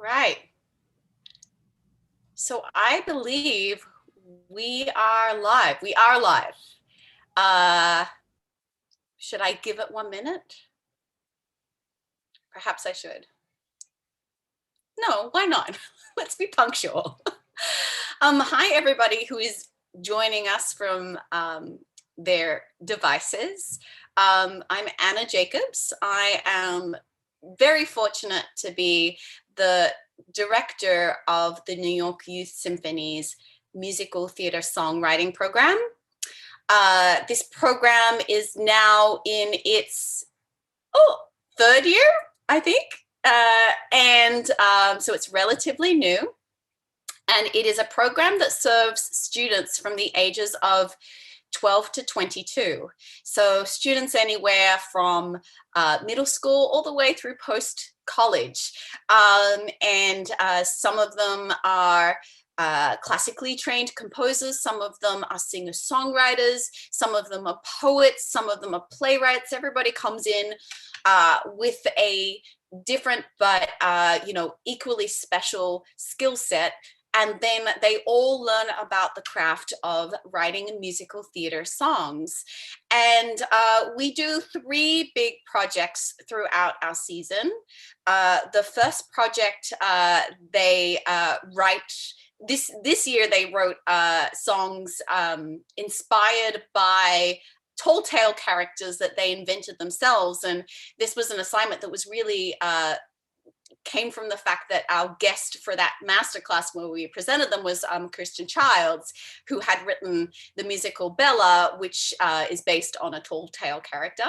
Right. So I believe we are live. We are live. Should I give it 1 minute? Perhaps I should. No, why not? Let's be punctual. Hi, everybody who is joining us from their devices. I'm Anna Jacobs. I am very fortunate to be the director of the New York Youth Symphony's Musical Theater Songwriting program. This program is now in its third year, I think. So it's relatively new. And it is a program that serves students from the ages of 12 to 22. So students anywhere from middle school all the way through post-college. Some of them are classically trained composers, some of them are singer-songwriters, some of them are poets, some of them are playwrights. Everybody comes in with a different but equally special skill set. And then they all learn about the craft of writing musical theater songs. And we do 3 big projects throughout our season. The first project, they write, this year they wrote songs inspired by tall tale characters that they invented themselves. And this was an assignment that was really came from the fact that our guest for that masterclass where we presented them was Kristen Childs, who had written the musical Bella, which is based on a tall tale character.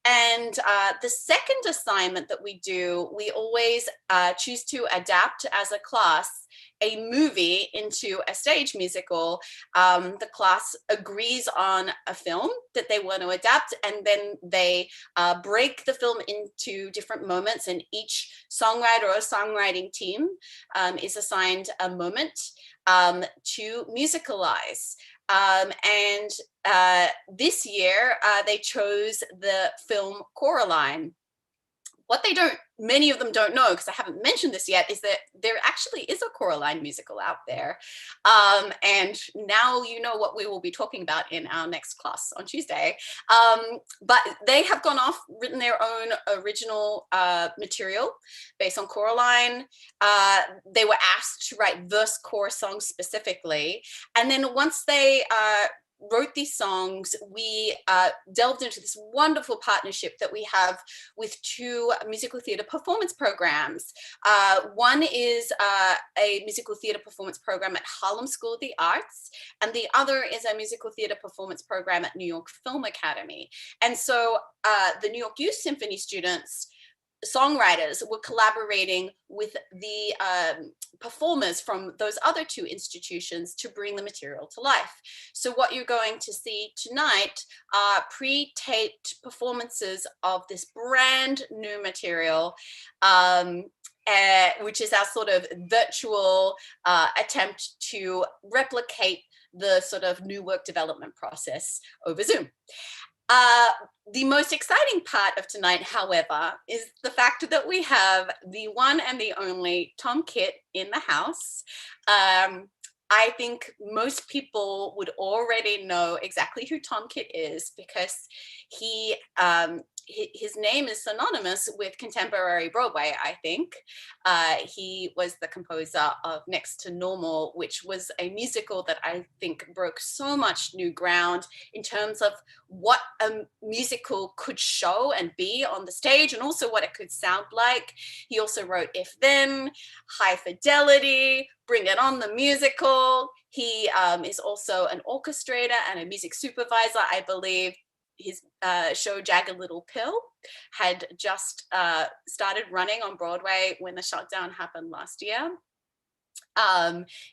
And the second assignment that we do, we always choose to adapt as a class a movie into a stage musical. The class agrees on a film that they want to adapt, and then they break the film into different moments, and each songwriter or songwriting team is assigned a moment to musicalize. This year, they chose the film Coraline. What many of them don't know, because I haven't mentioned this yet, is that there actually is a Coraline musical out there. And now you know what we will be talking about in our next class on Tuesday. But they have gone off, written their own original material based on Coraline. They were asked to write verse chorus songs specifically. And then once they wrote these songs, we delved into this wonderful partnership that we have with 2 musical theater performance programs. One is a musical theater performance program at Harlem School of the Arts, and the other is a musical theater performance program at New York Film Academy. And so the New York Youth Symphony students, songwriters, were collaborating with the performers from those other 2 institutions to bring the material to life. So what you're going to see tonight are pre-taped performances of this brand new material, which is our sort of virtual attempt to replicate the sort of new work development process over Zoom. The most exciting part of tonight, however, is the fact that we have the one and the only Tom Kitt in the house. I think most people would already know exactly who Tom Kitt is, because his name is synonymous with contemporary Broadway, I think. He was the composer of Next to Normal, which was a musical that I think broke so much new ground in terms of what a musical could show and be on the stage, and also what it could sound like. He also wrote If Then, High Fidelity, Bring It On the Musical. He is also an orchestrator and a music supervisor, I believe. His show Jagged Little Pill had just started running on Broadway when the shutdown happened last year.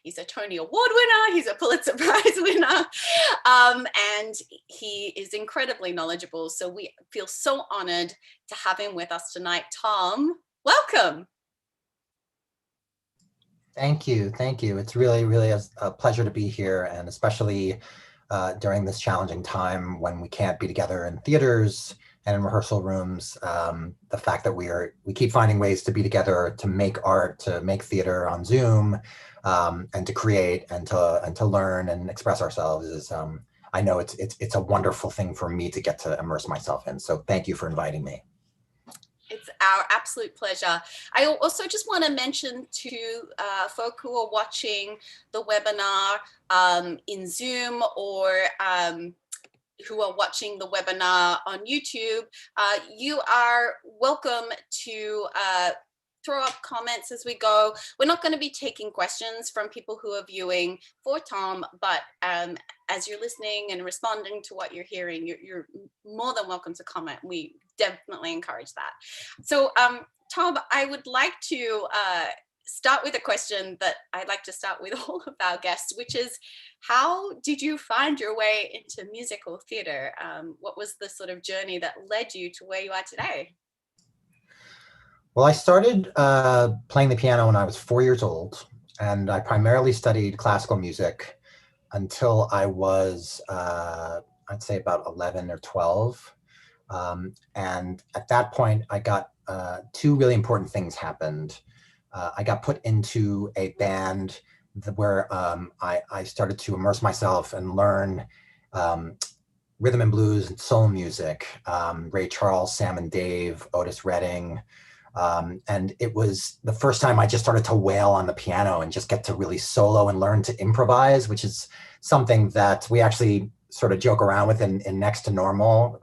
He's a Tony Award winner, he's a Pulitzer Prize winner, and he is incredibly knowledgeable. So we feel so honored to have him with us tonight. Tom, welcome. Thank you. Thank you. It's really, really a pleasure to be here, and especially during this challenging time when we can't be together in theaters and in rehearsal rooms. The fact that we keep finding ways to be together, to make art, to make theater on Zoom, and to create and to learn and express ourselves is, I know it's a wonderful thing for me to get to immerse myself in. So thank you for inviting me. It's our absolute pleasure. I also just want to mention to folk who are watching the webinar in Zoom, or who are watching the webinar on YouTube, you are welcome to throw up comments as we go. We're not going to be taking questions from people who are viewing for Tom, but as you're listening and responding to what you're hearing, you're more than welcome to comment. We definitely encourage that. So Tom, I would like to start with a question that I'd like to start with all of our guests, which is, how did you find your way into musical theater? What was the sort of journey that led you to where you are today? Well, I started playing the piano when I was 4 years old, and I primarily studied classical music until I was, I'd say about 11 or 12. And at that point, I got two really important things happened. I got put into a band where I started to immerse myself and learn rhythm and blues and soul music, Ray Charles, Sam and Dave, Otis Redding. And it was the first time I just started to wail on the piano and just get to really solo and learn to improvise, which is something that we actually sort of joke around with in Next to Normal,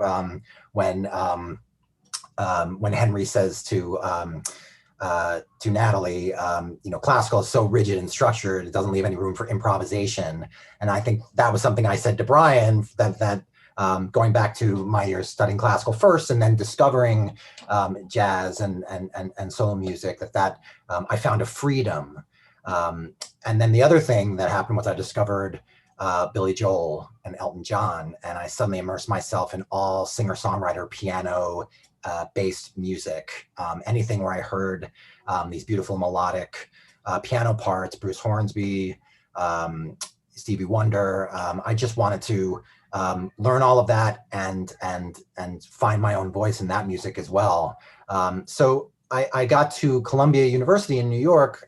when Henry says to Natalie, classical is so rigid and structured, it doesn't leave any room for improvisation. And I think that was something I said to Brian, that going back to my years studying classical first and then discovering jazz and solo music, that I found a freedom. And then the other thing that happened was I discovered Billy Joel and Elton John, and I suddenly immersed myself in all singer-songwriter piano based music. Anything where I heard these beautiful melodic piano parts, Bruce Hornsby, Stevie Wonder. I just wanted to learn all of that and find my own voice in that music as well. So I got to Columbia University in New York,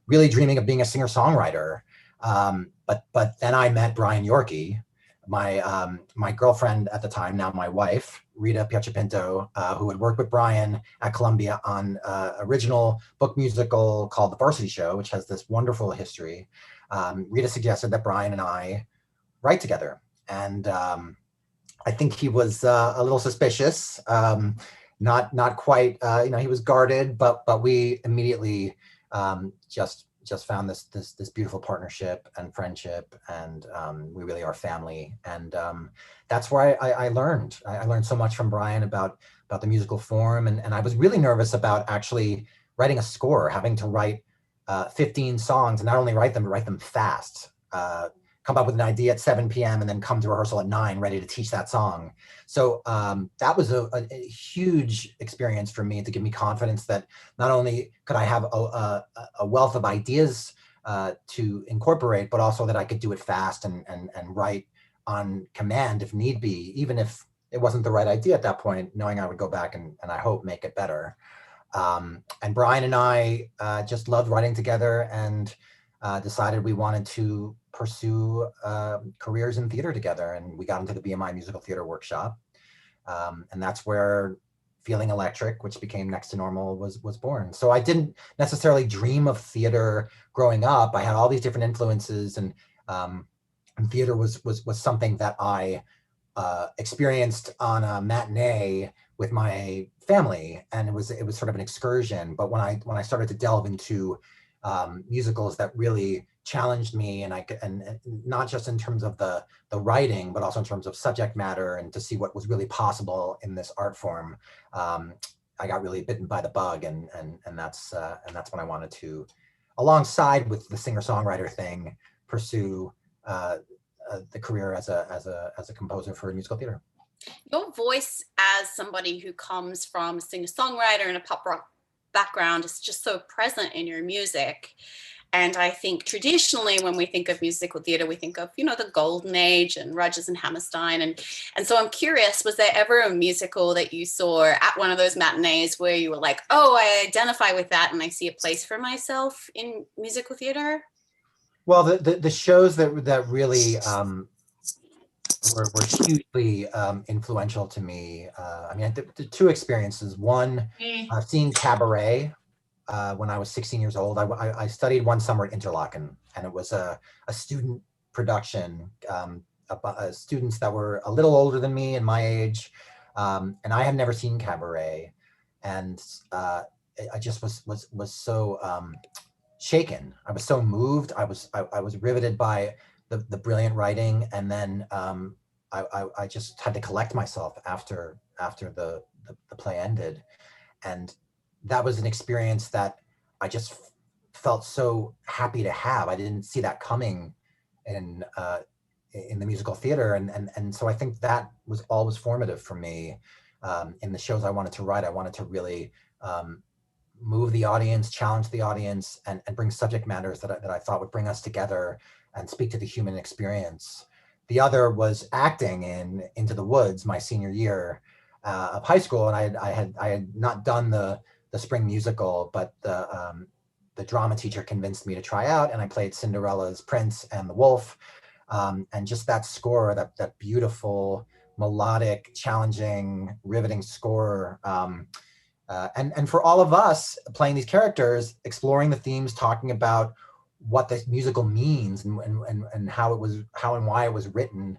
really dreaming of being a singer-songwriter. But then I met Brian Yorkey, my girlfriend at the time, now my wife, Rita Piachapinto, who had worked with Brian at Columbia on original book musical called The Varsity Show, which has this wonderful history. Rita suggested that Brian and I write together. And I think he was a little suspicious, not quite, he was guarded, but we immediately just found this beautiful partnership and friendship, and we really are family. And that's where I learned. I learned so much from Brian about the musical form, and I was really nervous about actually writing a score, having to write 15 songs, and not only write them, but write them fast. Come up with an idea at 7 p.m. and then come to rehearsal at 9, ready to teach that song. So that was a huge experience for me, to give me confidence that not only could I have a wealth of ideas to incorporate, but also that I could do it fast and write on command if need be, even if it wasn't the right idea at that point, knowing I would go back and I hope make it better. And Brian and I just loved writing together, and decided we wanted to pursue careers in theater together. And we got into the BMI Musical Theater Workshop. And that's where Feeling Electric, which became Next to Normal, was born. So I didn't necessarily dream of theater growing up. I had all these different influences, and theater was something that I experienced on a matinee with my family, and it was sort of an excursion. But when I started to delve into musicals that really challenged me, and not just in terms of the writing, but also in terms of subject matter, and to see what was really possible in this art form, I got really bitten by the bug, and that's when I wanted to, alongside with the singer-songwriter thing, pursue the career as a composer for musical theater. Your voice, as somebody who comes from a singer-songwriter and a pop rock background, is just so present in your music. And I think traditionally when we think of musical theater, we think of, the golden age and Rodgers and Hammerstein. And so I'm curious, was there ever a musical that you saw at one of those matinees where you were like, oh, I identify with that and I see a place for myself in musical theater? Well, the shows that really were hugely influential to me. I mean, the two experiences. One, seeing Cabaret when I was 16 years old. I studied one summer at Interlochen, and it was a student production. Students that were a little older than me and my age, and I had never seen Cabaret, and I just was so shaken. I was so moved. I was riveted by the brilliant writing, and then I just had to collect myself after the play ended, and that was an experience that I just felt so happy to have. I didn't see that coming in the musical theater, and so I think that was always formative for me in the shows I wanted to write. I wanted to really move the audience, challenge the audience, and bring subject matters that I thought would bring us together and speak to the human experience. The other was acting in Into the Woods, my senior year of high school, and I had not done the spring musical, but the drama teacher convinced me to try out, and I played Cinderella's Prince and the Wolf, and just that score, that beautiful, melodic, challenging, riveting score. And for all of us playing these characters, exploring the themes, talking about what the musical means and how and why it was written,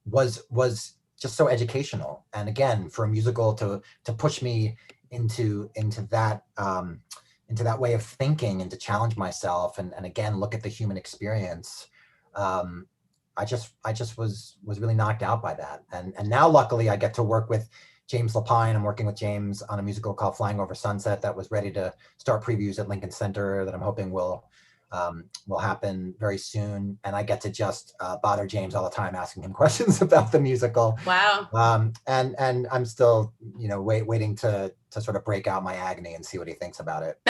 was just so educational. And again, for a musical to push me into that way of thinking and to challenge myself and again look at the human experience, I just was really knocked out by that. And now luckily I get to work with James Lapine. I'm working with James on a musical called Flying Over Sunset that was ready to start previews at Lincoln Center that I'm hoping will happen very soon. And I get to just bother James all the time, asking him questions about the musical. Wow. And I'm still, waiting to sort of break out my agony and see what he thinks about it.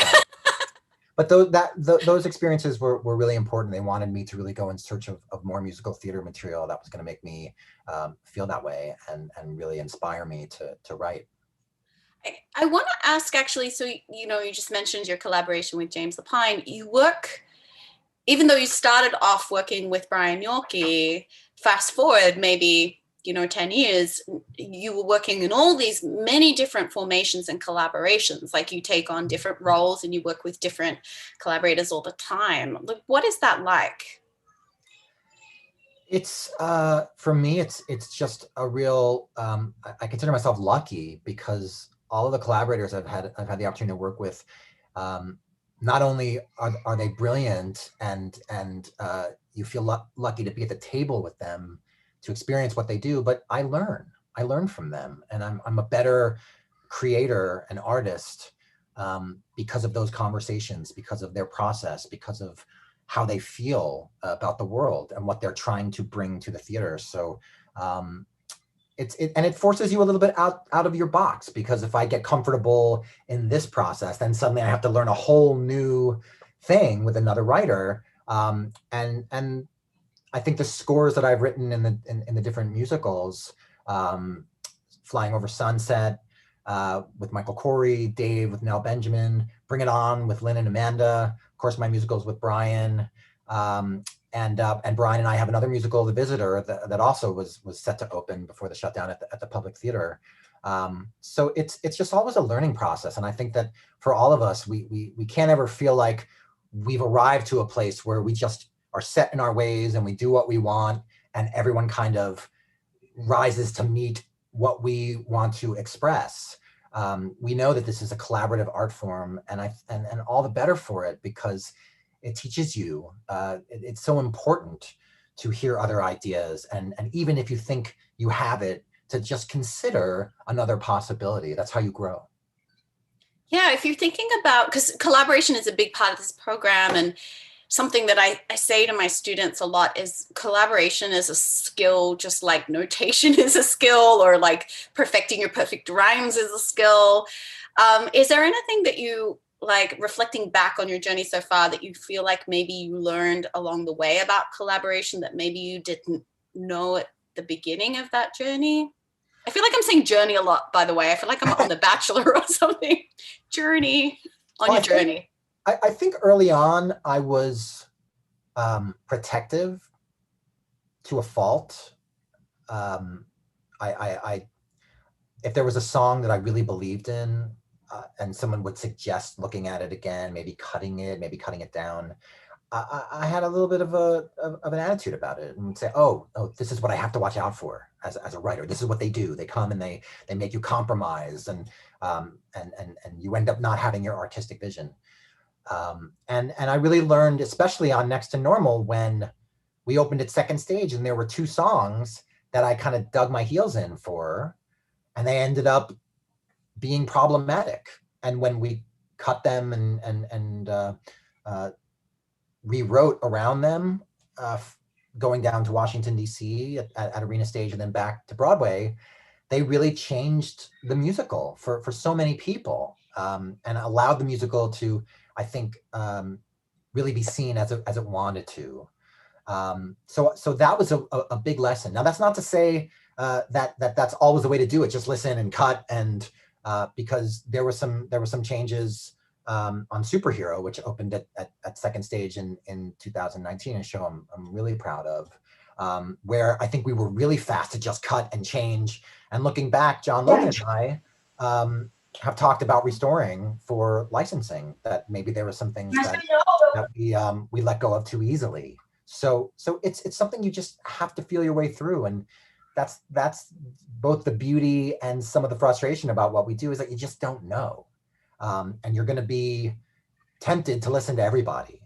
But those experiences were really important. They wanted me to really go in search of more musical theater material that was going to make me feel that way and really inspire me to write. I want to ask actually, so, you just mentioned your collaboration with James Lapine. You work, even though you started off working with Brian Yorkie, fast forward maybe 10 years, you were working in all these many different formations and collaborations. Like you take on different roles and you work with different collaborators all the time. What is that like? It's for me, it's just a real. I consider myself lucky because all of the collaborators I've had the opportunity to work with. Not only are they brilliant and you feel lucky to be at the table with them to experience what they do, but I learn from them, and I'm a better creator and artist because of those conversations, because of their process, because of how they feel about the world and what they're trying to bring to the theater. So it forces you a little bit out of your box, because if I get comfortable in this process, then suddenly I have to learn a whole new thing with another writer, and I think the scores that I've written in the different musicals, Flying Over Sunset with Michael Corey, Dave with Nell Benjamin, Bring It On with Lynn and Amanda, of course my musicals with Brian, and Brian and I have another musical, The Visitor, that also was set to open before the shutdown at the Public Theater. So it's just always a learning process, and I think that for all of us, we can't ever feel like we've arrived to a place where we just are set in our ways and we do what we want and everyone kind of rises to meet what we want to express. We know that this is a collaborative art form, and all the better for it, because it teaches you. It's so important to hear other ideas, and even if you think you have it, to just consider another possibility. That's how you grow. Yeah, if you're thinking about, because collaboration is a big part of this program, and something that I say to my students a lot is collaboration is a skill, just like notation is a skill, or like perfecting your perfect rhymes is a skill. Is there anything that you like reflecting back on your journey so far that you feel like maybe you learned along the way about collaboration that maybe you didn't know at the beginning of that journey? I feel like I'm saying journey a lot, by the way. I feel like I'm on The Bachelor or something. Journey on your journey. I think early on I was protective to a fault. If there was a song that I really believed in, and someone would suggest looking at it again, maybe cutting it down, I had a little bit of an attitude about it and say, oh, this is what I have to watch out for as a writer. This is what they do. They come and they make you compromise, and you end up not having your artistic vision. And I really learned, especially on Next to Normal, when we opened at second stage and there were 2 songs that I kind of dug my heels in for, and they ended up being problematic. And when we cut them and rewrote around them, going down to Washington, D.C. at Arena Stage and then back to Broadway, they really changed the musical for so many people, and allowed the musical to, I think, really be seen as it wanted to. So that was a big lesson. Now, that's not to say that's always the way to do it. Just listen and cut, and because there were some changes on Superhero, which opened at second stage in 2019, a show I'm really proud of, where I think we were really fast to just cut and change. And looking back, John Logan and I have talked about restoring for licensing, that maybe there were some things that we let go of too easily. So it's something you just have to feel your way through, and that's both the beauty and some of the frustration about what we do, is that you just don't know, and you're going to be tempted to listen to everybody.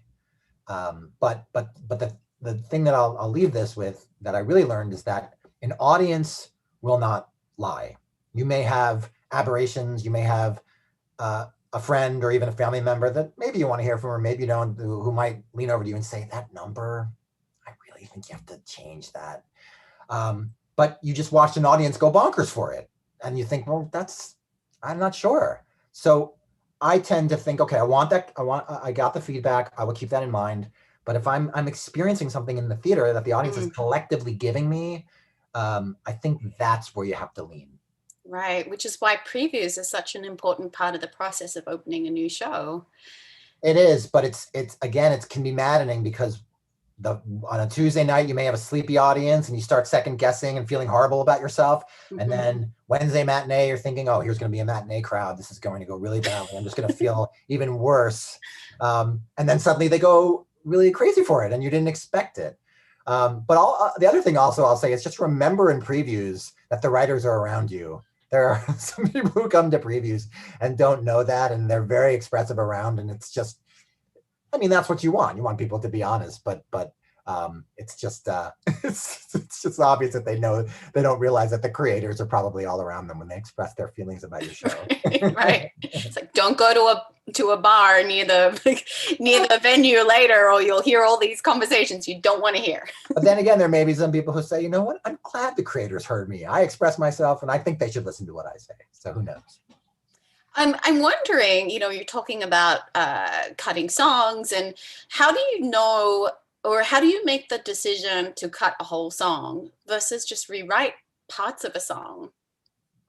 But the thing that I'll leave this with, that I really learned, is that an audience will not lie. You may have aberrations, you may have a friend or even a family member that maybe you want to hear from, or maybe you don't, who might lean over to you and say, that number, I really think you have to change that. But you just watched an audience go bonkers for it, and you think, well, I'm not sure. So I tend to think, okay, I got the feedback, I will keep that in mind. But if I'm experiencing something in the theater that the audience is collectively giving me, I think that's where you have to lean. Right, which is why previews is such an important part of the process of opening a new show. It is, but it's again, it can be maddening, because on a Tuesday night, you may have a sleepy audience and you start second guessing and feeling horrible about yourself. Mm-hmm. And then Wednesday matinee, you're thinking, oh, here's going to be a matinee crowd. This is going to go really badly. I'm just going to feel even worse. And then suddenly they go really crazy for it and you didn't expect it. But the other thing also I'll say is just remember in previews that the writers are around you. There are some people who come to previews and don't know that, and they're very expressive around, and it's just, I mean, that's what you want. You want people to be honest, but it's just it's just obvious that they don't realize that the creators are probably all around them when they express their feelings about your show. Right. It's like, don't go to a bar near the venue later, or you'll hear all these conversations you don't want to hear. But then again, there may be some people who say, you know what, I'm glad the creators heard me. I express myself, and I think they should listen to what I say. So who knows? I'm wondering, you're talking about cutting songs, and how do you know, or how do you make the decision to cut a whole song versus just rewrite parts of a song?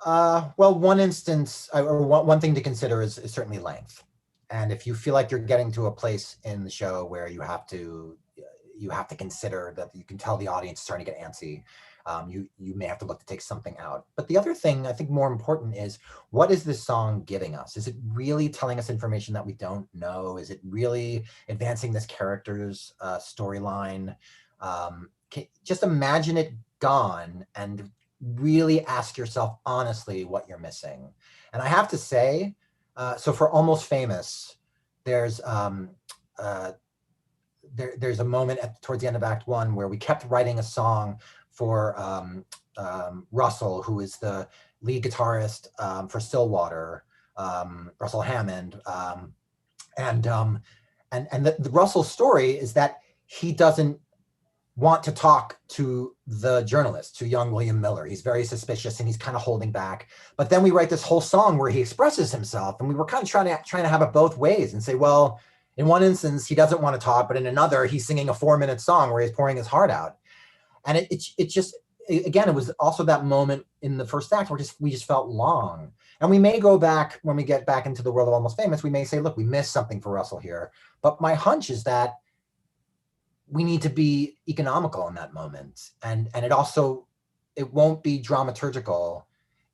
Well, one instance, or one thing to consider is certainly length. And if you feel like you're getting to a place in the show where you have to consider that you can tell the audience is starting to get antsy, you may have to look to take something out. But the other thing I think more important is, what is this song giving us? Is it really telling us information that we don't know? Is it really advancing this character's storyline? Just imagine it gone and really ask yourself honestly what you're missing. And I have to say, so for Almost Famous, there's a moment towards the end of Act 1 where we kept writing a song for Russell, who is the lead guitarist for Stillwater, Russell Hammond, and the Russell story is that he doesn't want to talk to the journalist, to young William Miller. He's very suspicious and he's kind of holding back. But then we write this whole song where he expresses himself, and we were kind of trying to have it both ways and say, well, in one instance, he doesn't want to talk, but in another, he's singing a 4-minute song where he's pouring his heart out. And it just, again, it was also that moment in the first act where we just felt long. And we may go back, when we get back into the world of Almost Famous, we may say, look, we missed something for Russell here. But my hunch is that we need to be economical in that moment. And it won't be dramaturgical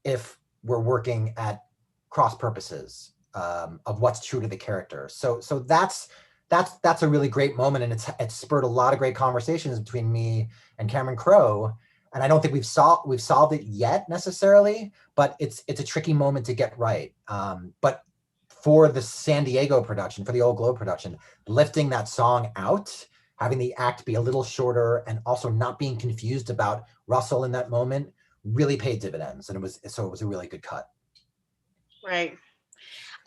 if we're working at cross purposes of what's true to the character. So that's a really great moment, and it's spurred a lot of great conversations between me and Cameron Crowe. And I don't think we've solved it yet necessarily, but it's a tricky moment to get right. But for the San Diego production, for the Old Globe production, lifting that song out, having the act be a little shorter, and also not being confused about Russell in that moment really paid dividends. And it was a really good cut. Right.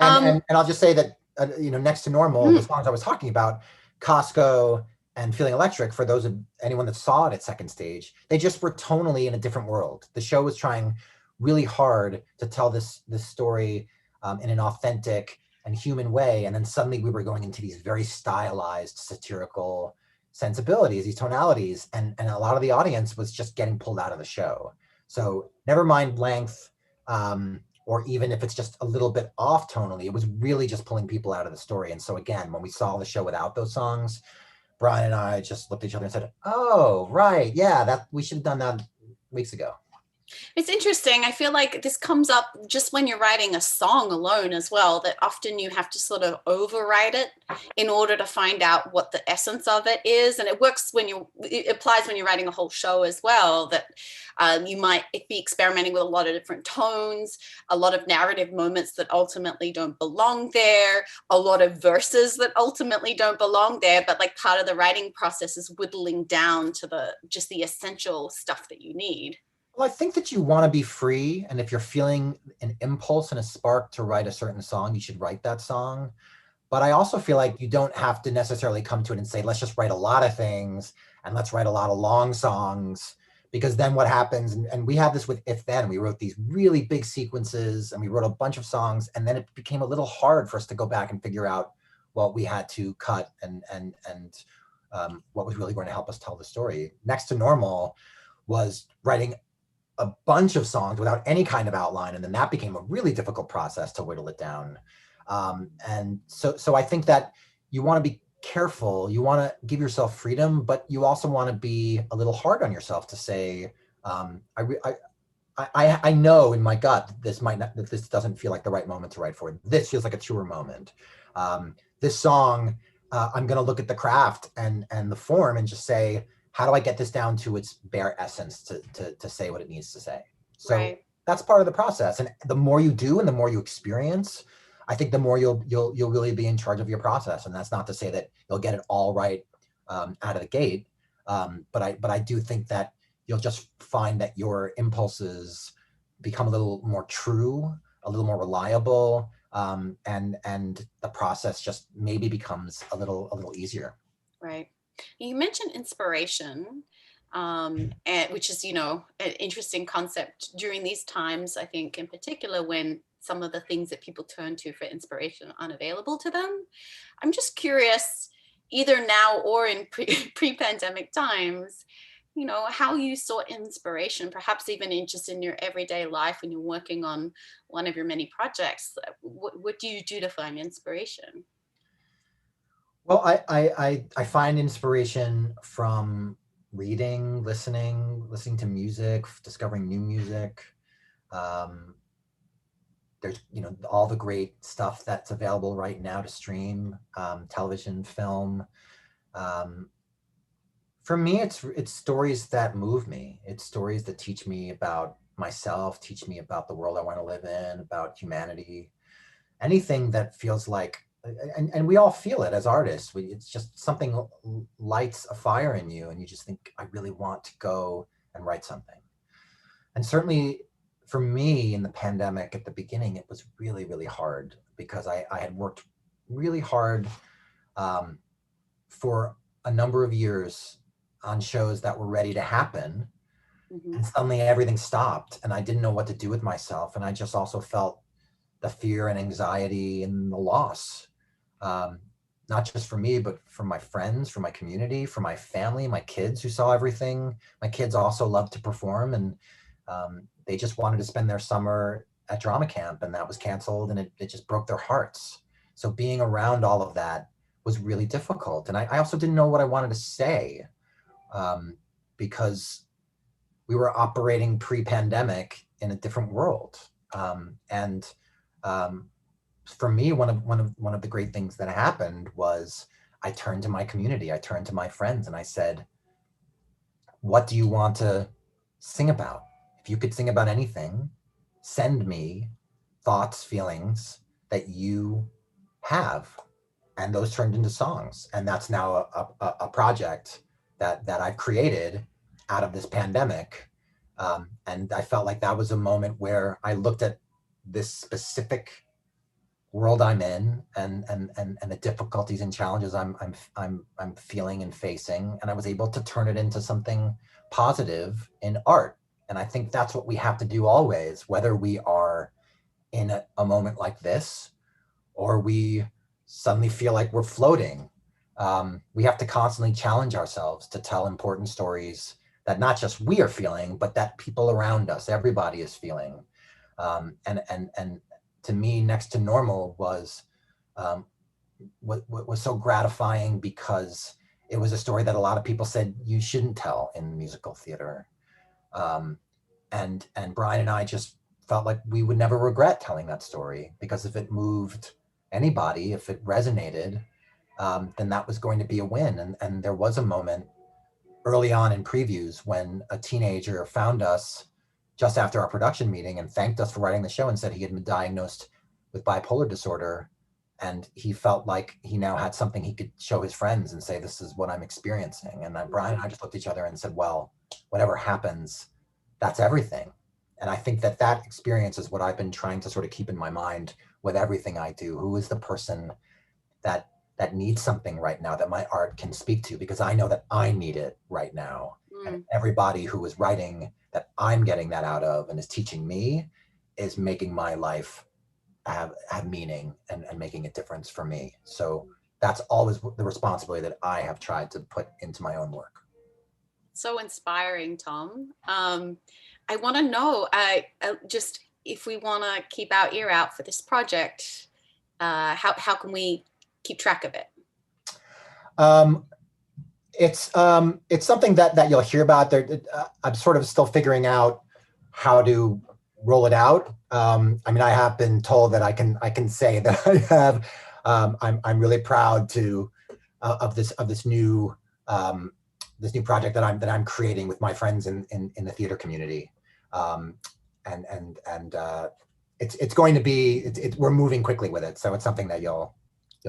And I'll just say that, Next to Normal, the songs I was talking about, Costco and Feeling Electric, for anyone that saw it at second stage, they just were tonally in a different world. The show was trying really hard to tell this story in an authentic and human way. And then suddenly we were going into these very stylized, satirical sensibilities, these tonalities, and a lot of the audience was just getting pulled out of the show. So never mind length, or even if it's just a little bit off tonally, it was really just pulling people out of the story. And so again, when we saw the show without those songs, Brian and I just looked at each other and said, oh, right, yeah, that we should have done that weeks ago. It's interesting. I feel like this comes up just when you're writing a song alone as well, that often you have to sort of overwrite it in order to find out what the essence of it is. And it applies when you're writing a whole show as well, that you might be experimenting with a lot of different tones, a lot of narrative moments that ultimately don't belong there, a lot of verses that ultimately don't belong there. But like part of the writing process is whittling down to just the essential stuff that you need. Well, I think that you want to be free. And if you're feeling an impulse and a spark to write a certain song, you should write that song. But I also feel like you don't have to necessarily come to it and say, let's just write a lot of things and let's write a lot of long songs. Because then what happens, and we had this with If Then, we wrote these really big sequences and we wrote a bunch of songs, and then it became a little hard for us to go back and figure out what we had to cut and what was really going to help us tell the story. Next to Normal was writing a bunch of songs without any kind of outline. And then that became a really difficult process to whittle it down. And so I think that you want to be careful, you want to give yourself freedom, but you also want to be a little hard on yourself to say, I know in my gut that this doesn't feel like the right moment to write for. This feels like a truer moment. This song, I'm going to look at the craft and the form and just say, how do I get this down to its bare essence to say what it needs to say? So right. That's part of the process. And the more you do and the more you experience, I think the more you'll really be in charge of your process. And that's not to say that you'll get it all right out of the gate. But I do think that you'll just find that your impulses become a little more true, a little more reliable, and the process just maybe becomes a little easier. Right. You mentioned inspiration, which is, an interesting concept during these times, I think, in particular, when some of the things that people turn to for inspiration are unavailable to them. I'm just curious, either now or in pre-pandemic times, how you saw inspiration, perhaps even in your everyday life when you're working on one of your many projects. What do you do to find inspiration? Well, I find inspiration from reading, listening to music, discovering new music. There's, all the great stuff that's available right now to stream, television, film. For me, it's stories that move me. It's stories that teach me about myself, teach me about the world I want to live in, about humanity. Anything that feels like, and we all feel it as artists. It's just something lights a fire in you and you just think, I really want to go and write something. And certainly for me in the pandemic at the beginning, it was really, really hard because I had worked really hard for a number of years on shows that were ready to happen. Mm-hmm. And suddenly everything stopped and I didn't know what to do with myself. And I just also felt the fear and anxiety and the loss, not just for me, but for my friends, for my community, for my family, my kids who saw everything. My kids also love to perform, and they just wanted to spend their summer at drama camp, and that was canceled, and it just broke their hearts. So being around all of that was really difficult. And I also didn't know what I wanted to say, because we were operating pre-pandemic in a different world. And for me, one of the great things that happened was I turned to my community, I turned to my friends, and I said, what do you want to sing about? If you could sing about anything, send me thoughts, feelings that you have. And those turned into songs. And that's now a project that I've created out of this pandemic. And I felt like that was a moment where I looked at this specific world I'm in, and the difficulties and challenges I'm feeling and facing, and I was able to turn it into something positive in art. And I think that's what we have to do always, whether we are in a moment like this or we suddenly feel like we're floating. We have to constantly challenge ourselves to tell important stories that not just we are feeling, but that people around us, everybody is feeling. And to me, Next to Normal was what was so gratifying, because it was a story that a lot of people said you shouldn't tell in musical theater. And Brian and I just felt like we would never regret telling that story, because if it moved anybody, if it resonated, then that was going to be a win. And there was a moment early on in previews when a teenager found us just after our production meeting and thanked us for writing the show and said he had been diagnosed with bipolar disorder. And he felt like he now had something he could show his friends and say, this is what I'm experiencing. And then Brian and I just looked at each other and said, well, whatever happens, that's everything. And I think that that experience is what I've been trying to sort of keep in my mind with everything I do. Who is the person that needs something right now that my art can speak to, because I know that I need it right now. And everybody who is writing that I'm getting that out of and is teaching me is making my life have meaning and making a difference for me. So that's always the responsibility that I have tried to put into my own work. So inspiring, Tom. I want to know, just if we want to keep our ear out for this project, how can we keep track of it? It's something that you'll hear about. There, I'm sort of still figuring out how to roll it out. I mean, I have been told that I can say that I have. I'm really proud of this new project that I'm creating with my friends in the theater community, it's going to be. We're moving quickly with it, so it's something that you'll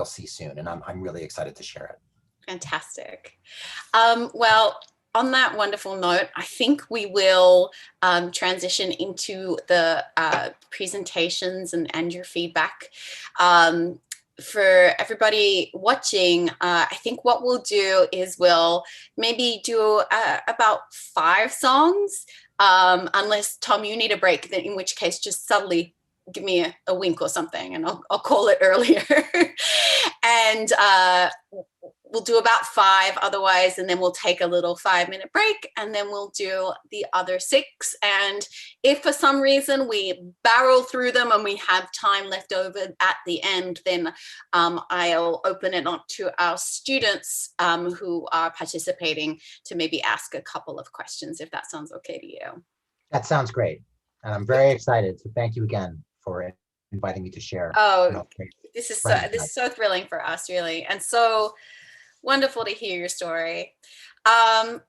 see soon, and I'm really excited to share it. Fantastic. Well, on that wonderful note, I think we will transition into the presentations and your feedback. For everybody watching, I think what we'll do is we'll maybe do about 5 songs, unless, Tom, you need a break, then in which case just subtly give me a wink or something and I'll call it earlier. And we'll do about 5 otherwise, and then we'll take a little 5-minute break, and then we'll do the other 6. And if for some reason we barrel through them and we have time left over at the end, then I'll open it up to our students who are participating to maybe ask a couple of questions, if that sounds okay to you. That sounds great. And I'm very excited. So thank you again for inviting me to share. Oh, this is so thrilling for us, really. And so wonderful to hear your story.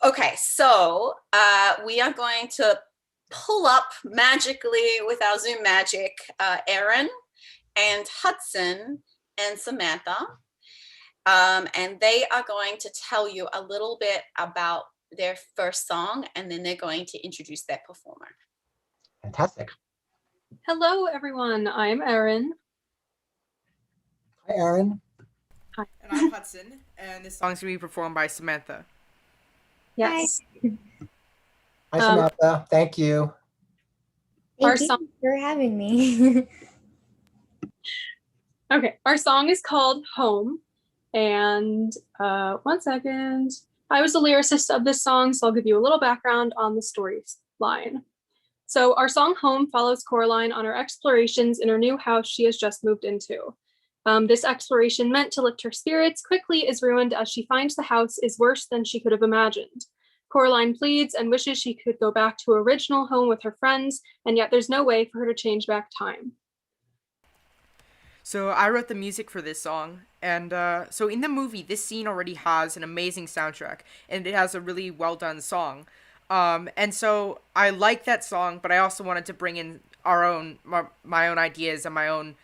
Okay, so we are going to pull up magically with our Zoom magic, Erin and Hudson and Samantha. And they are going to tell you a little bit about their first song, and then they're going to introduce their performer. Fantastic. Hello, everyone. I'm Erin. Hi, Erin. Hi. And I'm Hudson, and this song's going to be performed by Samantha. Yes. Hi, Samantha. Thank you. Our Thank song- you for having me. Okay, our song is called Home. And 1 second. I was the lyricist of this song, so I'll give you a little background on the storyline. So our song Home follows Coraline on her explorations in her new house she has just moved into. This exploration meant to lift her spirits quickly is ruined as she finds the house is worse than she could have imagined. Coraline pleads and wishes she could go back to her original home with her friends, and yet there's no way for her to change back time. So I wrote the music for this song, and so in the movie, this scene already has an amazing soundtrack, and it has a really well done song. And so I like that song, but I also wanted to bring in my own ideas and my own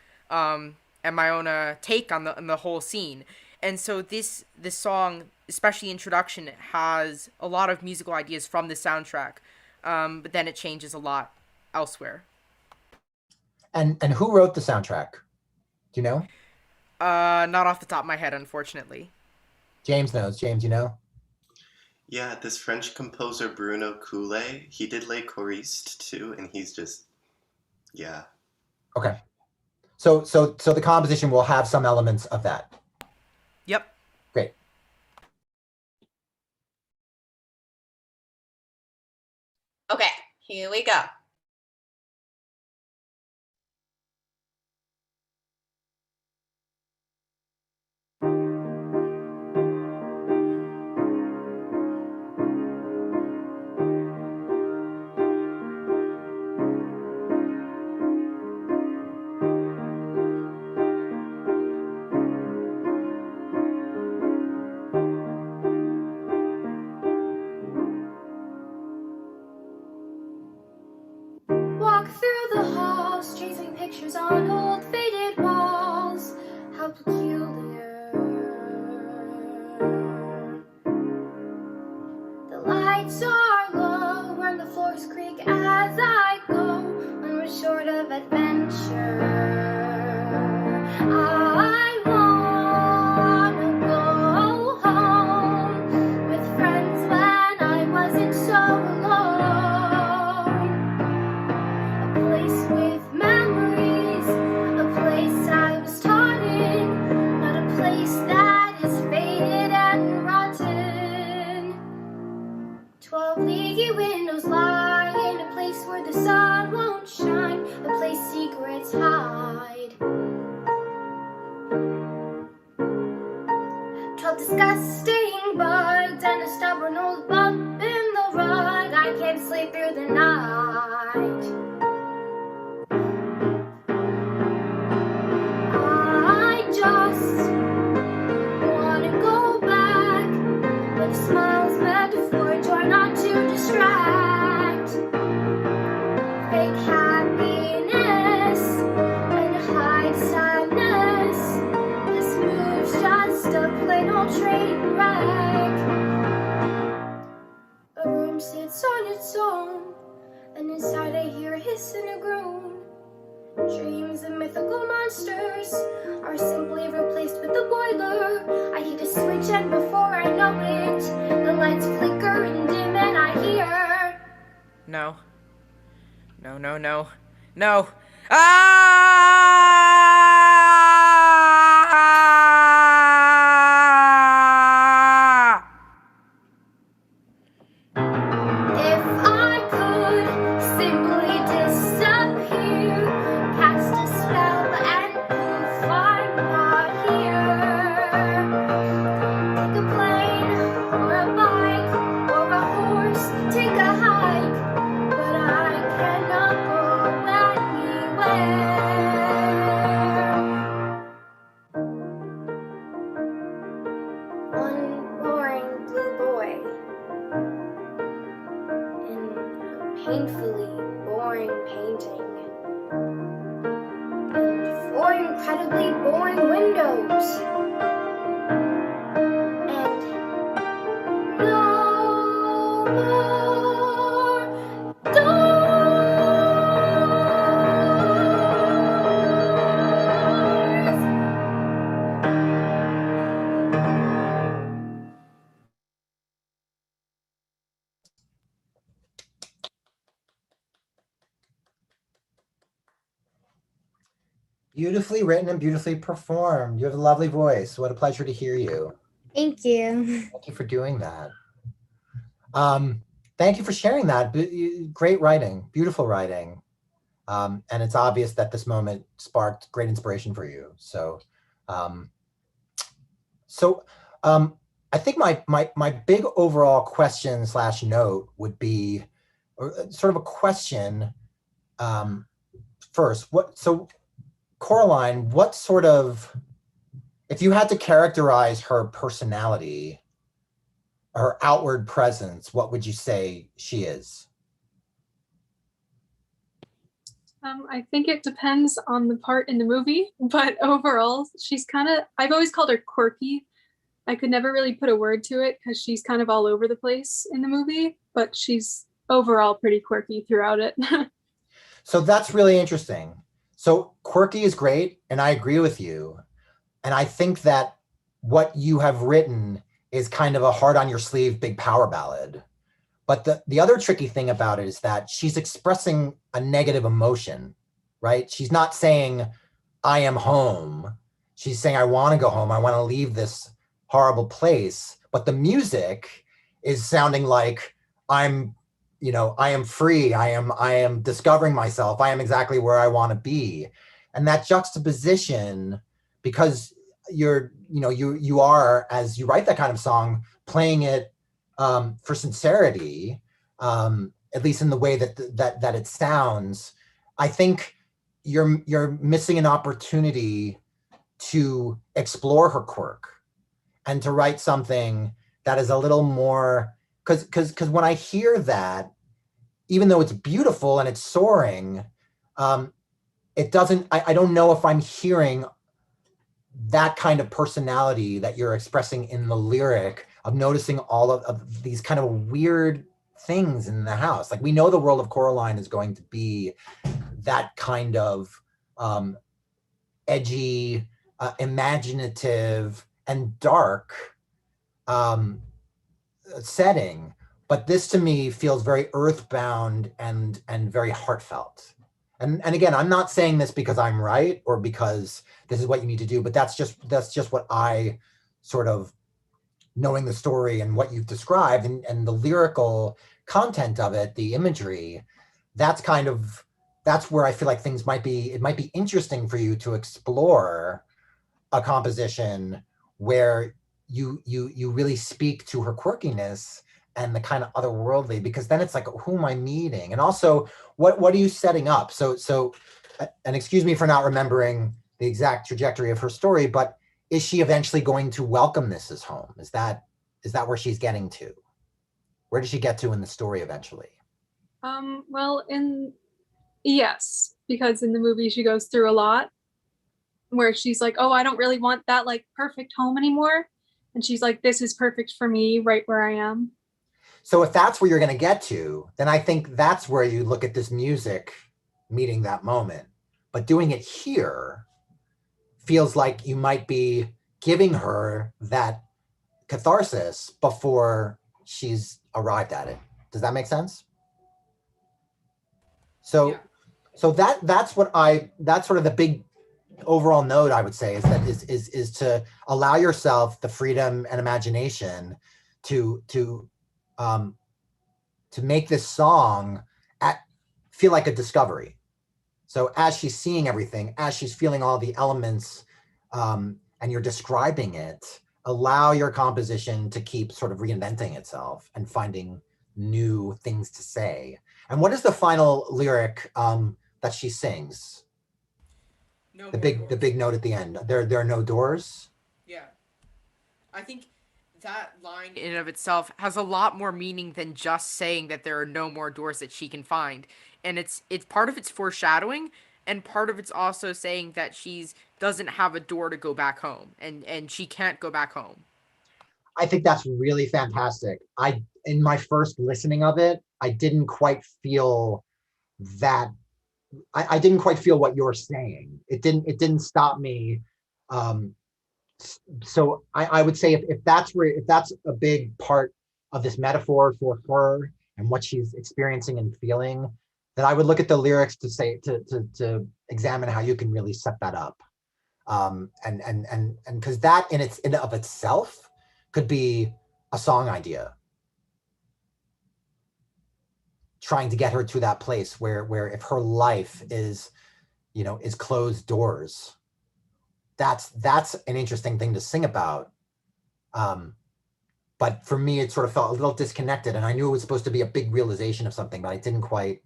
take on the whole scene. And so this song, especially introduction, has a lot of musical ideas from the soundtrack, but then it changes a lot elsewhere. And who wrote the soundtrack? Do you know? Not off the top of my head, unfortunately. James knows. James, you know? Yeah, this French composer Bruno Coulet, he did Les Choristes too, and he's just, yeah. Okay. So the composition will have some elements of that. Yep. Great. Okay, here we go. Walk through the halls, chasing pictures on old faded walls. How peculiar. The lights are low and the floors creak as I go onward short of adventure. I wanna go home with friends when I wasn't so alone. A place with memories, a place I was taught in, not a place that is faded and rotten. 12 leaky windows lie in a place where the sun won't shine, a place secrets hide. 12 disgusting bugs and a stubborn old bump in the rug. I can't sleep through the night. I just wanna go back, but a smile's meant for joy, not to distract. Fake happiness and hide sadness. This move's just a plain old train wreck. A room sits on its own, and inside I hear a hiss and a groan. Dreams of mythical monsters are simply replaced with the boiler. I hit a switch and before I know it, the lights flicker and dim and I hear... No. No, no, no. No. Ah! If I could simply disappear, cast a spell and poof, I'm not here. Take a plane or a bike or a horse, take a hike, but I cannot go anywhere. One boring blue boy in a painfully boring painting, and 4 incredibly boring windows, and no more doors. Beautifully written and beautifully performed. You have a lovely voice. What a pleasure to hear you. Thank you. Thank you for doing that. Thank you for sharing that. Great writing, beautiful writing. And it's obvious that this moment sparked great inspiration for you. So, I think my big overall question / note would be, or sort of a question first. Coraline, what sort of, if you had to characterize her personality, her outward presence, what would you say she is? I think it depends on the part in the movie, but overall, she's kind of, I've always called her quirky. I could never really put a word to it because she's kind of all over the place in the movie, but she's overall pretty quirky throughout it. So that's really interesting. So quirky is great, and I agree with you. And I think that what you have written is kind of a heart on your sleeve, big power ballad. But the other tricky thing about it is that she's expressing a negative emotion, right? She's not saying, I am home. She's saying, I want to go home. I want to leave this horrible place. But the music is sounding like I am free. I am discovering myself. I am exactly where I want to be. And that juxtaposition, because you are, as you write that kind of song, playing it for sincerity, at least in the way that it sounds, I think you're missing an opportunity to explore her quirk and to write something that is a little more, because when I hear that, even though it's beautiful and it's soaring, it doesn't, I don't know if I'm hearing that kind of personality that you're expressing in the lyric of noticing all of these kind of weird things in the house. Like, we know the world of Coraline is going to be that kind of edgy, imaginative, and dark setting. But this to me feels very earthbound and very heartfelt. And again, I'm not saying this because I'm right or because this is what you need to do, but that's just what I sort of, knowing the story and what you've described and the lyrical content of it, the imagery, that's where I feel like it might be interesting for you to explore a composition where you really speak to her quirkiness and the kind of otherworldly, because then it's like, who am I meeting? And also, what are you setting up? So, and excuse me for not remembering the exact trajectory of her story, but is she eventually going to welcome this as home? Is that where she's getting to? Where does she get to in the story eventually? Well, yes, because in the movie she goes through a lot where she's like, oh, I don't really want that like perfect home anymore. And she's like, this is perfect for me right where I am. So if that's where you're going to get to, then I think that's where you look at this music meeting that moment. But doing it here feels like you might be giving her that catharsis before she's arrived at it. Does that make sense? So, yeah. That's sort of the big overall note I would say is to allow yourself the freedom and imagination to make this song feel like a discovery. So as she's seeing everything, as she's feeling all the elements, and you're describing it, allow your composition to keep sort of reinventing itself and finding new things to say. And what is the final lyric that she sings? The big note at the end. There are no doors. Yeah, I think that line in and of itself has a lot more meaning than just saying that there are no more doors that she can find. And it's part of it's foreshadowing, and part of it's also saying that she's doesn't have a door to go back home, and she can't go back home. I think that's really fantastic. In my first listening of it, I didn't quite feel that. I didn't quite feel what you're saying. It didn't stop me. So I would say if that's a big part of this metaphor for her and what she's experiencing and feeling, then I would look at the lyrics to say, to examine how you can really set that up. And because that in and of itself could be a song idea. Trying to get her to that place where if her life is, is closed doors, that's an interesting thing to sing about. But for me, it sort of felt a little disconnected, and I knew it was supposed to be a big realization of something, but I didn't quite,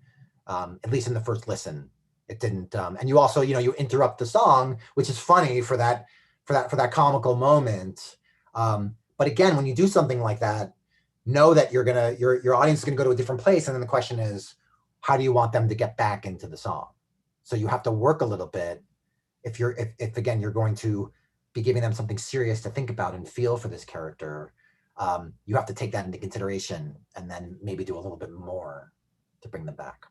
at least in the first listen, it didn't. And you also, you interrupt the song, which is funny for that comical moment. But again, when you do something like that, know that your audience is gonna go to a different place, and then the question is, how do you want them to get back into the song? So you have to work a little bit. If again you're going to be giving them something serious to think about and feel for this character, you have to take that into consideration and then maybe do a little bit more to bring them back.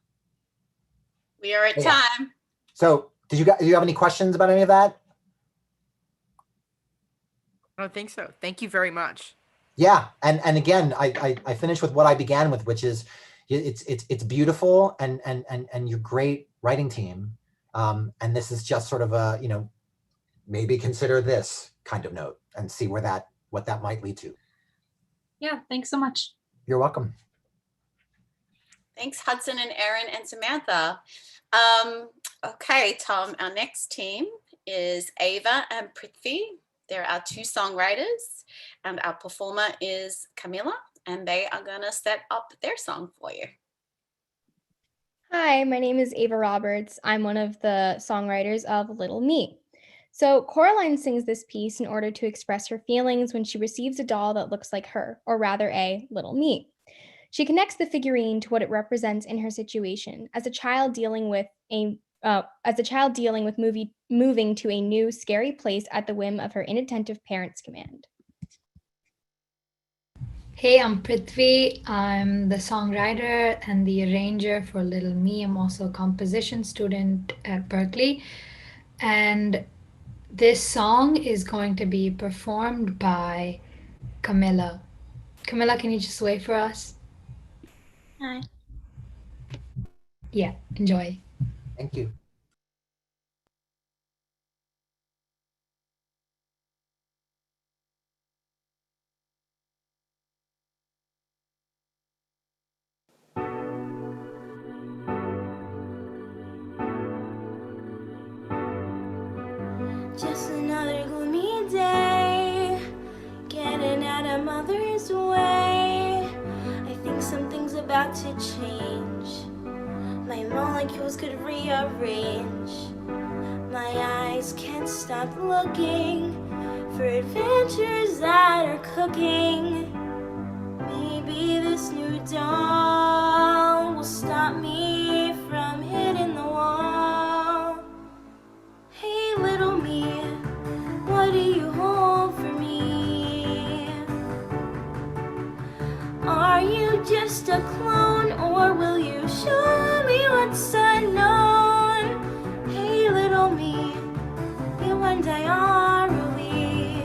We are at time. So do you have any questions about any of that? I don't think so. Thank you very much. Yeah, and again, I finish with what I began with, which is it's beautiful and your great writing team, and this is just sort of a maybe consider this kind of note and see what that might lead to. Yeah, thanks so much. You're welcome. Thanks, Hudson and Erin and Samantha. Okay, Tom, our next team is Ava and Prithvi. They're our two songwriters, and our performer is Camilla, and they are gonna set up their song for you. Hi, my name is Ava Roberts. I'm one of the songwriters of Little Me. So Coraline sings this piece in order to express her feelings when she receives a doll that looks like her, or rather a little me. She connects the figurine to what it represents in her situation as a child dealing with moving to a new scary place at the whim of her inattentive parents' command. Hey, I'm Prithvi. I'm the songwriter and the arranger for Little Me. I'm also a composition student at Berkeley. And this song is going to be performed by Camilla. Camilla, can you just wait for us? Hi. Yeah, enjoy. Thank you. Just another gloomy day, getting out of mother's way. I think something's about to change. My molecules could rearrange. My eyes can't stop looking for adventures that are cooking. Maybe this new dawn will stop me from hitting the wall. Hey, little me, what do you hold for me? Are you just a clone, or will you show me what's unknown? Hey, little me, you and I are we.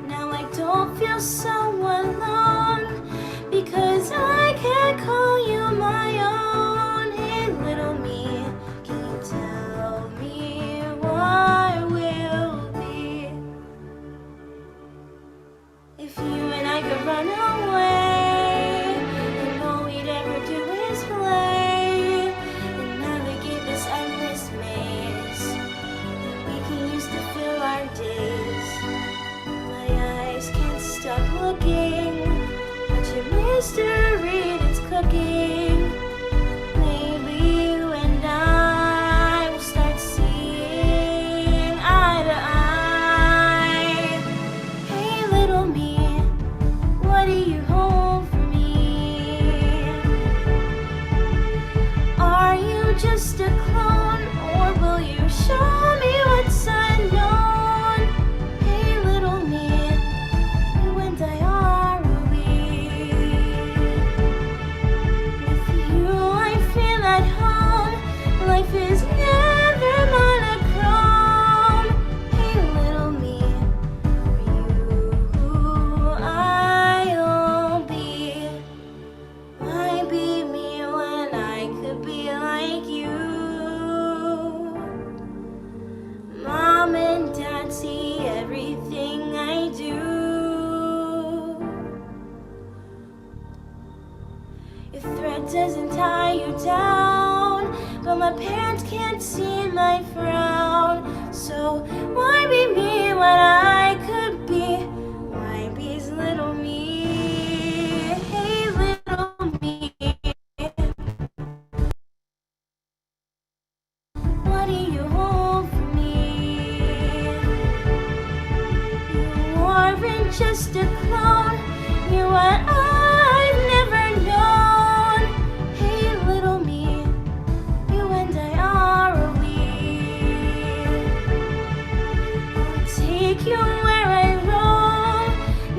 Now I don't feel so alone, because I can't call you my own. Hey, little me, can you tell me what will be? If you and I could run away, and all we'd ever do is play, and navigate this endless maze that we can use to fill our days. My eyes can't stop looking at your mystery that's cooking. Maybe you and I will start seeing eye to eye. Hey, little me, what do you hold for me? Are you just a clone, or will you show me what's unknown? Hey, little me, you and I are we. Your thread doesn't tie you down, but my parents can't see my frown. So why be me when I could be YB's little me? Hey, little me, what do you hold for me? You aren't just a clone, you're what I've never known. Hey, little me, you and I are a we. I'll take you where I roam,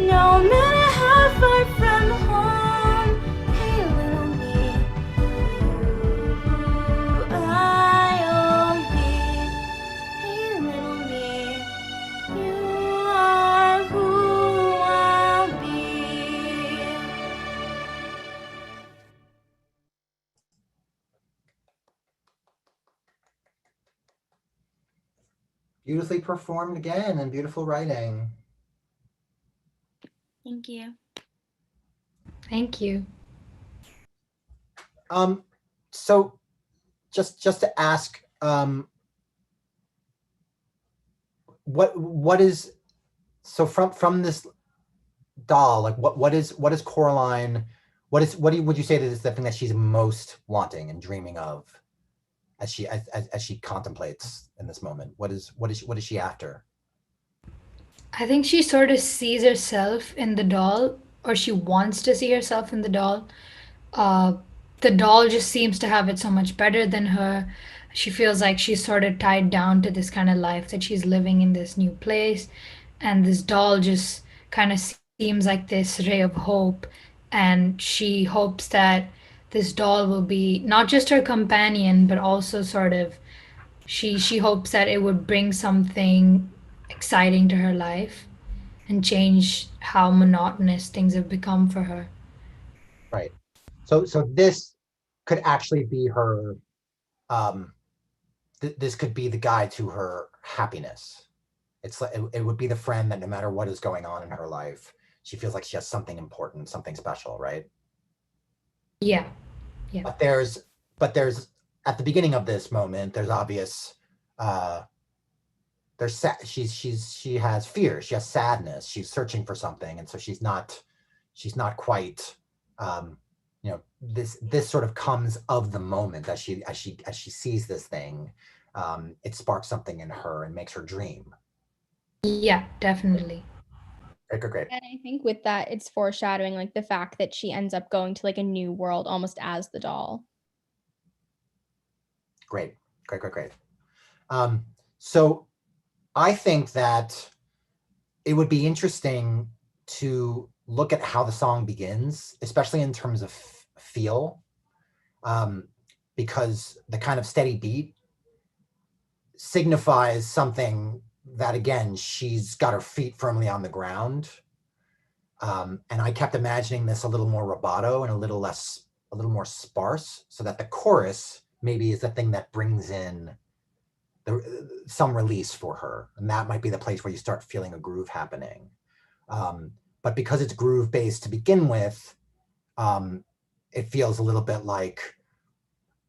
no matter how far from home. Hey, little me, you, I'll be. Hey, little me, you are who I'll be. Beautifully performed again, and beautiful writing. Thank you. Thank you. So just to ask, what is, so from this doll, like what is Coraline, would you say that is the thing that she's most wanting and dreaming of as she contemplates in this moment? What is she after? I think she sort of sees herself in the doll, or she wants to see herself in the doll. Uh, the doll just seems to have it so much better than her. She feels like she's sort of tied down to this kind of life that she's living in this new place. And this doll just kind of seems like this ray of hope. And she hopes that this doll will be not just her companion, but also sort of she hopes that it would bring something exciting to her life and change how monotonous things have become for her. Right. So this could actually be her, this could be the guide to her happiness. It's like it would be the friend that no matter what is going on in her life, she feels like she has something important, something special, right? Yeah. But there's at the beginning of this moment, there's obvious, she has fear, she has sadness, she's searching for something, and so she's not quite, this sort of comes of the moment as she sees this thing. It sparks something in her and makes her dream. Yeah, definitely. Great. And I think with that, it's foreshadowing like the fact that she ends up going to like a new world almost as the doll. Great. So I think that it would be interesting to look at how the song begins, especially in terms of feel, because the kind of steady beat signifies something that, again, she's got her feet firmly on the ground. And I kept imagining this a little more rubato and a little more sparse, so that the chorus maybe is the thing that brings in some release for her. And that might be the place where you start feeling a groove happening. But because it's groove based to begin with, it feels a little bit like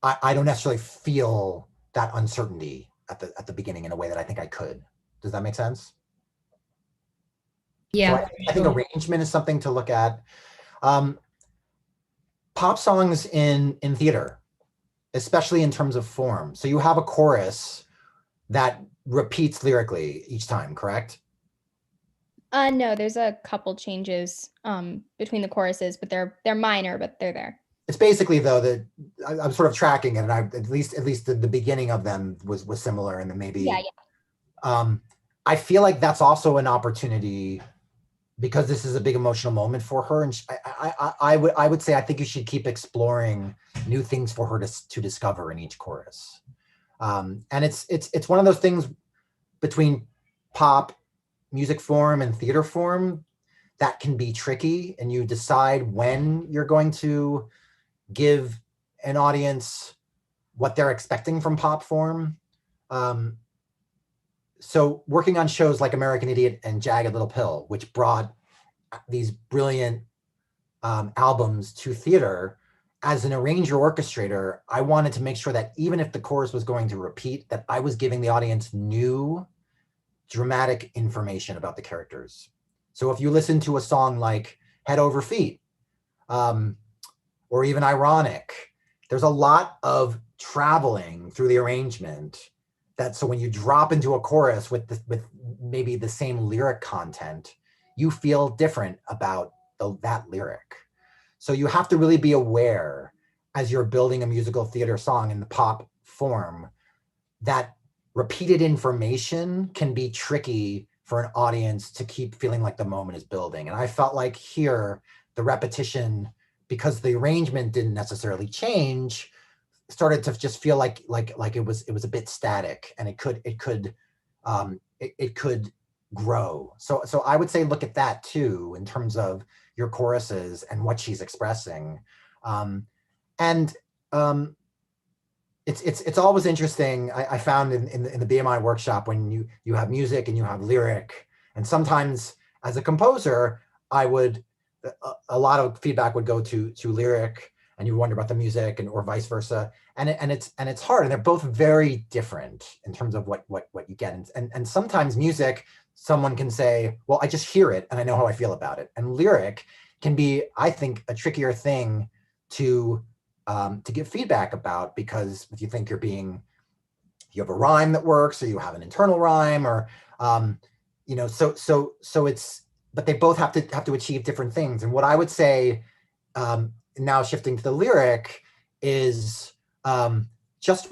I don't necessarily feel that uncertainty at the beginning in a way that I think I could. Does that make sense? Yeah. So I think arrangement is something to look at. Pop songs in theater, especially in terms of form. So you have a chorus that repeats lyrically each time, correct? No, there's a couple changes between the choruses, but they're minor, but they're there. It's basically, though, that I'm sort of tracking it, and at least the beginning of them was similar, and then maybe I feel like that's also an opportunity, because this is a big emotional moment for her, and I would say I think you should keep exploring new things for her to discover in each chorus. And it's one of those things between pop music form and theater form that can be tricky, and you decide when you're going to give an audience what they're expecting from pop form. So working on shows like American Idiot and Jagged Little Pill, which brought these brilliant albums to theater, as an arranger orchestrator, I wanted to make sure that even if the chorus was going to repeat, that I was giving the audience new dramatic information about the characters. So if you listen to a song like Head Over Feet, or even Ironic, there's a lot of traveling through the arrangement that, so when you drop into a chorus with maybe the same lyric content, you feel different about that lyric. So you have to really be aware as you're building a musical theater song in the pop form that repeated information can be tricky for an audience to keep feeling like the moment is building. And I felt like here, the repetition, because the arrangement didn't necessarily change, started to just feel like it was a bit static, and it could grow. So I would say look at that too in terms of your choruses and what she's expressing. It's always interesting. I found in the BMI workshop, when you have music and you have lyric, and sometimes as a composer, a lot of feedback would go to lyric, and you wonder about the music, or vice versa. And it's hard, and they're both very different in terms of what you get. And sometimes music, someone can say, well, I just hear it and I know how I feel about it. And lyric can be, I think, a trickier thing to give feedback about, because if you think you have a rhyme that works, or you have an internal rhyme, or so it's, but they both have to achieve different things. And what I would say, now shifting to the lyric, is just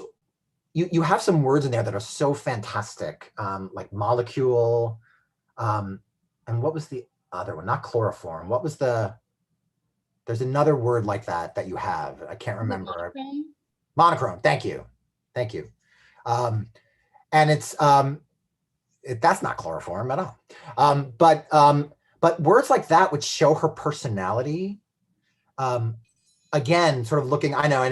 you have some words in there that are so fantastic, like molecule, and what was the other one? Not chloroform. What was there's another word like that you have. I can't remember. Monochrome. Thank you. And it's that's not chloroform at all. But words like that would show her personality. Again, sort of looking. I know.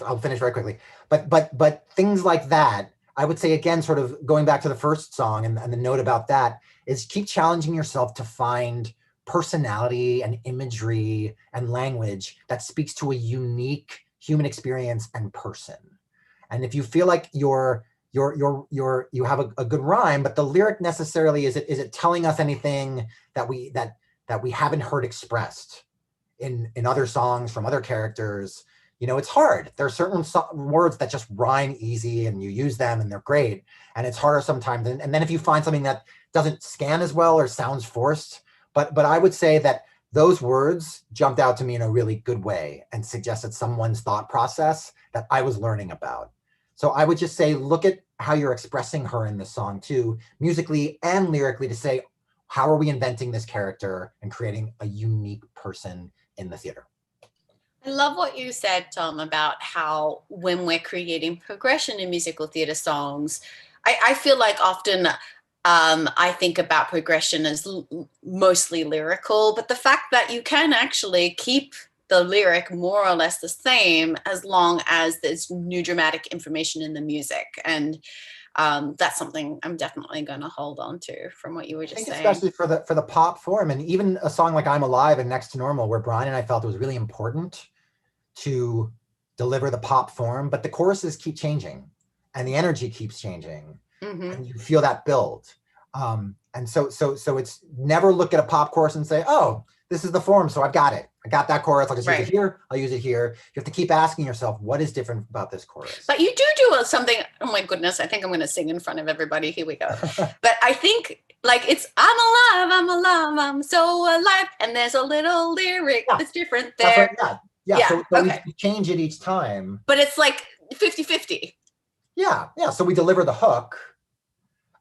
I'll finish very quickly. But things like that, I would say, again, sort of going back to the first song and the note about that, is keep challenging yourself to find personality and imagery and language that speaks to a unique human experience and person. And if you feel like you have a good rhyme, but the lyric necessarily, is it telling us anything that we haven't heard expressed in other songs from other characters? It's hard. There are certain words that just rhyme easy, and you use them and they're great. And it's harder sometimes. And then if you find something that doesn't scan as well or sounds forced, but I would say that those words jumped out to me in a really good way and suggested someone's thought process that I was learning about. So I would just say, look at how you're expressing her in this song too, musically and lyrically, to say, how are we inventing this character and creating a unique person in the theater? I love what you said, Tom, about how when we're creating progression in musical theater songs, I feel like often I think about progression as mostly lyrical, but the fact that you can actually keep the lyric more or less the same as long as there's new dramatic information in the music. And that's something I'm definitely going to hold on to from what you were just saying. Especially for the pop form, and even a song like I'm Alive and Next to Normal, where Brian and I felt it was really important to deliver the pop form, but the choruses keep changing and the energy keeps changing. Mm-hmm. And you feel that build. And so it's never look at a pop chorus and say, oh, this is the form, so I've got it. I got that chorus, I'll just use it here, I'll use it here. You have to keep asking yourself, what is different about this chorus? But you do something, oh my goodness, I think I'm gonna sing in front of everybody, here we go. But I think, like, it's, I'm alive, I'm so alive, and there's a little lyric that's different there. Yeah. So we change it each time. But it's like 50-50. Yeah, so we deliver the hook,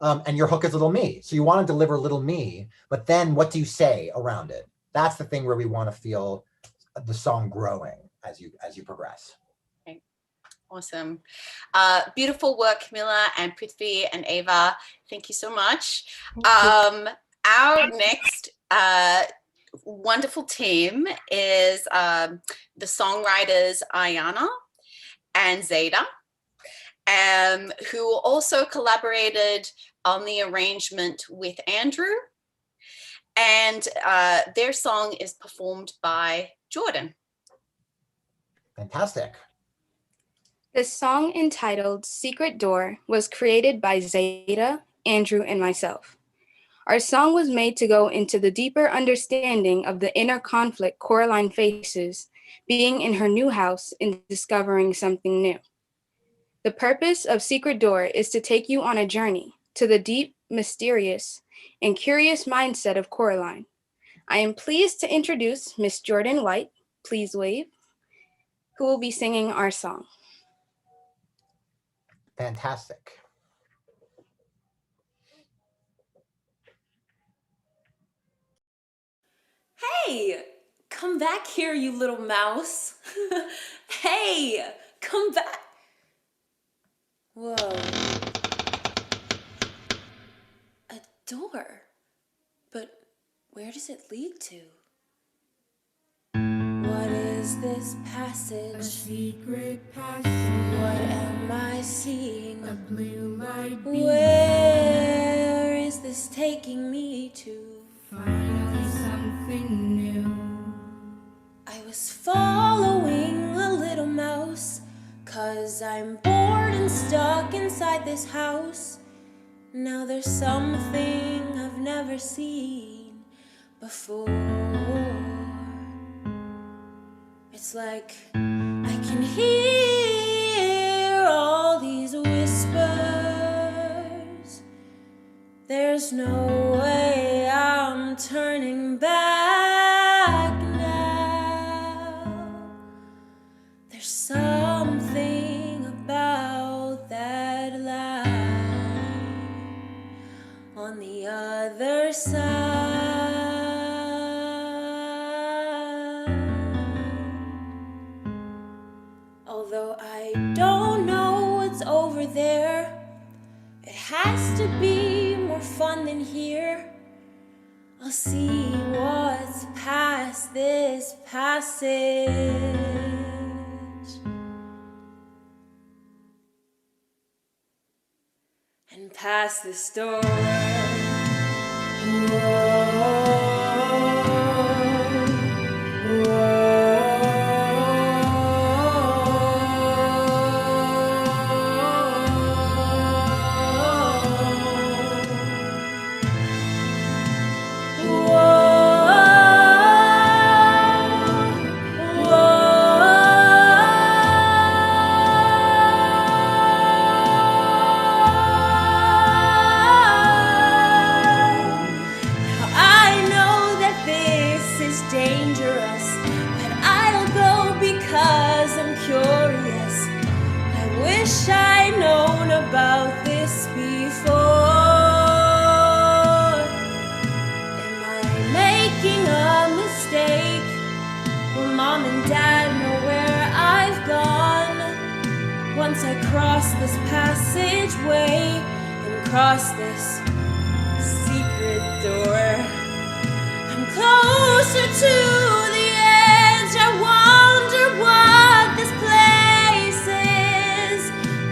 and your hook is little me. So you want to deliver little me, but then what do you say around it? That's the thing where we want to feel the song growing as you progress. Okay. Awesome. Beautiful work, Camilla and Prithvi and Ava. Thank you so much. Our next wonderful team is the songwriters Ayana and Zeta, who also collaborated on the arrangement with Andrew. And their song is performed by Jordan. Fantastic. The song entitled Secret Door was created by Zeta, Andrew, and myself. Our song was made to go into the deeper understanding of the inner conflict Coraline faces being in her new house and discovering something new. The purpose of Secret Door is to take you on a journey to the deep, mysterious, and curious mindset of Coraline. I am pleased to introduce Miss Jordan White, please wave, who will be singing our song. Fantastic. Hey, come back here, you little mouse. Hey, come back. Whoa. A door? But where does it lead to? What is this passage? A secret passage. What am I seeing? A blue light beam. Where is this taking me to? Finally something new. I was following a little mouse, 'cause I'm bored and stuck inside this house. Now there's something I've never seen before. It's like I can hear all these whispers. There's no way I'm turning back now. There's something about that line on the other side. Although I don't know what's over there, it has to be more fun than here. I'll see what's past this passage. And past this door. About this before. Am I making a mistake? Will Mom and Dad know where I've gone? Once I cross this passageway and cross this secret door, I'm closer to the edge. I wonder what this place is.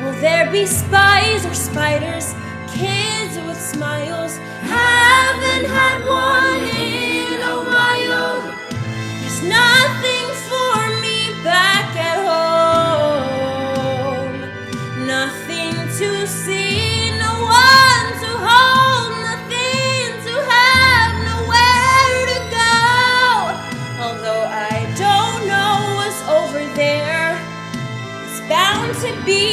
Will there be spies or spiders, kids with smiles? Haven't had one in a while. There's nothing for me back at home. Nothing to see, no one to hold, nothing to have, nowhere to go. Although I don't know what's over there, it's bound to be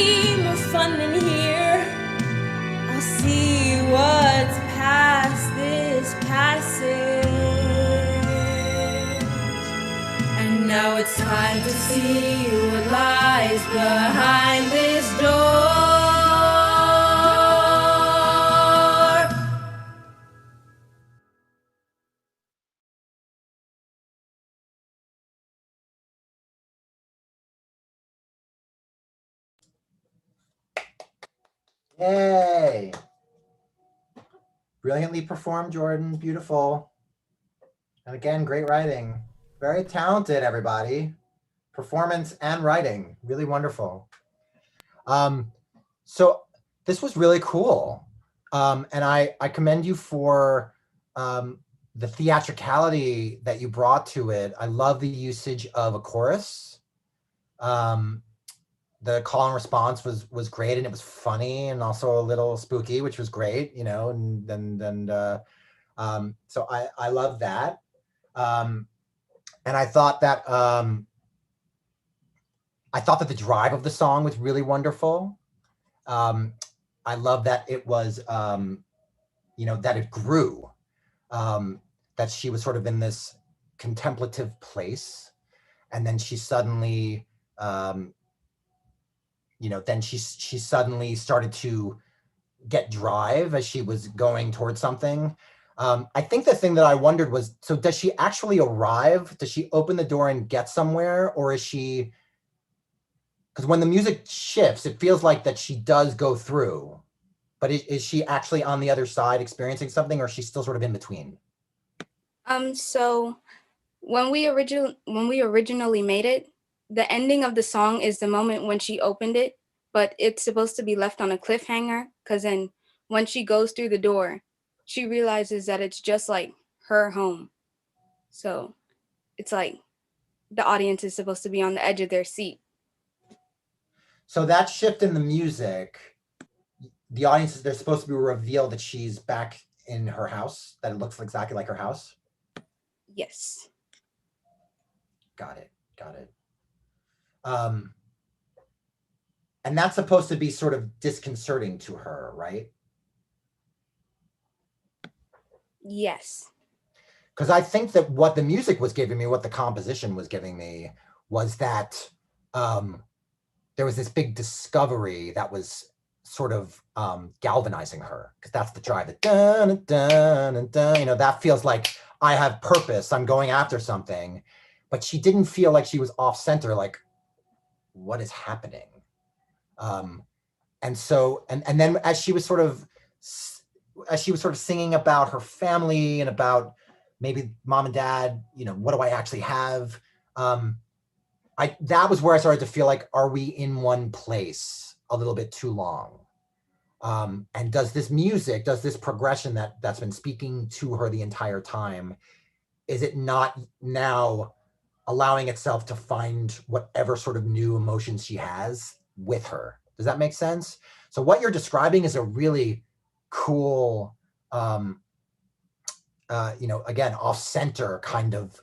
fun in here. I'll see what's past this passage. And now it's time to see what lies behind this door. Yay! Brilliantly performed, Jordan. Beautiful. And again, great writing. Very talented, everybody. Performance and writing, really wonderful. So this was really cool. And I commend you for the theatricality that you brought to it. I love the usage of a chorus. The call and response was great, and it was funny and also a little spooky, which was great, you know, so I love that. And I thought that the drive of the song was really wonderful. I love that it was, you know, that it grew, that she was sort of in this contemplative place, and then she suddenly, you know, then she suddenly started to get drive as she was going towards something. I think the thing that I wondered was, so does she actually arrive? Does she open the door and get somewhere, or is she? Because when the music shifts, it feels like that she does go through, but is she actually on the other side experiencing something, or is she still sort of in between? So when we originally made it, the ending of the song is the moment when she opened it, but it's supposed to be left on a cliffhanger, because then when she goes through the door, she realizes that it's just like her home. So it's like the audience is supposed to be on the edge of their seat. So that shift in the music, the audience, they're supposed to be revealed that she's back in her house, that it looks exactly like her house? Yes. Got it. And that's supposed to be sort of disconcerting to her, right? Yes. Because I think that what the music was giving me, what the composition was giving me, was that there was this big discovery that was sort of galvanizing her, because that's the drive, the dun, dun, dun, dun, you know, that feels like I have purpose, I'm going after something. But she didn't feel like she was off center, like, what is happening? And so, and then as she was sort of singing about her family and about maybe mom and dad, you know, what do I actually have? That was where I started to feel like, are we in one place a little bit too long? And does this music, does this progression that's been speaking to her the entire time, is it not now allowing itself to find whatever sort of new emotions she has with her? Does that make sense? So what you're describing is a really cool, you know, again, off-center kind of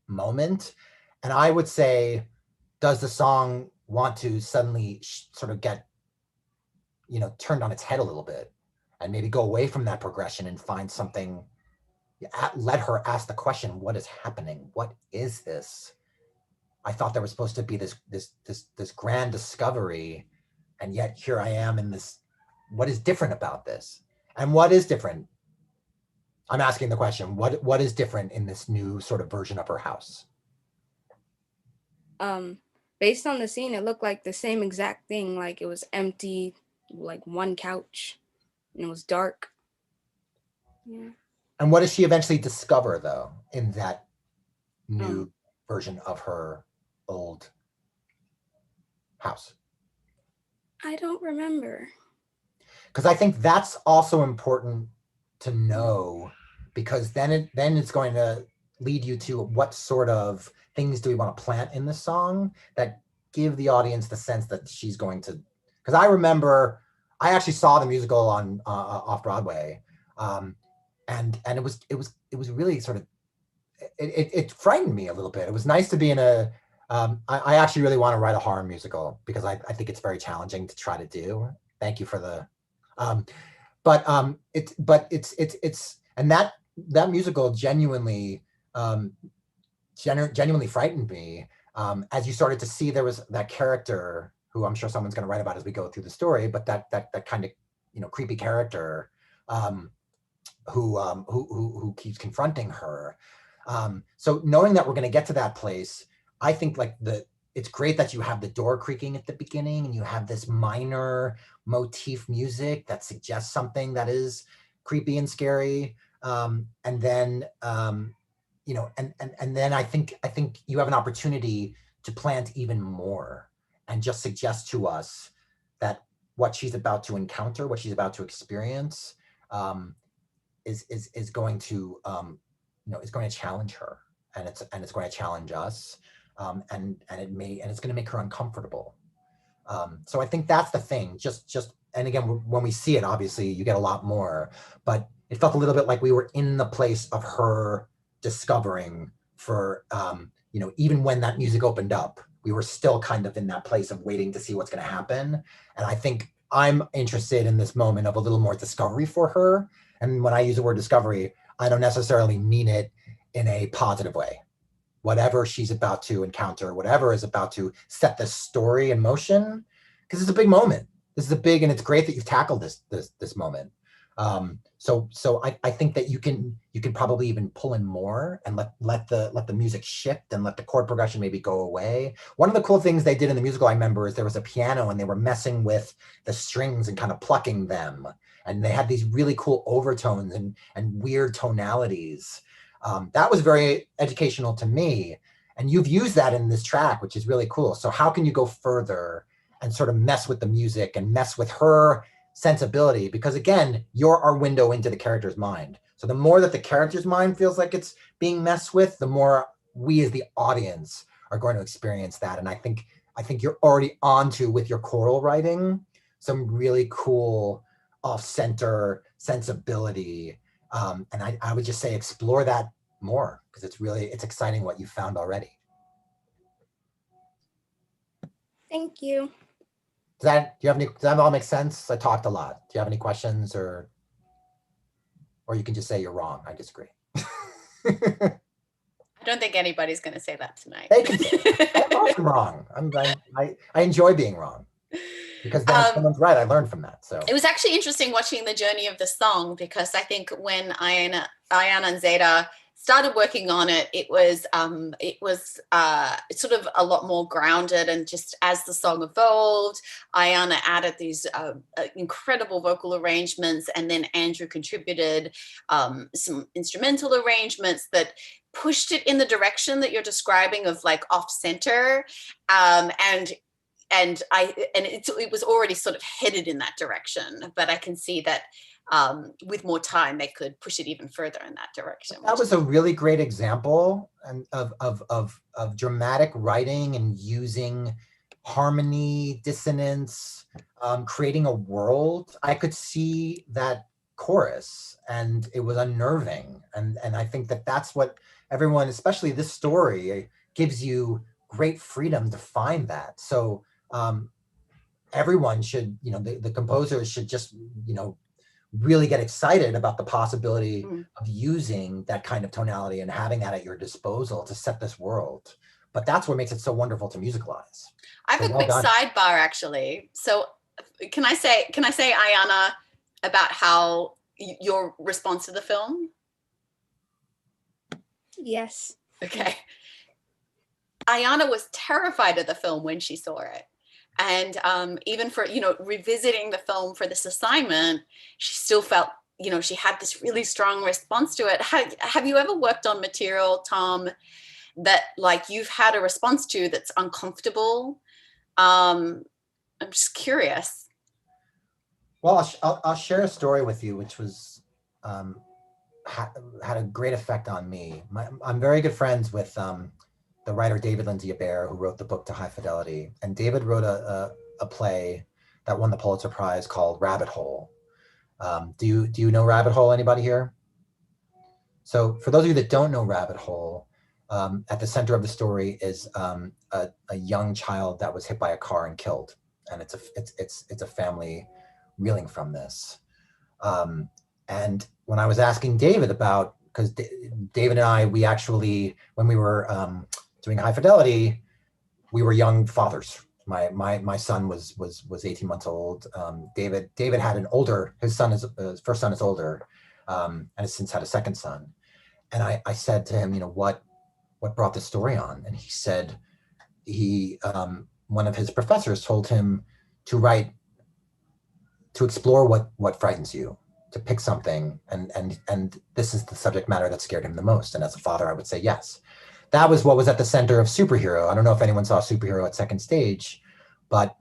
moment. And I would say, does the song want to suddenly sort of get, you know, turned on its head a little bit and maybe go away from that progression and find something, let her ask the question, what is happening? What is this? I thought there was supposed to be this grand discovery, and yet here I am in this, what is different about this? And what is different? I'm asking the question, what is different in this new sort of version of her house? Based on the scene, it looked like the same exact thing. Like it was empty, like one couch, and it was dark. Yeah. And what does she eventually discover, though, in that new version of her old house? I don't remember. Because I think that's also important to know, because then it's going to lead you to what sort of things do we want to plant in the song that give the audience the sense that she's going to. Because I remember I actually saw the musical on off Broadway, and it was really sort of, it frightened me a little bit. It was nice to be in a. I actually really want to write a horror musical, because I think it's very challenging to try to do. Thank you for the, it's and that musical genuinely genuinely frightened me, as you started to see there was that character who I'm sure someone's going to write about as we go through the story, but that kind of, you know, creepy character who keeps confronting her. So knowing that we're going to get to that place, I think like it's great that you have the door creaking at the beginning and you have this minor motif music that suggests something that is creepy and scary. And then, you know, and then I think you have an opportunity to plant even more and just suggest to us that what she's about to encounter, what she's about to experience, is going to, you know, is going to challenge her, and it's going to challenge us. and it's going to make her uncomfortable. So I think that's the thing. And again, when we see it, obviously you get a lot more, but it felt a little bit like we were in the place of her discovering for, even when that music opened up, we were still kind of in that place of waiting to see what's going to happen. And I think I'm interested in this moment of a little more discovery for her. And when I use the word discovery, I don't necessarily mean it in a positive way. Whatever she's about to encounter, whatever is about to set this story in motion, because it's a big moment. This is and it's great that you've tackled this moment. So I think that you can probably even pull in more and let the music shift and let the chord progression maybe go away. One of the cool things they did in the musical, I remember, is there was a piano and they were messing with the strings and kind of plucking them. And they had these really cool overtones and weird tonalities. That was very educational to me. And you've used that in this track, which is really cool. So how can you go further and sort of mess with the music and mess with her sensibility? Because again, you're our window into the character's mind. So the more that the character's mind feels like it's being messed with, the more we as the audience are going to experience that. And I think you're already onto, with your choral writing, some really cool off-center sensibility. And I would just say explore that more, because it's exciting what you found already. Thank you. Does that all make sense? I talked a lot. Do you have any questions, or you can just say you're wrong? I disagree. I don't think anybody's going to say that tonight. They can say I'm often wrong. I enjoy being wrong, because then if someone's right, I learned from that. So it was actually interesting watching the journey of the song, because I think when Ayana and Zeta started working on it, it was sort of a lot more grounded, and just as the song evolved, Ayana added these incredible vocal arrangements, and then Andrew contributed some instrumental arrangements that pushed it in the direction that you're describing of like off center, and it was already sort of headed in that direction, but I can see that with more time, they could push it even further in that direction. That was a really great example of dramatic writing and using harmony, dissonance, creating a world. I could see that chorus, and it was unnerving. And I think that's what everyone, especially this story, gives you great freedom to find that. So everyone should, the composers should just, really get excited about the possibility of using that kind of tonality and having that at your disposal to set this world. But that's what makes it so wonderful to musicalize. I have a quick sidebar, actually. So can I say, Ayana, about how your response to the film? Yes. Okay. Ayana was terrified of the film when she saw it. And even for, revisiting the film for this assignment, she still felt, she had this really strong response to it. Have you ever worked on material, Tom, that like you've had a response to that's uncomfortable? I'm just curious. Well, I'll share a story with you, which was had a great effect on me. I'm very good friends with the writer David Lindsay-Abaire, who wrote the book To High Fidelity. And David wrote a play that won the Pulitzer Prize called Rabbit Hole. Do you know Rabbit Hole, anybody here? So for those of you that don't know Rabbit Hole, at the center of the story is a young child that was hit by a car and killed. And it's a family reeling from this. And when I was asking David about, because David and I, we actually, when we were doing High Fidelity, we were young fathers. My son was 18 months old. David had an older, his first son is older, and has since had a second son. And I said to him, what brought this story on? And he said one of his professors told him to explore what frightens you, to pick something, and this is the subject matter that scared him the most. And as a father, I would say yes. That was what was at the center of Superhero. I don't know if anyone saw Superhero at second stage, but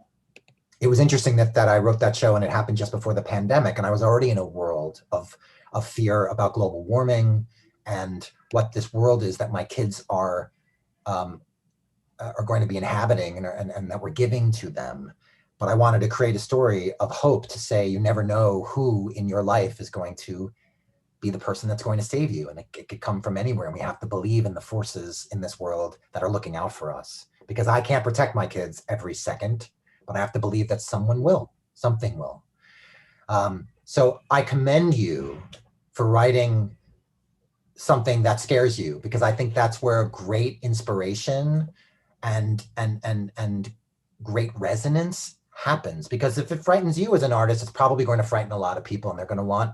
it was interesting that I wrote that show and it happened just before the pandemic. And I was already in a world of fear about global warming and what this world is that my kids are are going to be inhabiting and that we're giving to them. But I wanted to create a story of hope to say, you never know who in your life is going to be the person that's going to save you. And it could come from anywhere. And we have to believe in the forces in this world that are looking out for us, because I can't protect my kids every second, but I have to believe that someone will, something will. So I commend you for writing something that scares you, because I think that's where great inspiration and great resonance happens. Because if it frightens you as an artist, it's probably going to frighten a lot of people, and they're going to want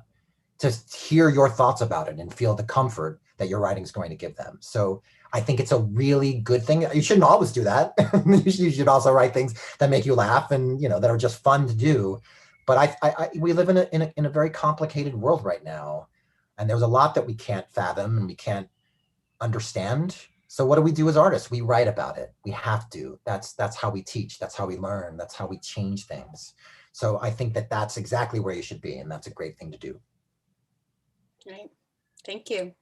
to hear your thoughts about it and feel the comfort that your writing is going to give them. So I think it's a really good thing. You shouldn't always do that. You should also write things that make you laugh and, you know, that are just fun to do. But we live in a very complicated world right now, and there's a lot that we can't fathom and we can't understand. So what do we do as artists? We write about it. We have to. That's how we teach. That's how we learn. That's how we change things. So I think that that's exactly where you should be, and that's a great thing to do. Right. Thank you.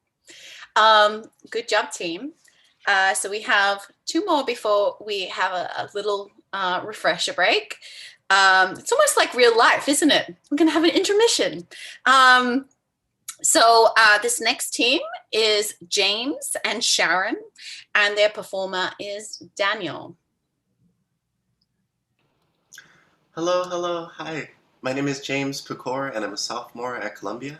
Good job, team. So we have two more before we have a little refresher break. It's almost like real life, isn't it? We're going to have an intermission. So this next team is James and Sharon, and their performer is Daniel. Hello, hi. My name is James Pecor, and I'm a sophomore at Columbia.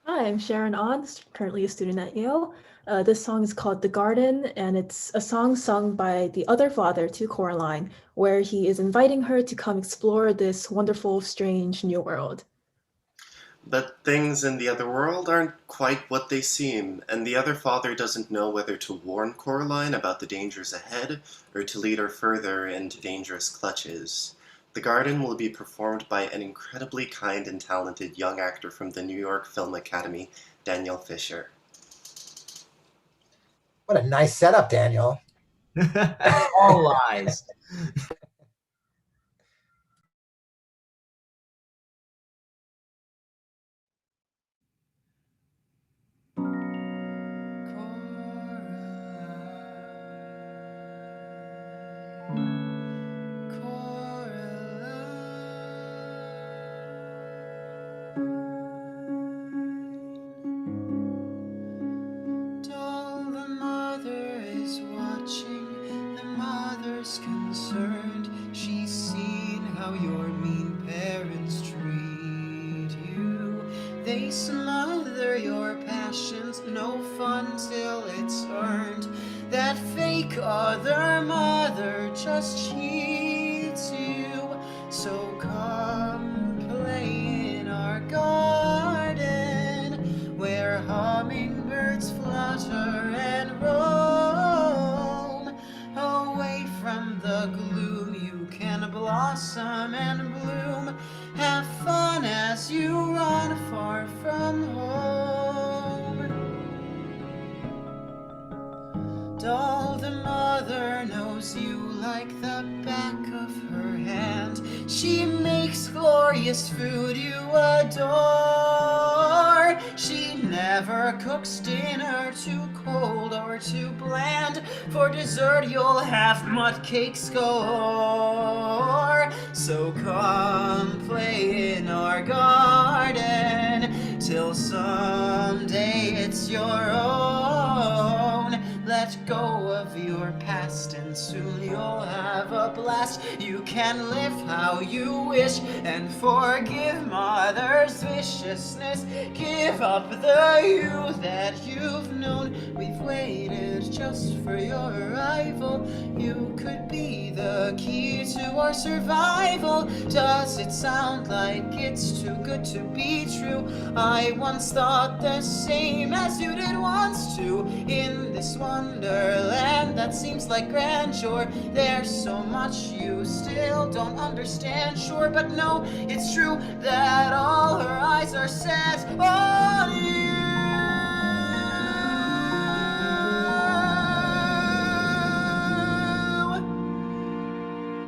Hi, I'm Sharon Odds, currently a student at Yale. This song is called The Garden, and it's a song sung by the other father to Coraline, where he is inviting her to come explore this wonderful, strange new world. But things in the other world aren't quite what they seem, and the other father doesn't know whether to warn Coraline about the dangers ahead or to lead her further into dangerous clutches. The Garden will be performed by an incredibly kind and talented young actor from the New York Film Academy, Daniel Fisher. What a nice setup, Daniel. All lies. Concerned, she's seen how your mean parents treat you. They smother your passions, no fun till it's earned. That fake other mother just cheats you. So come play in our garden, where hummingbirds flutter and roam. Away from the gloom, you can blossom and bloom. Have fun as you run far from home. Doll, the mother knows you like the back of her hand. She makes glorious food you adore. She never cooks dinner too cold or too bland. For dessert you'll have mud cakes galore. So come play in our garden till someday it's your own. Let go of your past and soon you'll have a blast. You can live how you wish and forgive mother's viciousness. Give up the you that you've known. We've waited just for your arrival. You could be the key to our survival. Does it sound like it's too good to be true? I once thought the same as you did once too. In this wonderland that seems like grandeur, there's so much you still don't understand. Sure, but no, it's true that all her eyes are set on you.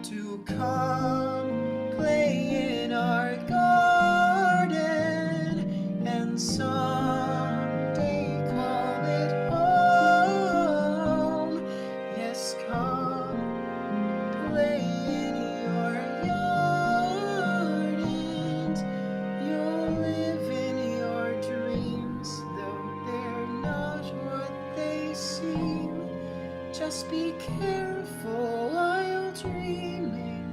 To come play in our garden and someday call it home. Yes, come. play in your yard, and you'll live in your dreams, though they're not what they seem. Just be careful while dreaming.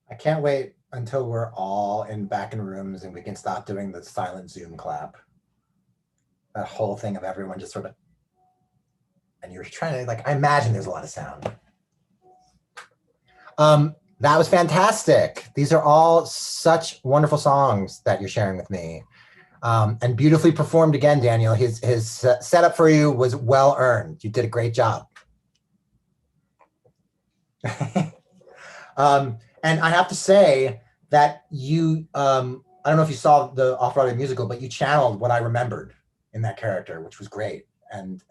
I can't wait until we're all back in rooms and we can stop doing the silent Zoom clap. That whole thing of everyone just sort of, and you're trying to, like, I imagine there's a lot of sound. That was fantastic. These are all such wonderful songs that you're sharing with me. And beautifully performed again, Daniel. His setup for you was well earned. You did a great job. And I have to say that you, I don't know if you saw the Off-Broadway musical, but you channeled what I remembered in that character, which was great. And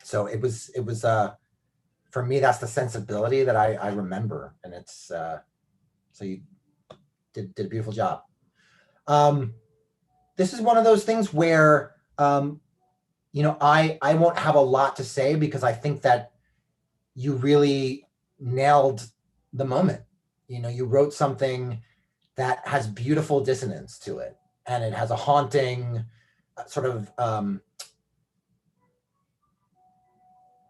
so it was for me, that's the sensibility that I remember. And it's, so you did a beautiful job. This is one of those things where, you know, I won't have a lot to say because I think that you really nailed the moment. You know, you wrote something that has beautiful dissonance to it, and it has a haunting sort of,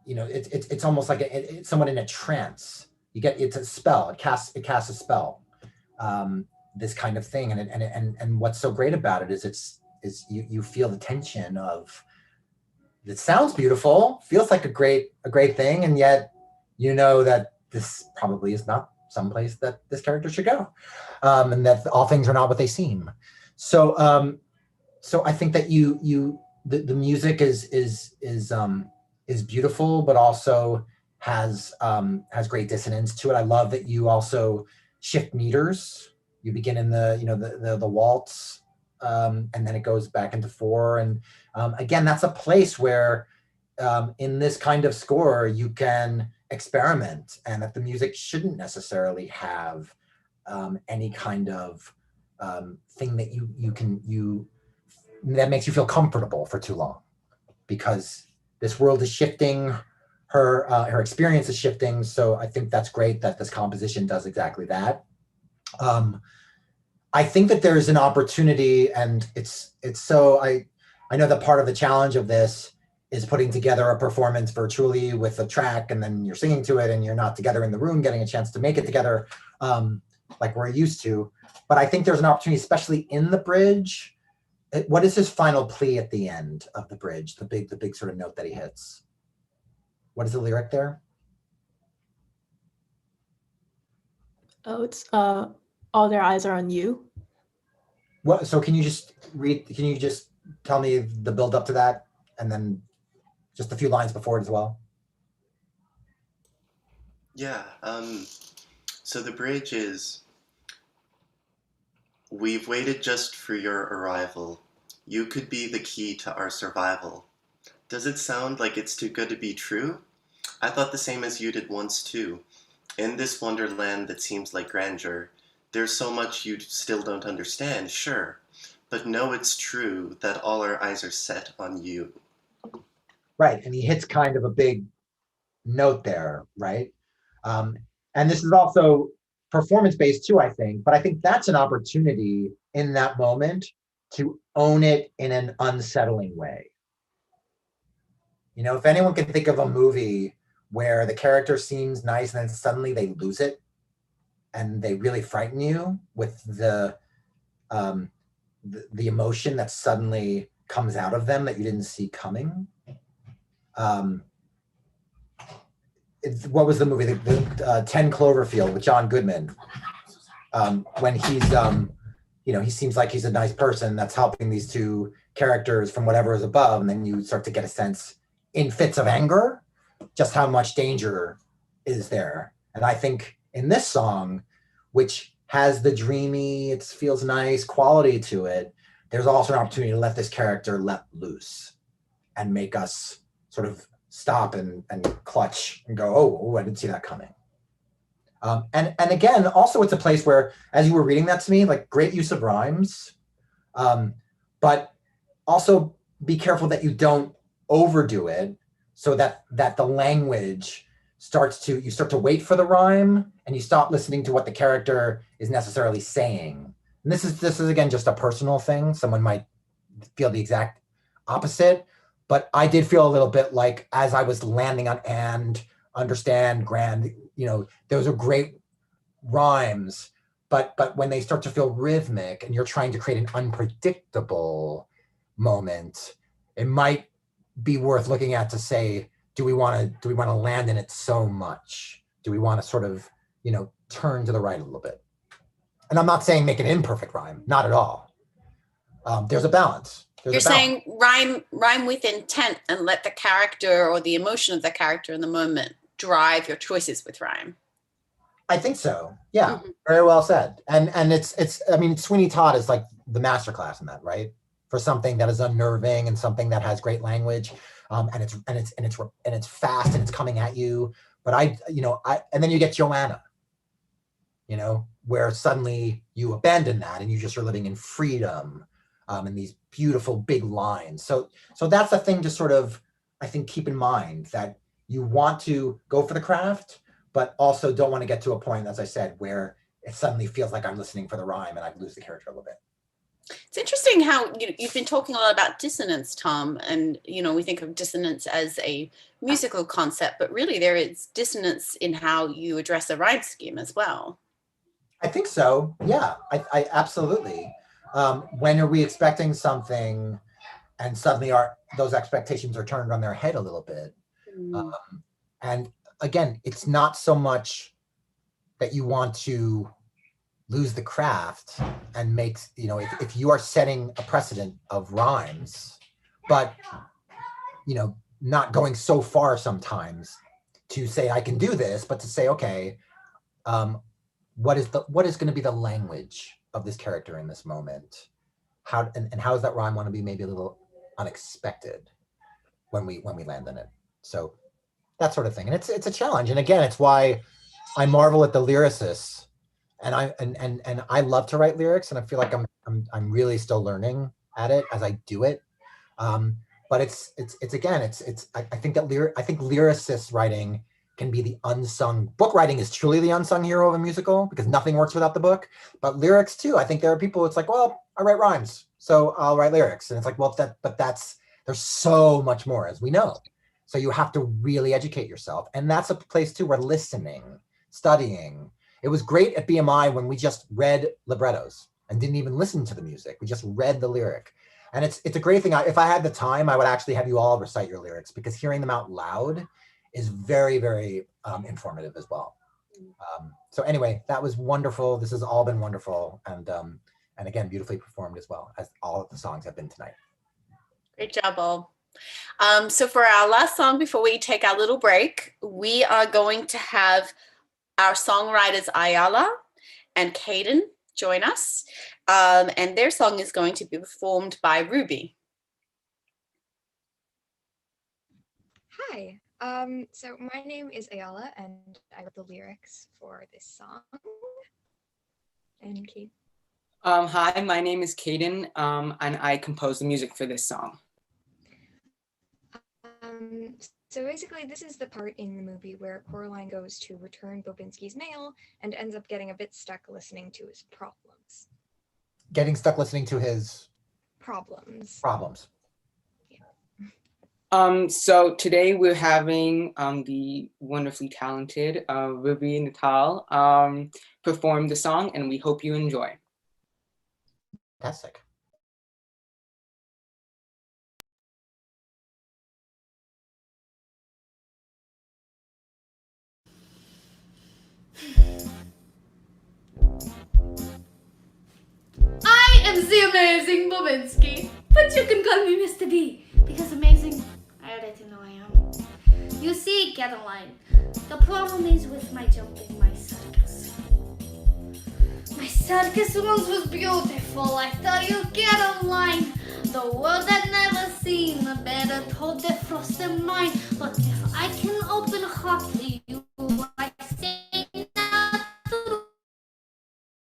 you know, it's almost like it's someone in a trance. It's a spell. It casts a spell. This kind of thing, and what's so great about it is you feel the tension of, it sounds beautiful, feels like a great thing, and yet you know that this probably is not someplace that this character should go, and that all things are not what they seem. So I think that the music is beautiful, but also has great dissonance to it. I love that you also shift meters. You begin in the waltz, and then it goes back into 4. And again, that's a place where in this kind of score, you can experiment, and that the music shouldn't necessarily have any kind of thing that that makes you feel comfortable for too long, because this world is shifting, her experience is shifting. So I think that's great that this composition does exactly that. I think that there's an opportunity, and it's so, I know that part of the challenge of this is putting together a performance virtually with a track, and then you're singing to it and you're not together in the room getting a chance to make it together like we're used to. But I think there's an opportunity, especially in the bridge. What is his final plea at the end of the bridge? The big sort of note that he hits. What is the lyric there? Oh, it's all their eyes are on you. What? So can you just tell me the build up to that, and then just a few lines before it as well? Yeah. So the bridge is, we've waited just for your arrival. You could be the key to our survival. Does it sound like it's too good to be true? I thought the same as you did once too. In this wonderland that seems like grandeur, there's so much you still don't understand, sure. But know it's true that all our eyes are set on you. Right, and he hits kind of a big note there, right? And this is also performance-based too, I think, but I think that's an opportunity in that moment to own it in an unsettling way. You know, if anyone can think of a movie where the character seems nice and then suddenly they lose it and they really frighten you with the emotion that suddenly comes out of them that you didn't see coming. What was the movie? The 10 Cloverfield with John Goodman. When he's, he seems like he's a nice person that's helping these two characters from whatever is above, and then you start to get a sense in fits of anger, just how much danger is there. And I think in this song, which has the dreamy, it feels nice quality to it, there's also an opportunity to let this character let loose and make us sort of stop and clutch and go, oh, I didn't see that coming. And again, also it's a place where, as you were reading that to me, like great use of rhymes, but also be careful that you don't overdo it so that the language you start to wait for the rhyme and you stop listening to what the character is necessarily saying. And this is again, just a personal thing. Someone might feel the exact opposite, but I did feel a little bit like as I was landing on and, understand, grand, those are great rhymes, but when they start to feel rhythmic and you're trying to create an unpredictable moment, it might be worth looking at to say, do we want to land in it so much? Do we want to sort of, turn to the right a little bit? And I'm not saying make an imperfect rhyme, not at all. There's a balance. You're saying rhyme with intent and let the character or the emotion of the character in the moment drive your choices with rhyme. I think so. Yeah, very well said. And it's I mean, Sweeney Todd is like the masterclass in that, right? For something that is unnerving and something that has great language, and it's fast and it's coming at you. But and then you get Joanna, where suddenly you abandon that and you just are living in freedom, and these beautiful big lines. So that's the thing to sort of, I think, keep in mind, that you want to go for the craft, but also don't want to get to a point, as I said, where it suddenly feels like I'm listening for the rhyme and I lose the character a little bit. It's interesting how you've been talking a lot about dissonance, Tom, and we think of dissonance as a musical concept, but really there is dissonance in how you address a rhyme scheme as well. I think so. Yeah, I absolutely. When are we expecting something and suddenly those expectations are turned on their head a little bit? And again, it's not so much that you want to lose the craft and make, if you are setting a precedent of rhymes, but, not going so far sometimes to say, I can do this, but to say, okay, what is going to be the language of this character in this moment? How does that rhyme want to be maybe a little unexpected when we land in it? So that sort of thing. And it's a challenge. And again, it's why I marvel at the lyricists, and I love to write lyrics, and I feel like I'm really still learning at it as I do it. But I think lyricists writing can be the unsung. Book writing is truly the unsung hero of a musical because nothing works without the book. But lyrics too. I think there are people, it's like, well, I write rhymes, so I'll write lyrics. And it's like, well, there's so much more, as we know. So you have to really educate yourself. And that's a place too where listening, studying. It was great at BMI when we just read librettos and didn't even listen to the music. We just read the lyric. And it's a great thing. If I had the time, I would actually have you all recite your lyrics, because hearing them out loud is very, very informative as well. So anyway, that was wonderful. This has all been wonderful. And again, beautifully performed as well, as all of the songs have been tonight. Great job, all. So for our last song, before we take our little break, we are going to have our songwriters Ayala and Caden join us. And their song is going to be performed by Ruby. Hi. So my name is Ayala, and I wrote the lyrics for this song. And Kate. Hi, my name is Caden, and I composed the music for this song. So basically, this is the part in the movie where Coraline goes to return Bobinski's mail and ends up getting a bit stuck listening to his problems. Getting stuck listening to his problems. So today we're having the wonderfully talented Ruby Natal perform the song, and we hope you enjoy. Fantastic. I am the amazing Bobinski, but you can call me Mr. B, because amazing, I already even though I am. You see, Caroline, the problem is with my jumping my circus. My circus once was beautiful, I tell you, Caroline. The world had never seen a better toad de frost than mine. But if I can open heart to you, I say now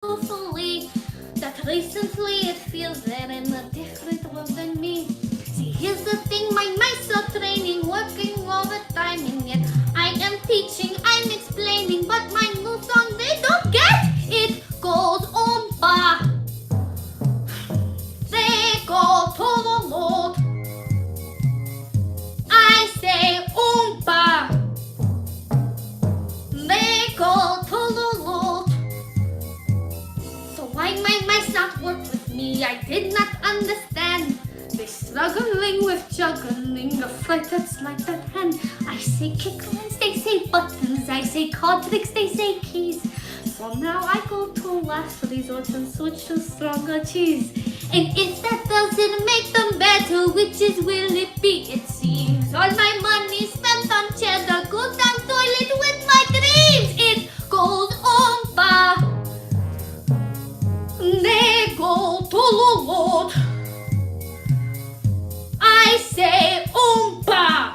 truthfully that recently it feels they're in a different world than me. See, here's the thing, my mice are training, working overtime, and yet I am teaching, I'm explaining, but my new song they don't get. It goes oompa. They go to the Lord. I say oompa. They go to the Lord. So why my mice not work with me? I did not understand. They struggling with juggling a flight that's like that hand. I say kick lines, they say buttons. I say card tricks, they say keys. So now I go to last resort and switch to stronger cheese. And if that doesn't make them better, whiches will it be? It seems all my money spent on cheddar goes down toilet with my dreams. It goes oompa. They go to the Lord. I say oompa.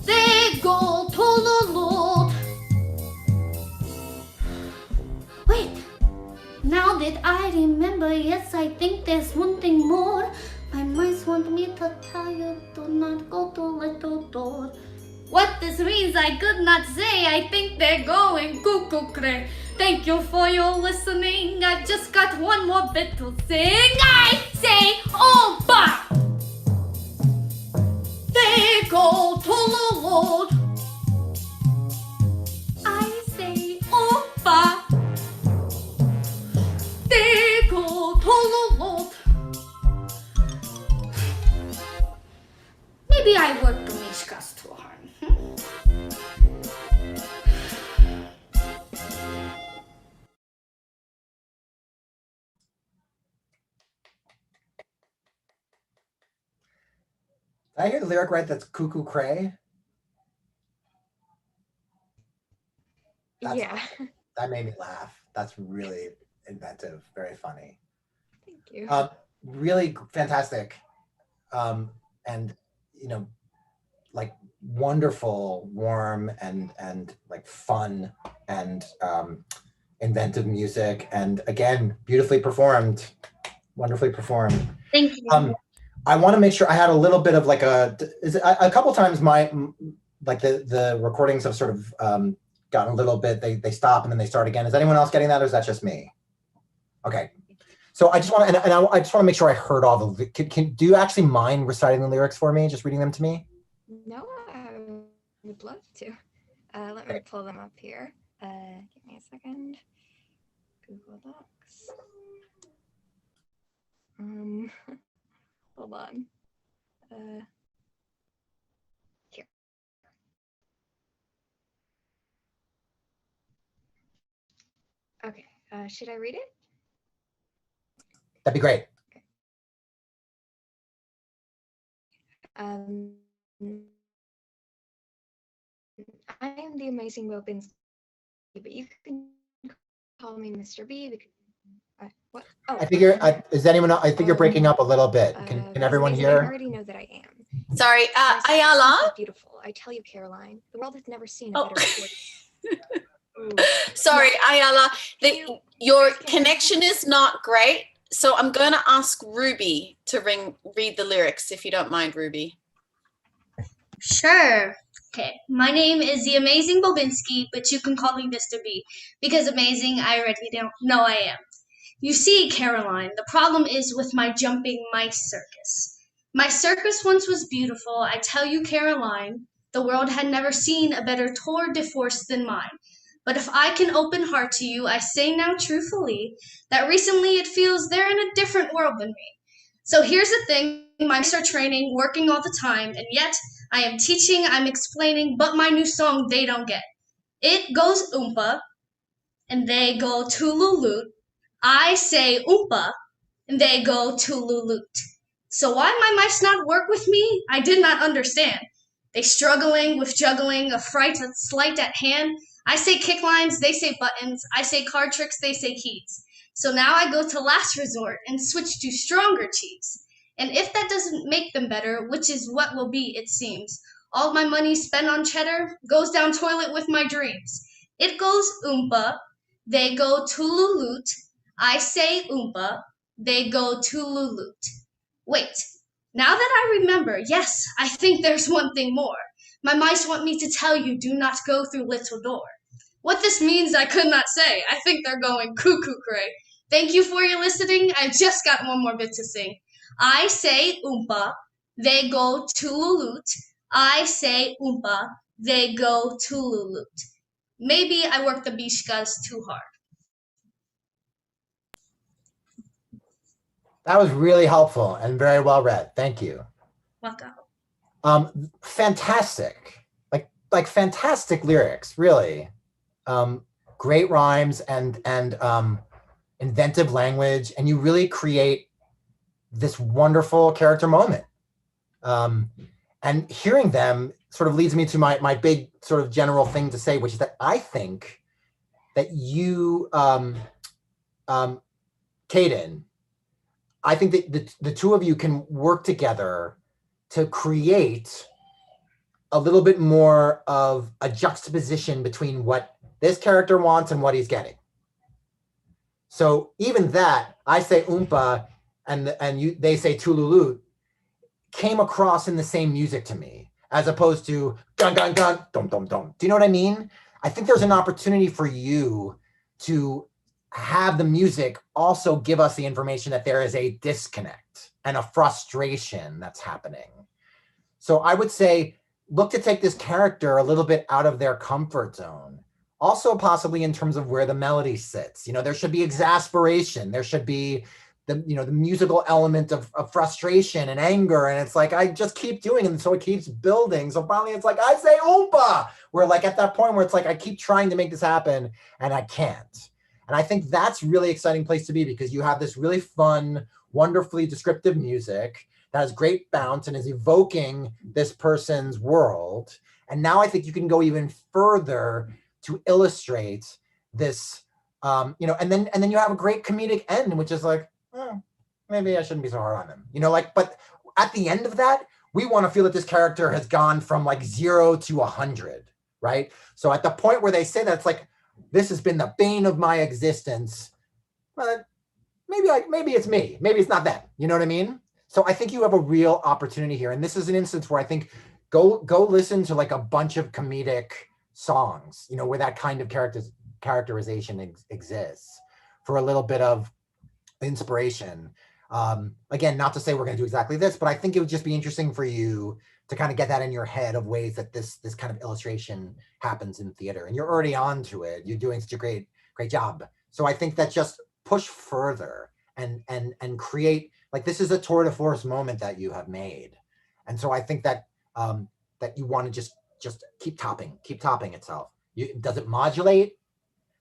They go to the Lord. Wait, now that I remember, yes, I think there's one thing more. My mice want me to tell you, do not go to little door. What this means I could not say, I think they're going cuckoo cray. Thank you for your listening, I've just got one more bit to sing. I say oompa. They go to the Lord. I say oompa. They go to the Lord. Maybe I worked the Mishkas too hard. Did I hear the lyric right? That's cuckoo cray? That's Yeah. awesome. That made me laugh. That's really inventive, very funny. Thank you. Really fantastic. And, you know, like wonderful, warm, and like fun and inventive music. And again, beautifully performed, wonderfully performed. Thank you. I want to make sure I had a little bit of like a couple times like the recordings have sort of gotten a little bit, they stop and then they start again. Is anyone else getting that, or is that just me? Okay. So I just want to, and I just want to make sure I heard all the, do you actually mind reciting the lyrics for me, just reading them to me? No, I would love to. Let me pull them up here. Give me a second. Google Docs. Hold on. Here. Okay. Should I read it? That'd be great. I am the amazing Wilkins, but you can call me Mr. B. Because, what? Oh, I figure, is anyone, I think you're breaking up a little bit. Can everyone I hear? already know that I am. Sorry, My songs Ayala? are beautiful. I tell you, Caroline, the world has never seen a better recording. Sorry, Ayala, your connection is not great. So I'm going to ask Ruby to read the lyrics, if you don't mind, Ruby. Sure. Okay, my name is the amazing Bobinski, but you can call me Mr. B, because amazing I already know I am. You see, Caroline, the problem is with my jumping mice circus. My circus once was beautiful, I tell you, Caroline, the world had never seen a better tour de force than mine. But if I can open heart to you, I say now truthfully that recently it feels they're in a different world than me. So here's the thing, my mice are training, working all the time, and yet I am teaching, I'm explaining, but my new song they don't get. It goes oompa, and they go toololoot. I say oompa, and they go toololoot. So why my mice not work with me, I did not understand. They struggling with juggling, a fright slight at hand. I say kick lines, they say buttons. I say card tricks, they say keys. So now I go to last resort and switch to stronger cheese. And if that doesn't make them better, which is what will be, it seems, all my money spent on cheddar goes down toilet with my dreams. It goes oompa, they go tululuut. I say oompa, they go tululuut. Wait, now that I remember, yes, I think there's one thing more. My mice want me to tell you, do not go through little door. What this means, I could not say. I think they're going cuckoo cray. Thank you for your listening. I just got one more bit to sing. I say oompa, they go tululuut. I say oompa, they go tululuut. Maybe I work the bishkas too hard. That was really helpful and very well read. Thank you. Welcome. Fantastic. Like fantastic lyrics, really. Great rhymes and inventive language, and you really create this wonderful character moment. And hearing them sort of leads me to my big sort of general thing to say, which is that I think that you, Kaden, I think that the two of you can work together to create a little bit more of a juxtaposition between what this character wants and what he's getting. So even that, I say oompa and they say tululuut, came across in the same music to me, as opposed to gun, gun, gun, dum, dum, dum. Do you know what I mean? I think there's an opportunity for you to have the music also give us the information that there is a disconnect and a frustration that's happening. So I would say, look to take this character a little bit out of their comfort zone. Also possibly in terms of where the melody sits. You know, there should be exasperation. There should be the musical element of frustration and anger. And it's like, I just keep doing it. And so it keeps building. So finally it's like, I say oompa. We're like at that point where it's like, I keep trying to make this happen and I can't. And I think that's really exciting place to be, because you have this really fun, wonderfully descriptive music that has great bounce and is evoking this person's world. And now I think you can go even further to illustrate this, and then you have a great comedic end, which is like, maybe I shouldn't be so hard on them. But at the end of that, we want to feel that this character has gone from like 0 to 100, right? So at the point where they say that, it's like, this has been the bane of my existence. But maybe it's me. Maybe it's not them. You know what I mean? So I think you have a real opportunity here. And this is an instance where I think go listen to like a bunch of comedic songs, where that kind of characterization exists for a little bit of inspiration. Again, not to say we're going to do exactly this, but I think it would just be interesting for you to kind of get that in your head of ways that this kind of illustration happens in theater. And you're already onto it. You're doing such a great job. So I think that just push further and create, like, this is a tour de force moment that you have made. And so I think that that you want to just keep topping itself. Does it modulate?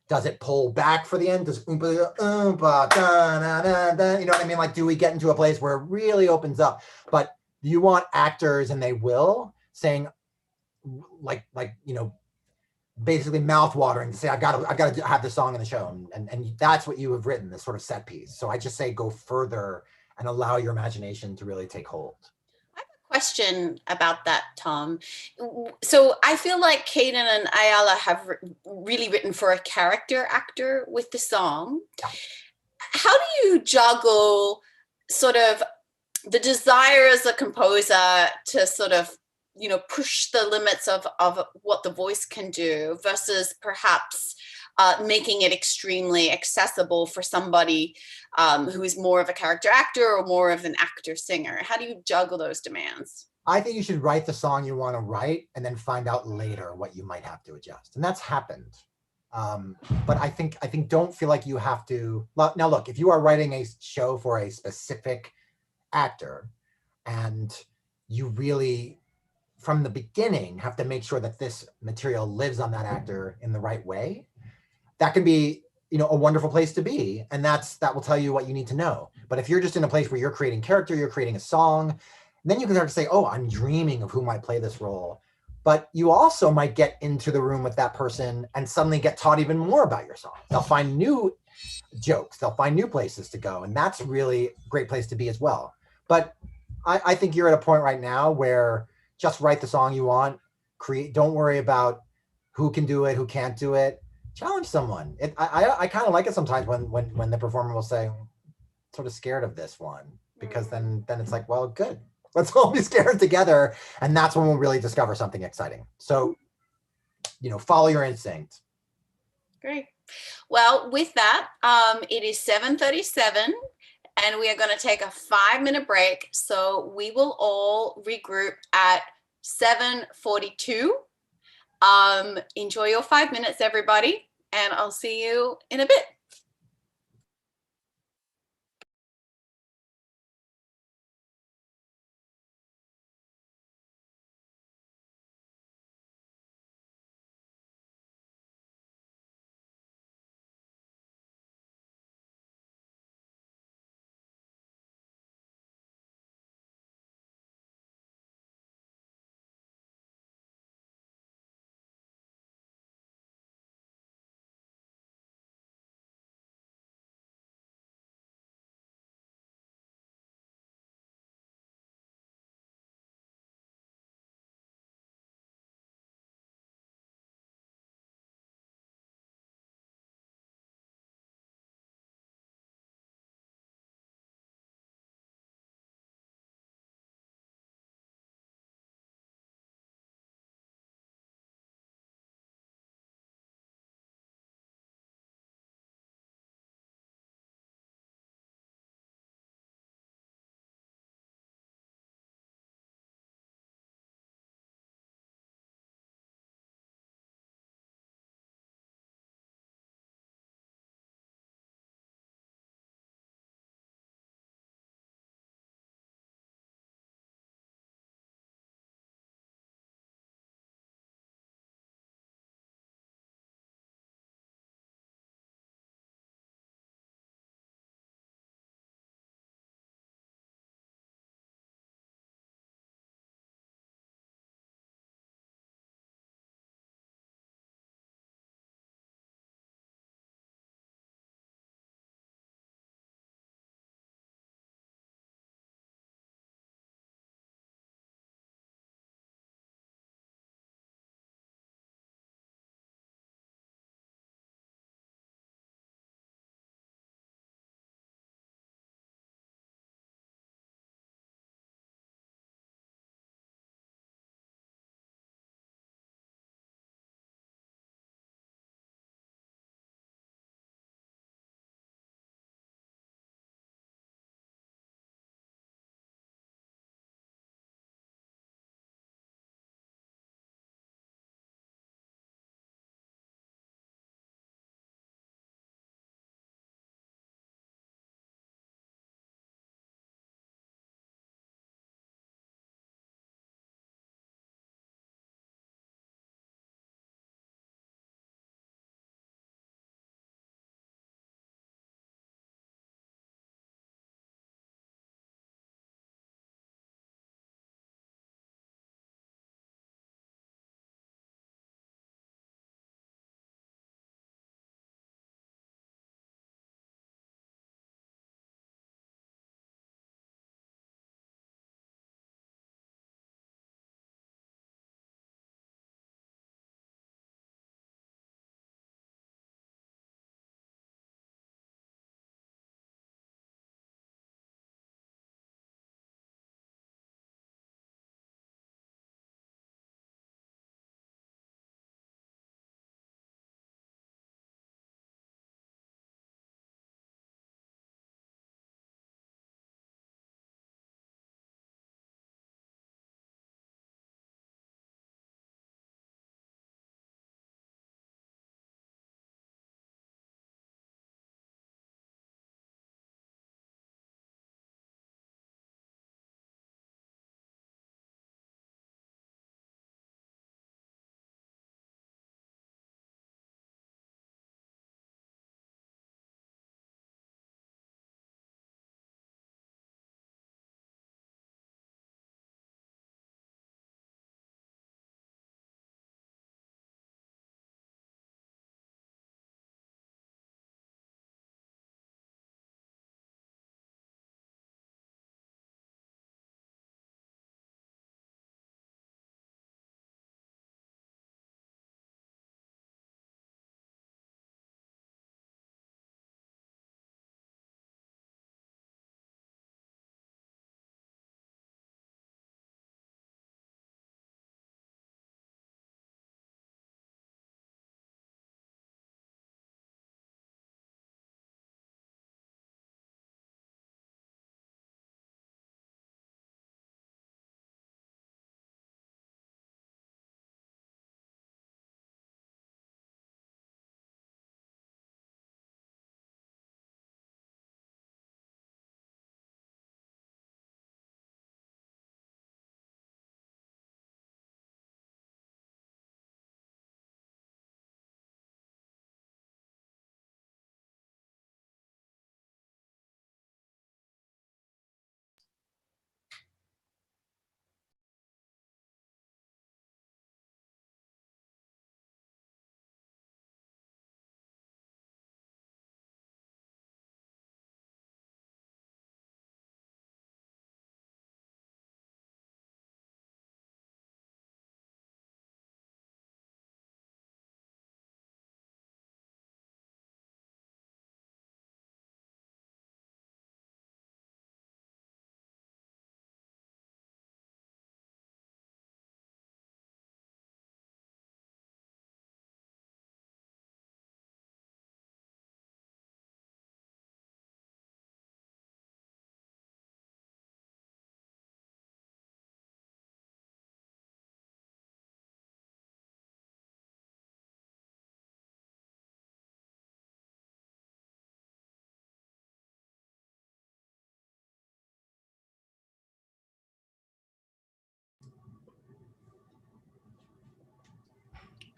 Does it pull back for the end? Does oompa, oompa, da, da, da, da, you know what I mean? Like, do we get into a place where it really opens up? But you want actors, and they will, saying basically mouth watering to say, I gotta have this song in the show. And that's what you have written, this sort of set piece. So I just say, go further and allow your imagination to really take hold. Question about that, Tom. So I feel like Kaden and Ayala have really written for a character actor with the song. Yeah. How do you juggle sort of the desire as a composer to sort of, push the limits of what the voice can do versus perhaps making it extremely accessible for somebody who is more of a character actor or more of an actor singer? How do you juggle those demands? I think you should write the song you want to write and then find out later what you might have to adjust. And that's happened. But I think don't feel like you have to. Now look, if you are writing a show for a specific actor and you really, from the beginning, have to make sure that this material lives on that actor in the right way, that can be, a wonderful place to be. And that will tell you what you need to know. But if you're just in a place where you're creating character, you're creating a song, then you can start to say, oh, I'm dreaming of who might play this role. But you also might get into the room with that person and suddenly get taught even more about your song. They'll find new jokes, they'll find new places to go. And that's really a great place to be as well. But I think you're at a point right now where just write the song you want, don't worry about who can do it, who can't do it. Challenge someone. I kind of like it sometimes when the performer will say, sort of scared of this one, because then it's like, well, good. Let's all be scared together. And that's when we'll really discover something exciting. So, follow your instinct. Great. Well, with that, it is 7:37 and we are going to take a 5-minute break. So we will all regroup at 7:42. Enjoy your 5 minutes, everybody, and I'll see you in a bit.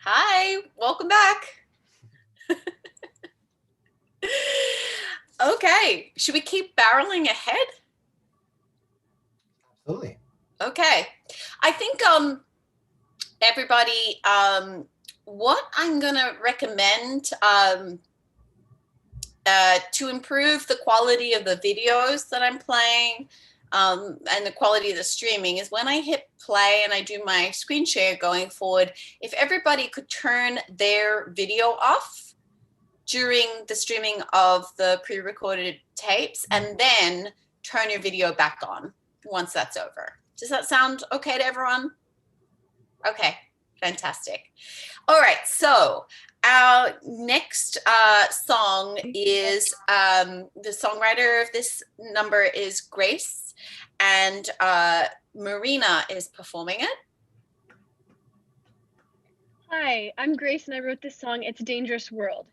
Hi, welcome back. Okay, should we keep barreling ahead? Absolutely. Okay, I think everybody, what I'm gonna recommend to improve the quality of the videos that I'm playing and the quality of the streaming is when I hit play and I do my screen share going forward, if everybody could turn their video off during the streaming of the pre-recorded tapes and then turn your video back on once that's over. Does that sound okay to everyone? Okay, fantastic. All right, so our next song is, the songwriter of this number is Grace, and Marina is performing it. Hi, I'm Grace and I wrote this song, It's a Dangerous World.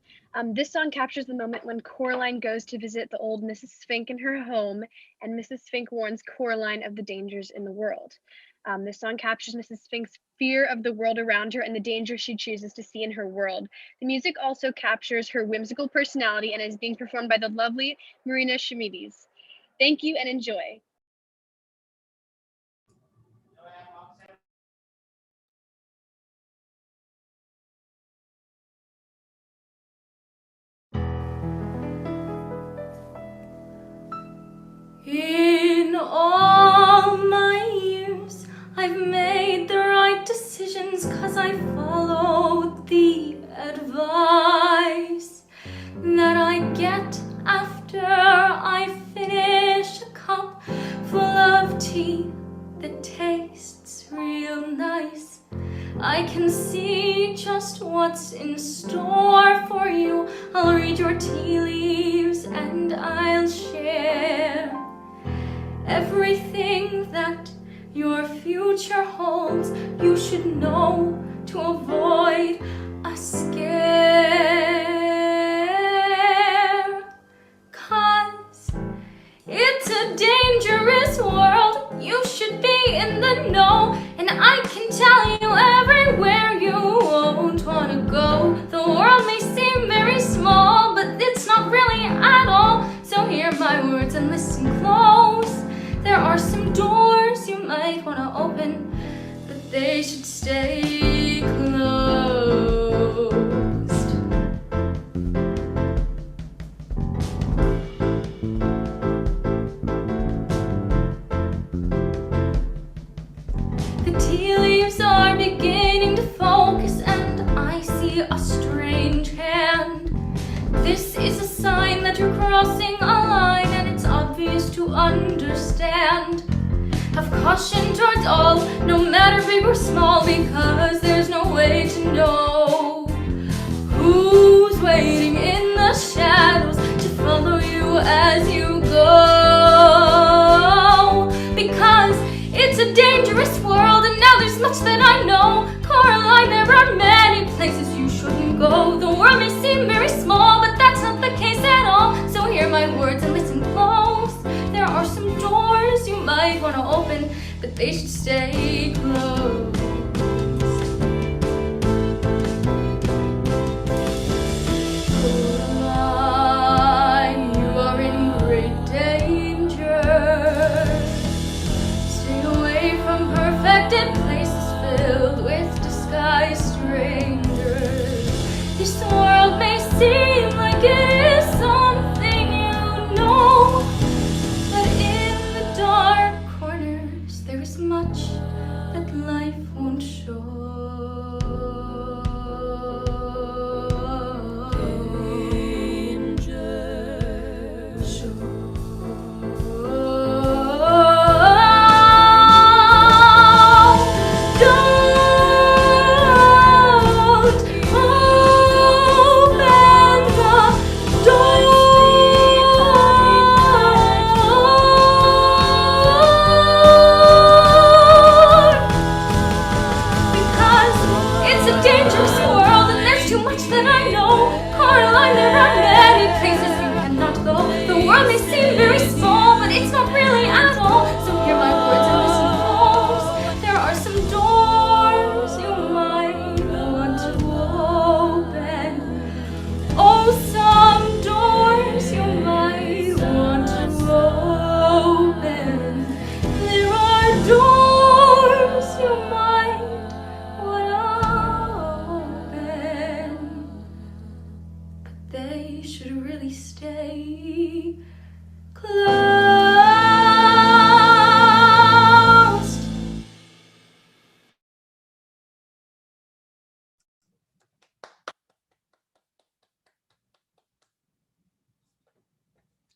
This song captures the moment when Coraline goes to visit the old Mrs. Fink in her home, and Mrs. Fink warns Coraline of the dangers in the world. This song captures Mrs. Fink's fear of the world around her and the danger she chooses to see in her world. The music also captures her whimsical personality and is being performed by the lovely Marina Shamides. Thank you and enjoy. In all my years, I've made the right decisions 'cause I followed the advice that I get after I finish a cup full of tea that tastes real nice. I can see just what's in store for you. I'll read your tea leaves and I'll share everything that your future holds. You should know to avoid a scare, 'cause it's a dangerous world. You should be in the know, and I can tell you everywhere you won't want to go. The world may seem very small, but it's not really at all. So hear my words and listen close. There are some doors you might want to open, but they should stay closed. The tea leaves are beginning to focus, and I see a strange hand. This is a sign that you're crossing a line, and it's obvious to understand. Have caution towards all, no matter big or small, because there's no way to know who's waiting in the shadows to follow you as you go. Because it's a dangerous world, and now there's much that I know. Coraline, there are many places you shouldn't go. The world may seem very small, but that's not the case at all. So hear my words and listen close. There are some doors you might want to open, but they should stay closed. Coraline, you are in great danger. Stay away from perfected places filled with disguised strangers. This world may seem like it is something you know, but in the dark corners there is much that life won't show. To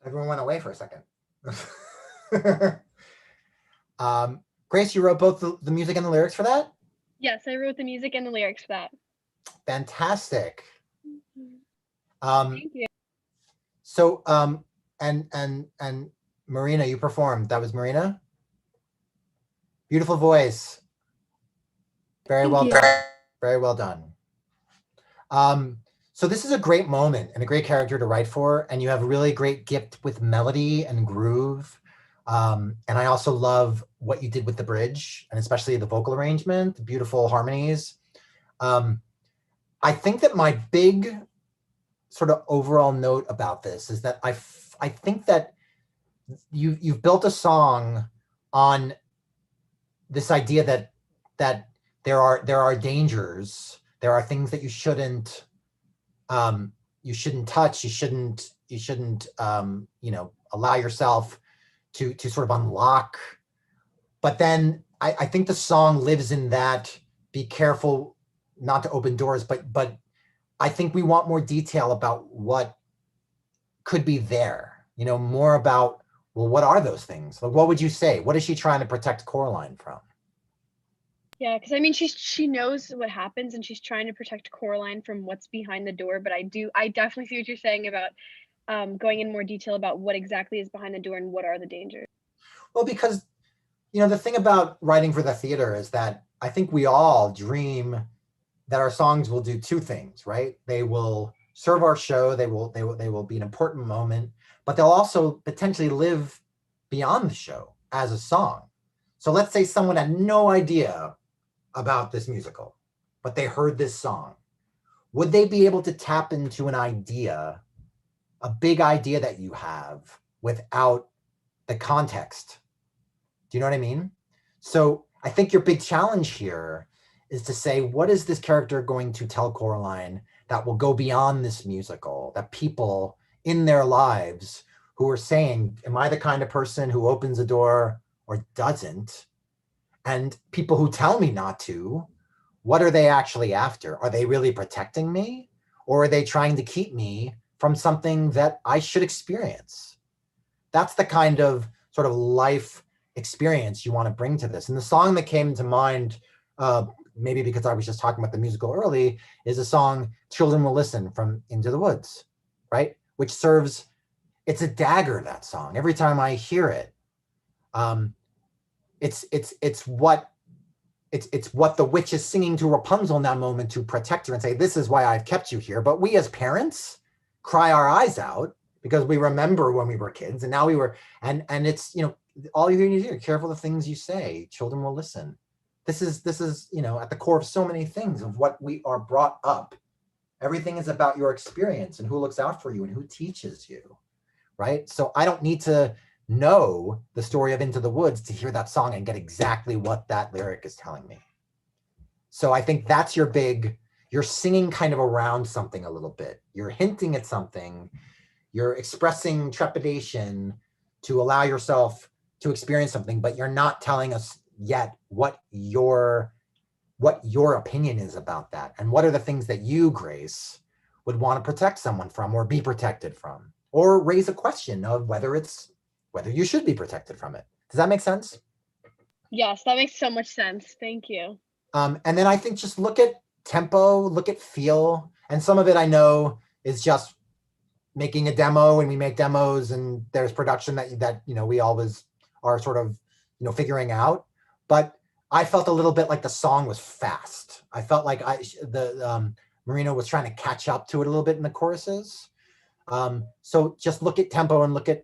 Everyone went away for a second. Grace, you wrote both the music and the lyrics for that? Yes, I wrote the music and the lyrics for that. Fantastic. Thank you. So, and Marina, you performed. That was Marina? Beautiful voice. Very well done. Very well done. So this is a great moment and a great character to write for, and you have a really great gift with melody and groove. And I also love what you did with the bridge, and especially the vocal arrangement, the beautiful harmonies. I think that my big sort of overall note about this is that I think that you've built a song on this idea that there are dangers, there are things that you shouldn't touch, you shouldn't allow yourself to sort of unlock. But then I think the song lives in that, be careful not to open doors, but I think we want more detail about what could be there, more about, well, what are those things? Like, what would you say? What is she trying to protect Coraline from? Yeah, because I mean, she knows what happens and she's trying to protect Coraline from what's behind the door. But I definitely see what you're saying about going in more detail about what exactly is behind the door and what are the dangers. Well, because, the thing about writing for the theater is that I think we all dream that our songs will do two things, right? They will serve our show, they will be an important moment, but they'll also potentially live beyond the show as a song. So let's say someone had no idea about this musical, but they heard this song. Would they be able to tap into an idea, a big idea that you have, without the context? Do you know what I mean? So I think your big challenge here is to say, what is this character going to tell Coraline that will go beyond this musical, that people in their lives who are saying, am I the kind of person who opens a door or doesn't? And people who tell me not to, what are they actually after? Are they really protecting me? Or are they trying to keep me from something that I should experience? That's the kind of sort of life experience you want to bring to this. And the song that came to mind, maybe because I was just talking about the musical early, is a song, Children Will Listen, from Into the Woods, right? Which serves, it's a dagger, that song. Every time I hear it, it's what the witch is singing to Rapunzel in that moment to protect her and say, this is why I've kept you here. But we as parents cry our eyes out because we remember when we were kids, and now we were, and it's, all you need to do, careful the things you say, children will listen. This is, at the core of so many things of what we are brought up. Everything is about your experience and who looks out for you and who teaches you, right? So I don't need to know the story of Into the Woods to hear that song and get exactly what that lyric is telling me. So I think that's you're singing kind of around something a little bit. You're hinting at something, you're expressing trepidation to allow yourself to experience something, but you're not telling us yet what your opinion is about that. And what are the things that you, Grace, would want to protect someone from or be protected from, or raise a question of whether you should be protected from it. Does that make sense? Yes, that makes so much sense. Thank you. And then I think just look at tempo, look at feel. And some of it I know is just making a demo, and we make demos and there's production that we always are sort of, figuring out. But I felt a little bit like the song was fast. I felt like Marina was trying to catch up to it a little bit in the choruses. So just look at tempo and look at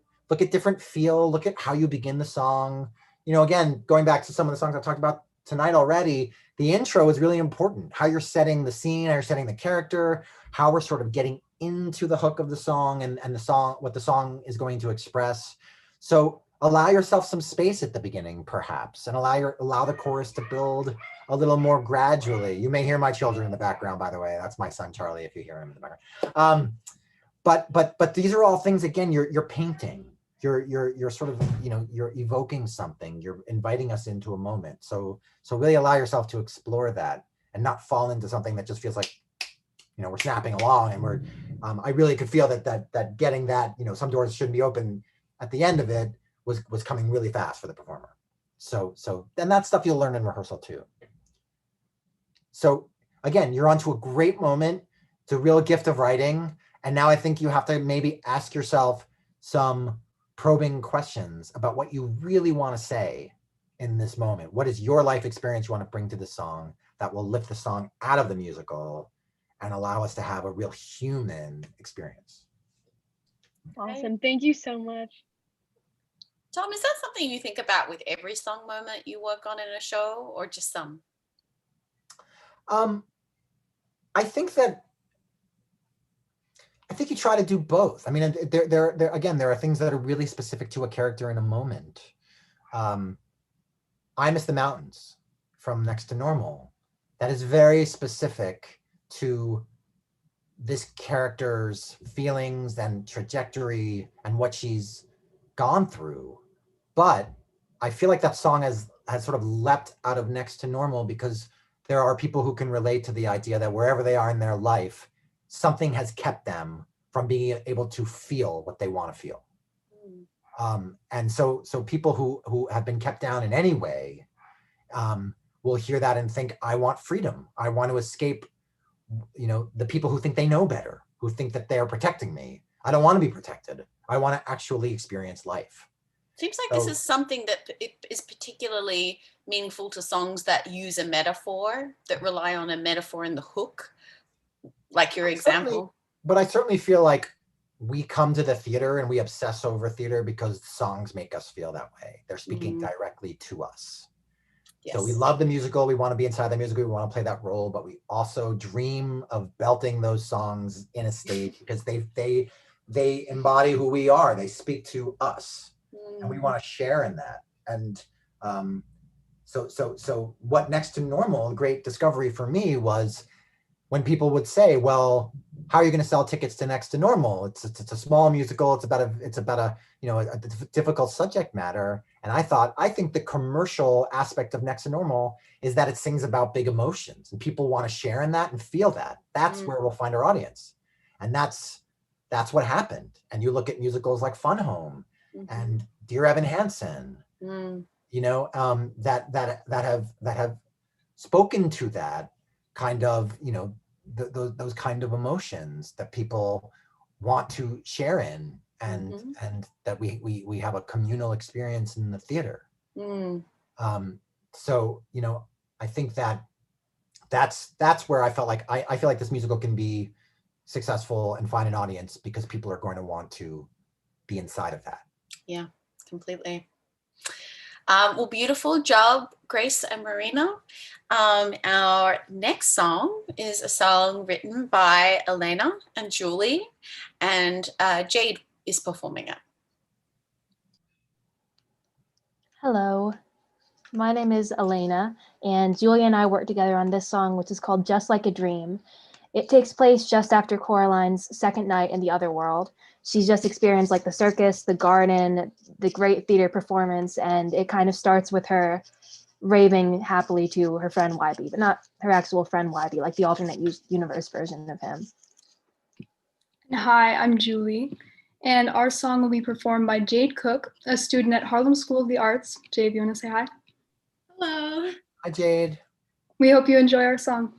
different feel, look at how you begin the song. Again, going back to some of the songs I've talked about tonight already, the intro is really important. How you're setting the scene, how you're setting the character, how we're sort of getting into the hook of the song and the song, what the song is going to express. So allow yourself some space at the beginning, perhaps, and allow the chorus to build a little more gradually. You may hear my children in the background, by the way. That's my son, Charlie, if you hear him in the background. But these are all things, again, you're painting. You're sort of, you're evoking something. You're inviting us into a moment. So really allow yourself to explore that and not fall into something that just feels like, we're snapping along and I really could feel that getting that, some doors shouldn't be open at the end of it was coming really fast for the performer. So then that stuff you'll learn in rehearsal too. So again, you're onto a great moment. It's a real gift of writing. And now I think you have to maybe ask yourself some probing questions about what you really want to say in this moment. What is your life experience you want to bring to the song that will lift the song out of the musical and allow us to have a real human experience? Awesome. Thank you so much. Tom, is that something you think about with every song moment you work on in a show, or just some? I think you try to do both. I mean, there again, there are things that are really specific to a character in a moment. I Miss the Mountains from Next to Normal. That is very specific to this character's feelings and trajectory and what she's gone through. But I feel like that song has sort of leapt out of Next to Normal because there are people who can relate to the idea that wherever they are in their life, something has kept them from being able to feel what they want to feel. And so people who have been kept down in any way will hear that and think, I want freedom. I want to escape, the people who think they know better, who think that they're protecting me. I don't want to be protected. I want to actually experience life. Seems like this is something that is particularly meaningful to songs that use a metaphor, that rely on a metaphor in the hook, like your example. But I certainly feel like we come to the theater and we obsess over theater because songs make us feel that way. They're speaking directly to us. Yes. So we love the musical. We want to be inside the musical. We want to play that role, but we also dream of belting those songs in a stage because they embody who we are. They speak to us. And we want to share in that. And so what Next to Normal, a great discovery for me, was when people would say, well, how are you going to sell tickets to Next to Normal? It's a small musical. It's about a difficult subject matter. And I think the commercial aspect of Next to Normal is that it sings about big emotions and people want to share in that and feel that. That's where we'll find our audience. And that's what happened. And you look at musicals like Fun Home and Dear Evan Hansen, that have spoken to that kind of, those kind of emotions that people want to share in, and that we have a communal experience in the theater. So I think that's where I felt like I feel like this musical can be successful and find an audience because people are going to want to be inside of that. Yeah, completely. Well, beautiful job, Grace and Marina. Our next song is a song written by Elena and Julie, and Jade is performing it. Hello, my name is Elena, and Julie and I worked together on this song, which is called Just Like a Dream. It takes place just after Coraline's second night in the other world. She's just experienced like the circus, the garden, the great theater performance, and it kind of starts with her raving happily to her friend YB, but not her actual friend YB, like the alternate universe version of him. Hi, I'm Julie, and our song will be performed by Jade Cook, a student at Harlem School of the Arts. Jade, you want to say hi? Hello. Hi, Jade. We hope you enjoy our song.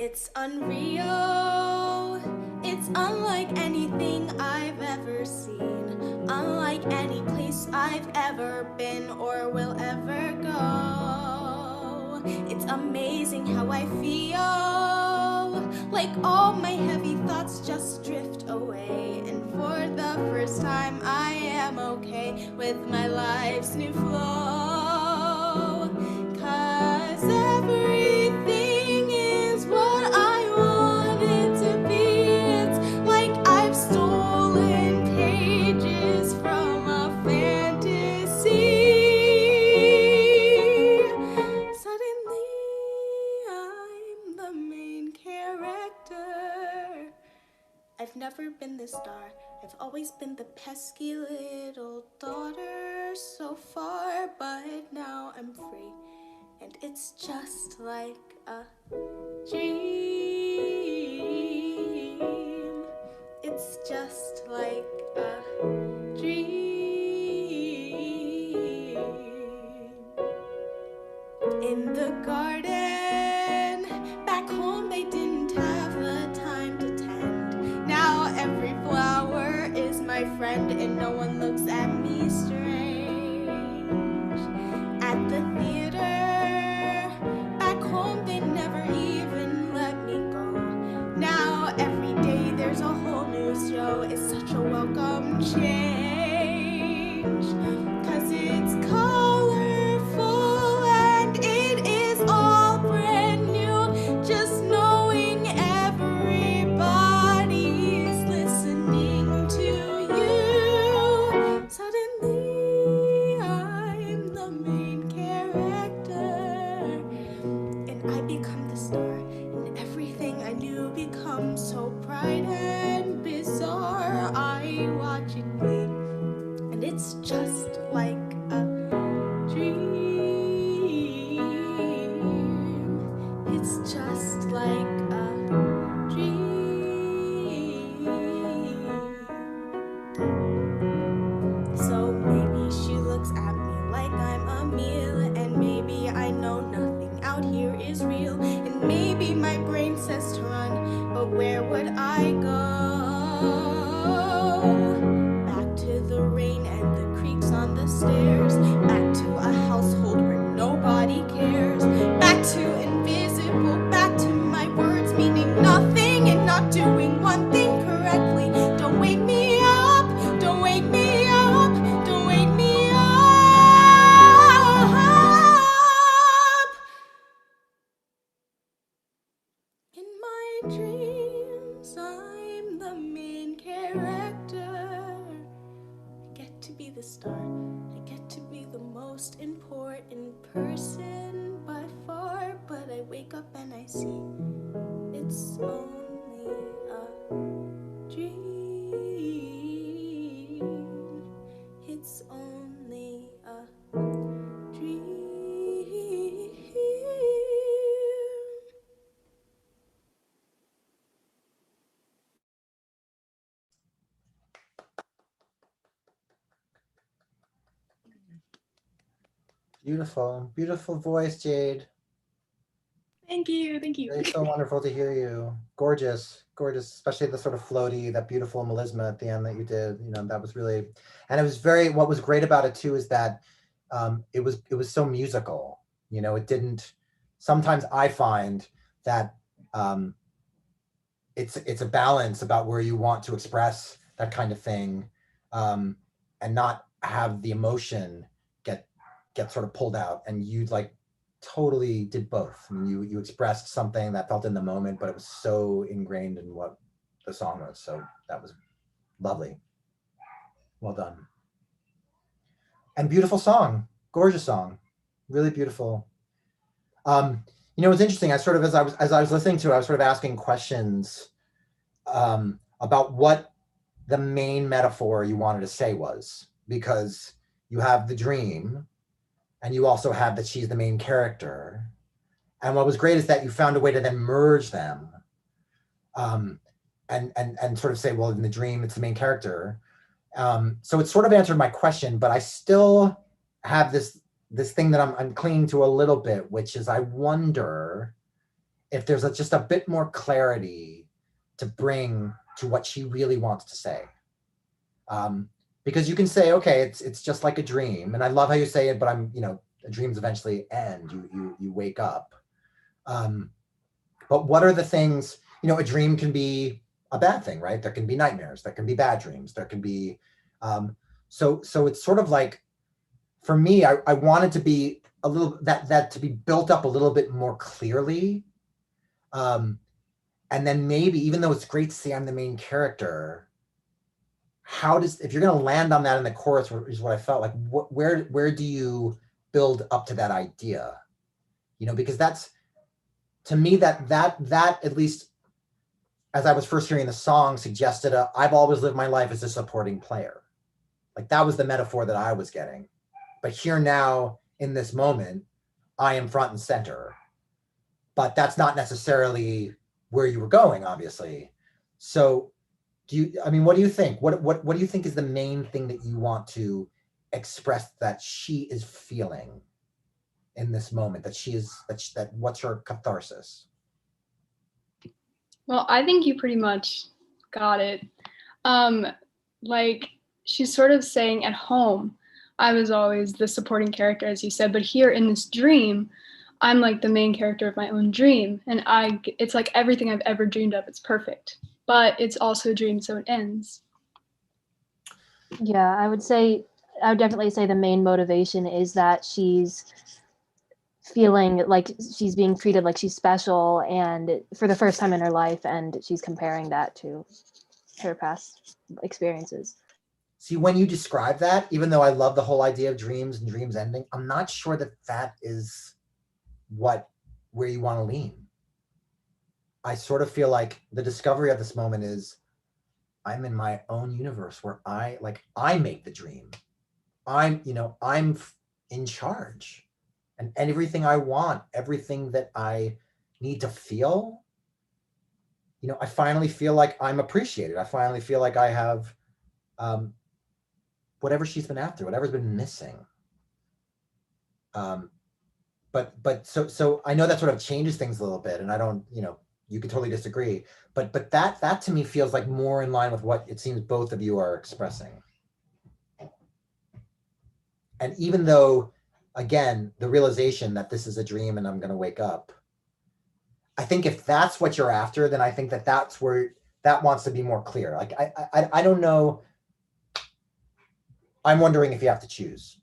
It's unreal, it's unlike anything I've ever seen, unlike any place I've ever been or will ever go. It's amazing how I feel, like all my heavy thoughts just drift away, and for the first time I am okay with my life's new flow, 'cause everything is what I want it to be. It's like I've stolen pages from a fantasy. Suddenly star. I've always been the pesky little daughter so far, but now I'm free, and it's just like a dream. It's just like a dream. In the garden, back home they didn't have the time to tend. Now every flower is my friend and no one looks at me strange. At the theater, back home they never even let me go. Now every day there's a whole new show. It's such a welcome change, 'cause it's colorful and it is all brand new. Just knowing everybody's listening to you. Suddenly I'm the main character, and I become the star, and everything I knew becomes so bright and bizarre. I watch it gleam, and it's just like a dream. It's just like a dream. So maybe she looks at me like I'm a meal, and maybe I know nothing out here is real, and maybe my brain says to run, but where would I go? Back to the rain and the creaks on the stairs, back to a household where nobody cares, back to invisible, back to my words meaning nothing and not doing one thing correctly. Don't wake me up, don't wake me up, don't wake me up. In my dreams, I'm the main character. I get to be the star. I get to be the most important person by far. But I wake up and I see it's only a dream. It's only a dream. Beautiful, beautiful voice, Jade. Thank you, thank you. It's so wonderful to hear you. Gorgeous, gorgeous, especially the sort of floaty, that beautiful melisma at the end that you did. You know, that was really, and it was very, what was great about it too is that it was so musical. You know, it didn't, sometimes I find that it's a balance about where you want to express that kind of thing, and not have the emotion get sort of pulled out, and you like totally did both. I mean, you expressed something that felt in the moment, but it was so ingrained in what the song was. So that was lovely. Well done. And beautiful song, gorgeous song, really beautiful. You know, it's interesting. I sort of, as I was listening to it, I was sort of asking questions about what the main metaphor you wanted to say was, because you have the dream, and you also have that she's the main character. And what was great is that you found a way to then merge them, and sort of say, well, in the dream, it's the main character. So it sort of answered my question, but I still have this thing that I'm clinging to a little bit, which is I wonder if there's just a bit more clarity to bring to what she really wants to say. Because you can say, okay, it's just like a dream. And I love how you say it, but dreams eventually end, you wake up. But what are the things, a dream can be a bad thing, right? There can be nightmares, there can be bad dreams, there can be, so it's sort of like, for me, I wanted to be a little, that to be built up a little bit more clearly. And then maybe, even though it's great to say I'm the main character, if you're going to land on that in the chorus, is what I felt like, where do you build up to that idea? Because that's, to me, that at least as I was first hearing the song, suggested I've always lived my life as a supporting player. Like that was the metaphor that I was getting. But here now, in this moment, I am front and center. But that's not necessarily where you were going, obviously. So what do you think? What do you think is the main thing that you want to express that she is feeling in this moment, that what's her catharsis? Well, I think you pretty much got it. Like she's sort of saying at home, I was always the supporting character, as you said, but here in this dream, I'm like the main character of my own dream. And it's like everything I've ever dreamed of. It's perfect, but it's also a dream, so it ends. Yeah, I would definitely say the main motivation is that she's feeling like she's being treated like she's special and for the first time in her life, and she's comparing that to her past experiences. See, when you describe that, even though I love the whole idea of dreams and dreams ending, I'm not sure that is where you want to lean. I sort of feel like the discovery of this moment is I'm in my own universe where I make the dream. I'm in charge, and everything I want, everything that I need to feel, I finally feel like I'm appreciated. I finally feel like I have whatever she's been after, whatever's been missing. But so I know that sort of changes things a little bit, and I don't, you could totally disagree, but that to me feels like more in line with what it seems both of you are expressing. And even though, again, the realization that this is a dream and I'm going to wake up, I think if that's what you're after, then I think that's where that wants to be more clear. Like, I don't know. I'm wondering if you have to choose,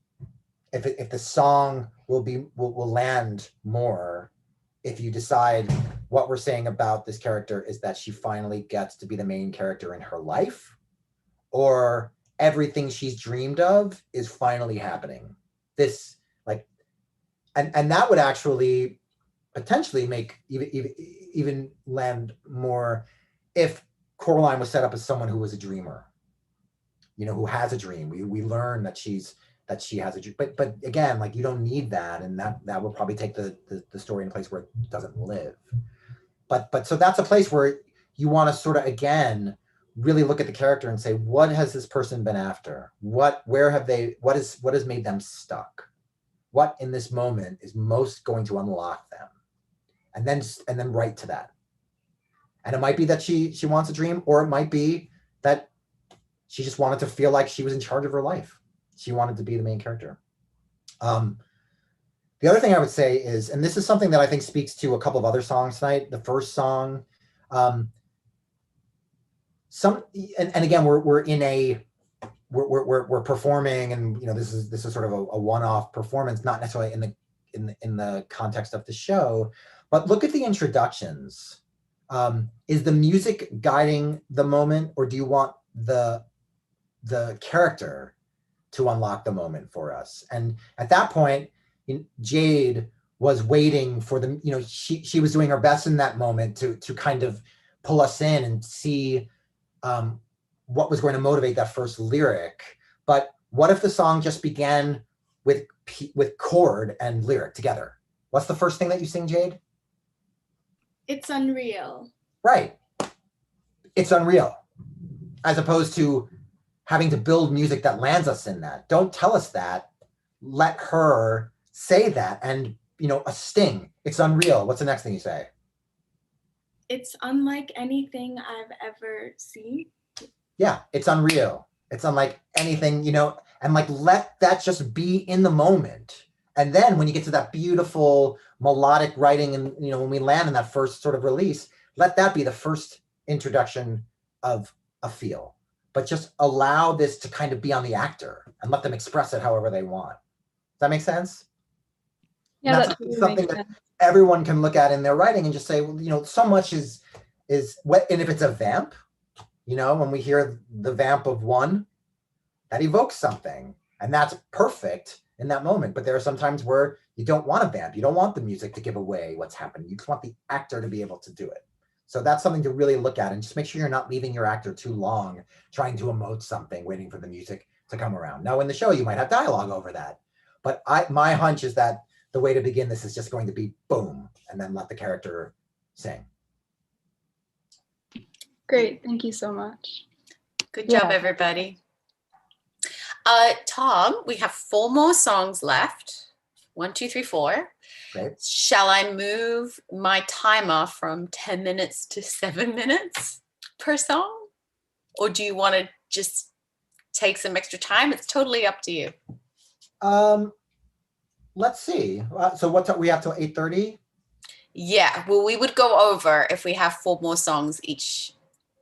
if the song will land more if you decide what we're saying about this character is that she finally gets to be the main character in her life, or everything she's dreamed of is finally happening. This and that would actually potentially make even land more if Coraline was set up as someone who was a dreamer, who has a dream. We learn that she has a dream, but again, like, you don't need that, and that will probably take the story in a place where it doesn't live. But so that's a place where you want to sort of, again, really look at the character and say, what has this person been after? What has made them stuck? What in this moment is most going to unlock them? And then write to that. And it might be that she wants a dream, or it might be that she just wanted to feel like she was in charge of her life. She wanted to be the main character. The other thing I would say is, and this is something that I think speaks to a couple of other songs tonight. The first song, and again, we're performing, and this is sort of a one-off performance, not necessarily in the context of the show. But look at the introductions. Is the music guiding the moment, or do you want the character to unlock the moment for us? And at that point, Jade was waiting for she was doing her best in that moment to kind of pull us in and see what was going to motivate that first lyric. But what if the song just began with chord and lyric together? What's the first thing that you sing, Jade? It's unreal. Right. It's unreal. As opposed to having to build music that lands us in that. Don't tell us that. Let her say that, and a sting. It's unreal. What's the next thing you say? It's unlike anything I've ever seen. Yeah, it's unreal. It's unlike anything, and let that just be in the moment. And then when you get to that beautiful melodic writing, and when we land in that first sort of release, let that be the first introduction of a feel. But just allow this to kind of be on the actor and let them express it however they want. Does that make sense? Yeah, that's something that everyone can look at in their writing and just say, well, so much is what, and if it's a vamp, when we hear the vamp of one, that evokes something, and that's perfect in that moment. But there are some times where you don't want a vamp. You don't want the music to give away what's happening. You just want the actor to be able to do it. So that's something to really look at, and just make sure you're not leaving your actor too long trying to emote something, waiting for the music to come around. Now in the show, you might have dialogue over that, but my hunch is that the way to begin this is just going to be boom, and then let the character sing. Great, thank you so much. Good job, everybody. Tom, we have 4 more songs left. 1, 2, 3, 4. Great. Shall I move my timer from 10 minutes to 7 minutes per song? Or do you want to just take some extra time? It's totally up to you. Let's see. So we have till 8:30? Yeah, well, we would go over if we have 4 more songs each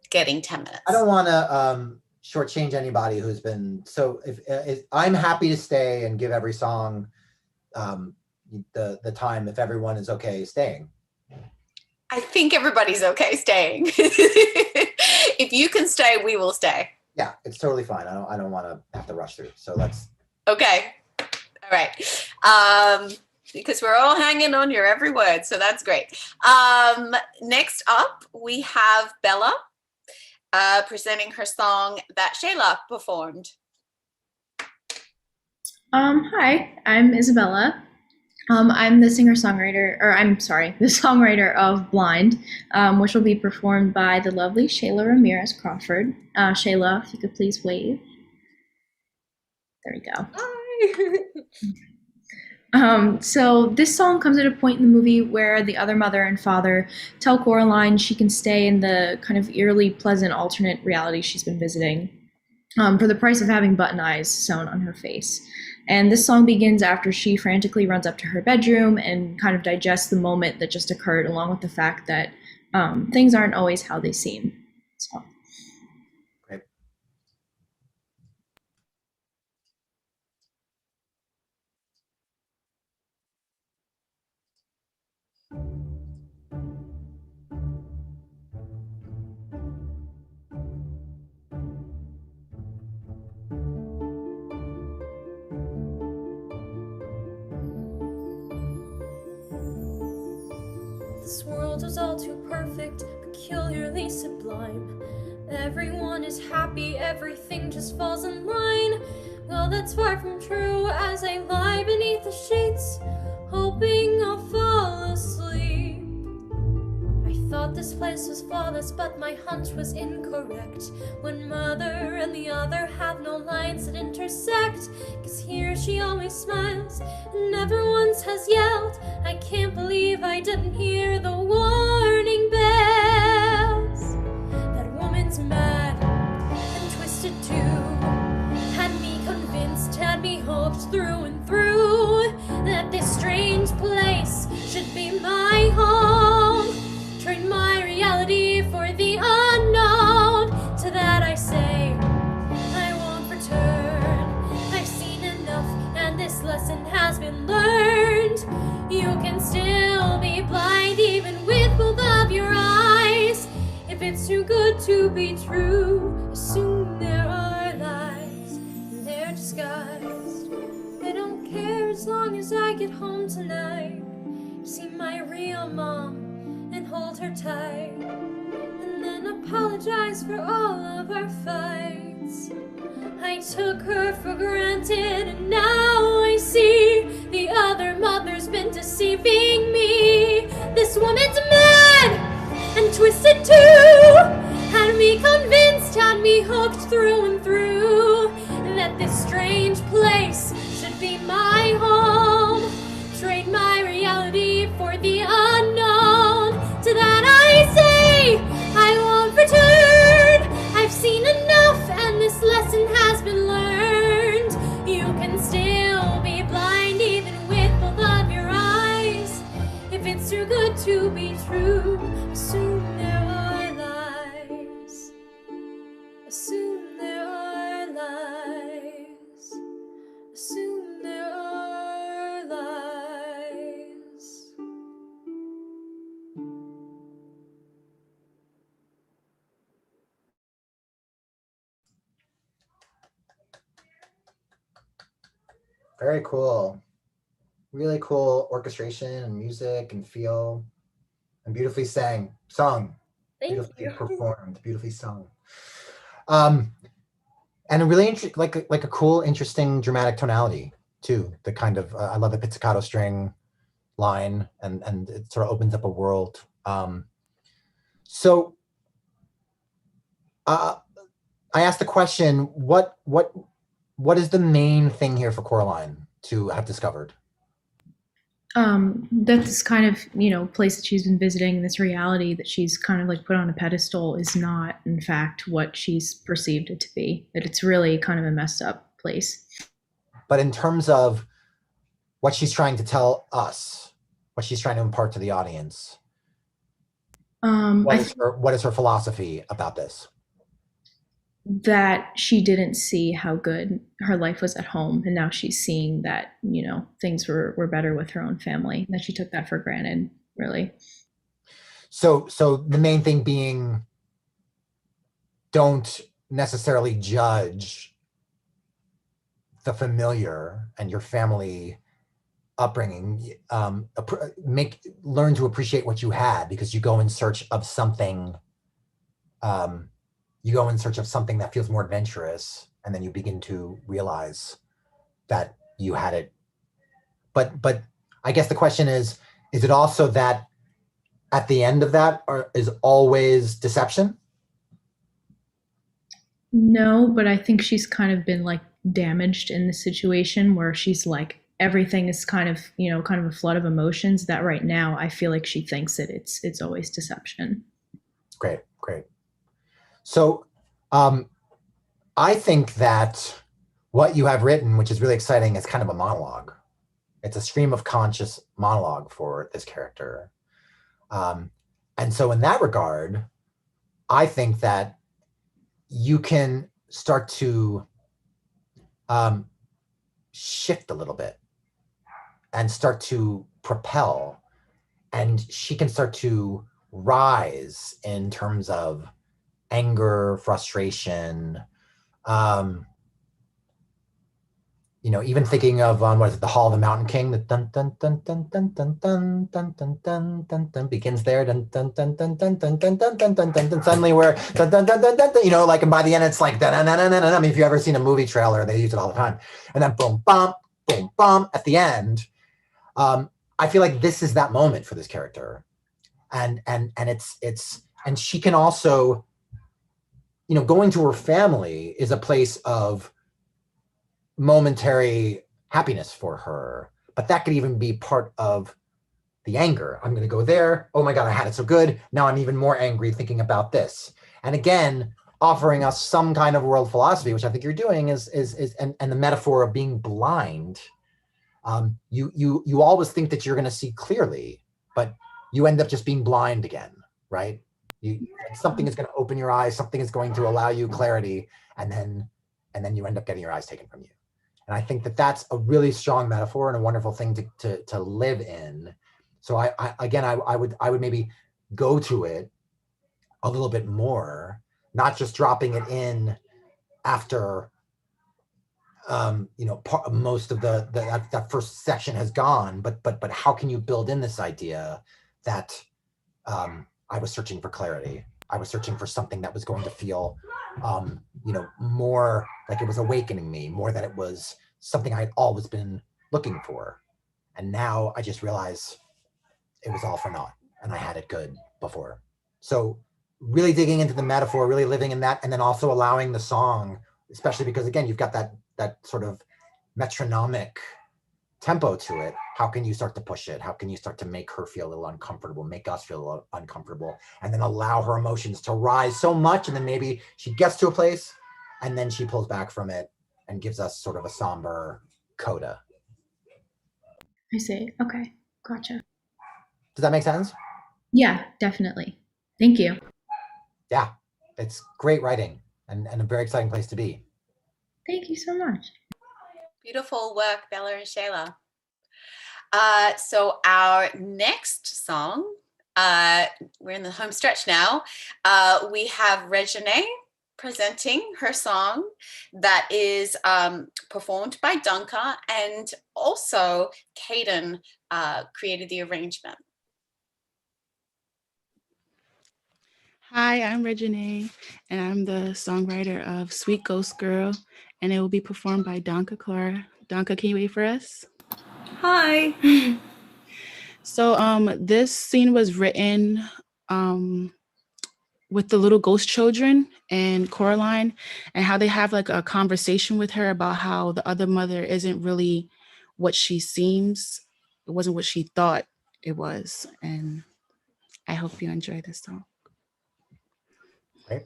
getting 10 minutes. I don't want to shortchange anybody who's been, so if I'm happy to stay and give every song the time if everyone is okay staying. I think everybody's okay staying. If you can stay, we will stay. Yeah, it's totally fine. I don't want to have to rush through. So let's. Okay. All right. Because we're all hanging on your every word, so that's great. Next up, we have Bella presenting her song that Shayla performed. Hi, I'm Isabella. I'm the the songwriter of Blind, which will be performed by the lovely Shayla Ramirez Crawford. Shayla, if you could please wave. There we go. Hi. So this song comes at a point in the movie where the other mother and father tell Coraline she can stay in the kind of eerily pleasant alternate reality she's been visiting for the price of having button eyes sewn on her face. And this song begins after she frantically runs up to her bedroom and kind of digests the moment that just occurred, along with the fact that things aren't always how they seem. So. Great. This world was all too perfect, peculiarly sublime. Everyone is happy, everything just falls in line. Well, that's far from true as I lie beneath the sheets, hoping I'll fall asleep. I thought this place was flawless, but my hunch was incorrect. When mother and the other have no lines that intersect, 'cause here she always smiles and never once has yelled. I can't believe I didn't hear the warning bells. That woman's mad and twisted too, had me convinced, had me hoped through and through, that this strange place should be my home. Trade my reality for the unknown. To that I say, I won't return. I've seen enough, and this lesson has been learned. You can still be blind, even with both of your eyes. If it's too good to be true, assume there are lies, and they're disguised. I don't care as long as I get home tonight, see my real mom and hold her tight, and then apologize for all of our fights. I took her for granted, and now I see the other mother's been deceiving me. This woman's mad and twisted too, had me convinced, had me hooked through and through, that this strange place should be my home. Trade my reality for the unknown. To that I say, I won't return. I've seen enough, and this lesson has been learned. You can still be blind, even with both of your eyes. If it's too good to be true, assume there are lies. Assume there are lies. Assume there are lies. Very cool. Really cool orchestration and music and feel, and beautifully sung. Thank Beautifully you. performed, beautifully sung. And a really interesting, like a cool, interesting dramatic tonality too. The kind of I love the pizzicato string line, and it sort of opens up a world. So I asked the question: what is the main thing here for Coraline to have discovered? That this kind of, place that she's been visiting, this reality that she's kind of like put on a pedestal is not, in fact, what she's perceived it to be. That it's really kind of a messed up place. But in terms of what she's trying to tell us, what she's trying to impart to the audience, what is her philosophy about this? That she didn't see how good her life was at home, and now she's seeing that, things were better with her own family, that she took that for granted, really. So the main thing being, don't necessarily judge the familiar and your family upbringing. Learn to appreciate what you had, because you go in search of something. You go in search of something that feels more adventurous, and then you begin to realize that you had it. But I guess the question is it also that at the end of that is always deception? No, but I think she's kind of been like damaged in the situation where she's like, everything is kind of a flood of emotions, that right now I feel like she thinks that it's always deception. Great. So I think that what you have written, which is really exciting, is kind of a monologue. It's a stream of conscious monologue for this character. And so in that regard, I think that you can start to shift a little bit and start to propel, and she can start to rise in terms of anger, frustration, even thinking of what is it, the Hall of the Mountain King, the dun dun dun dun dun dun dun dun dun dun dun dun begins there, dun dun dun dun dun dun dun dun dun dun dun dun, suddenly we're dun dun dun dun dun, like, and by the end it's like dun dun dun dun dun. I mean, if you've ever seen a movie trailer, they use it all the time, and then boom bum at the end. I feel like this is that moment for this character, and she can also, going to her family is a place of momentary happiness for her, but that could even be part of the anger. I'm going to go there. Oh my God, I had it so good. Now I'm even more angry thinking about this. And again, offering us some kind of world philosophy, which I think you're doing, is and the metaphor of being blind. You always think that you're going to see clearly, but you end up just being blind again, right? Something is going to open your eyes, something is going to allow you clarity, and then you end up getting your eyes taken from you. And I think that that's a really strong metaphor and a wonderful thing to live in. So I would maybe go to it a little bit more, not just dropping it in after most of that first section has gone, but how can you build in this idea that I was searching for clarity. I was searching for something that was going to feel, more like it was awakening me, more that it was something I had always been looking for. And now I just realize it was all for naught, and I had it good before. So really digging into the metaphor, really living in that, and then also allowing the song, especially because, again, you've got that sort of metronomic tempo to it. How can you start to push it? How can you start to make her feel a little uncomfortable, make us feel a little uncomfortable, and then allow her emotions to rise so much, and then maybe she gets to a place and then she pulls back from it and gives us sort of a somber coda. I see. Okay. Gotcha. Does that make sense? Yeah, definitely. Thank you. Yeah, it's great writing and a very exciting place to be. Thank you so much. Beautiful work, Bella and Shayla. So our next song, we're in the home stretch now. We have Regine presenting her song that is performed by Dunca, and also Caden created the arrangement. Hi, I'm Reginae, and I'm the songwriter of Sweet Ghost Girl, and it will be performed by Donka Clara. Donka, can you wait for us? Hi. So this scene was written with the little ghost children and Coraline, and how they have like a conversation with her about how the other mother isn't really what she seems. It wasn't what she thought it was. And I hope you enjoy this song. Great.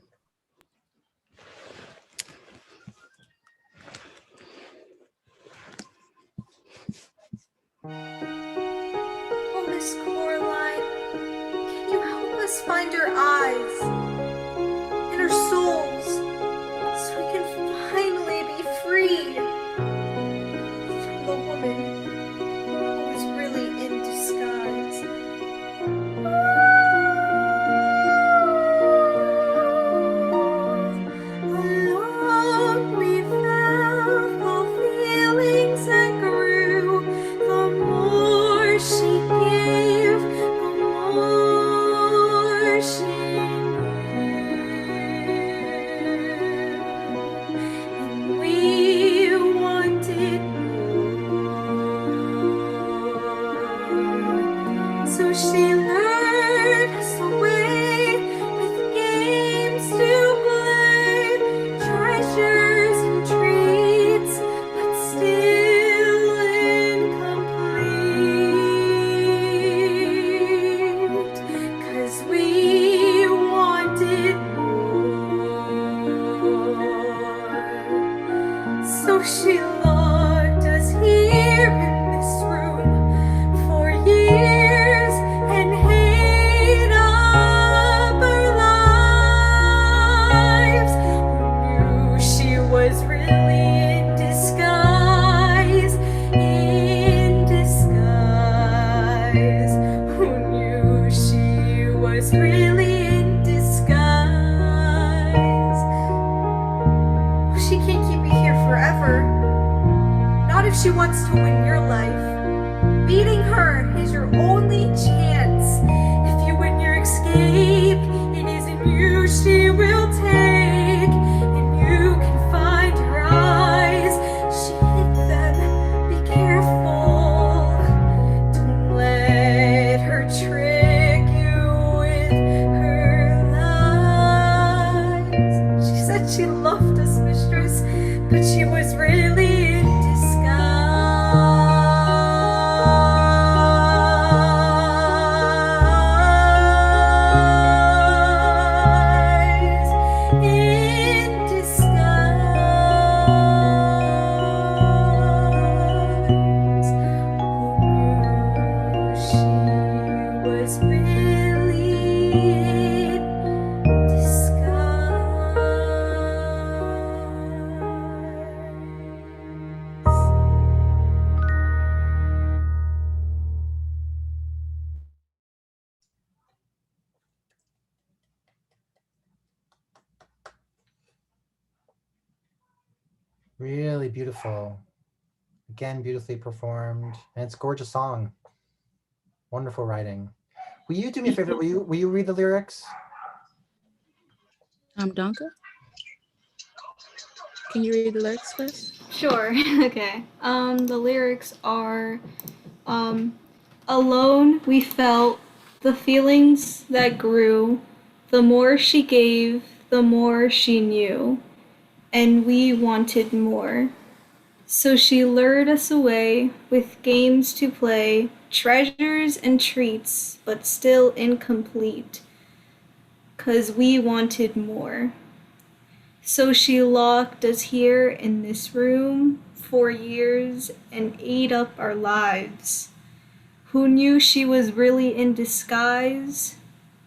Oh, Miss Coraline, can you help us find our eyes and our souls so we can finally be freed from the woman who was really in disguise? Alone we felt the feelings that grew. The more she gave, the more she knew. And we wanted more. So she lured us away with games to play, treasures and treats, but still incomplete. 'Cause we wanted more. So she locked us here in this room for years and hid up our lives. Who knew she was really in disguise? In disguise. Who knew she was really in disguise? She can't keep you here forever. Not if she wants to win your life. Beating her is your only chance. If you win your escape, it isn't you she will take. And you can find her eyes. She hid them. Be careful. Don't let her trick you with her lies. She said she loved us, mistress, but she was really in disguise. In disguise. Who knew she was really in Really beautiful. Again, beautifully performed. And it's a gorgeous song. Wonderful writing. Will you do me a favor? Will you read the lyrics? Donka, can you read the lyrics first? Sure. Okay. The lyrics are, alone we felt the feelings that grew. The more she gave, the more she knew, and we wanted more. So she lured us away with games to play, treasures and treats, but still incomplete, 'cause we wanted more. So she locked us here in this room for years and ate up our lives. Who knew she was really in disguise?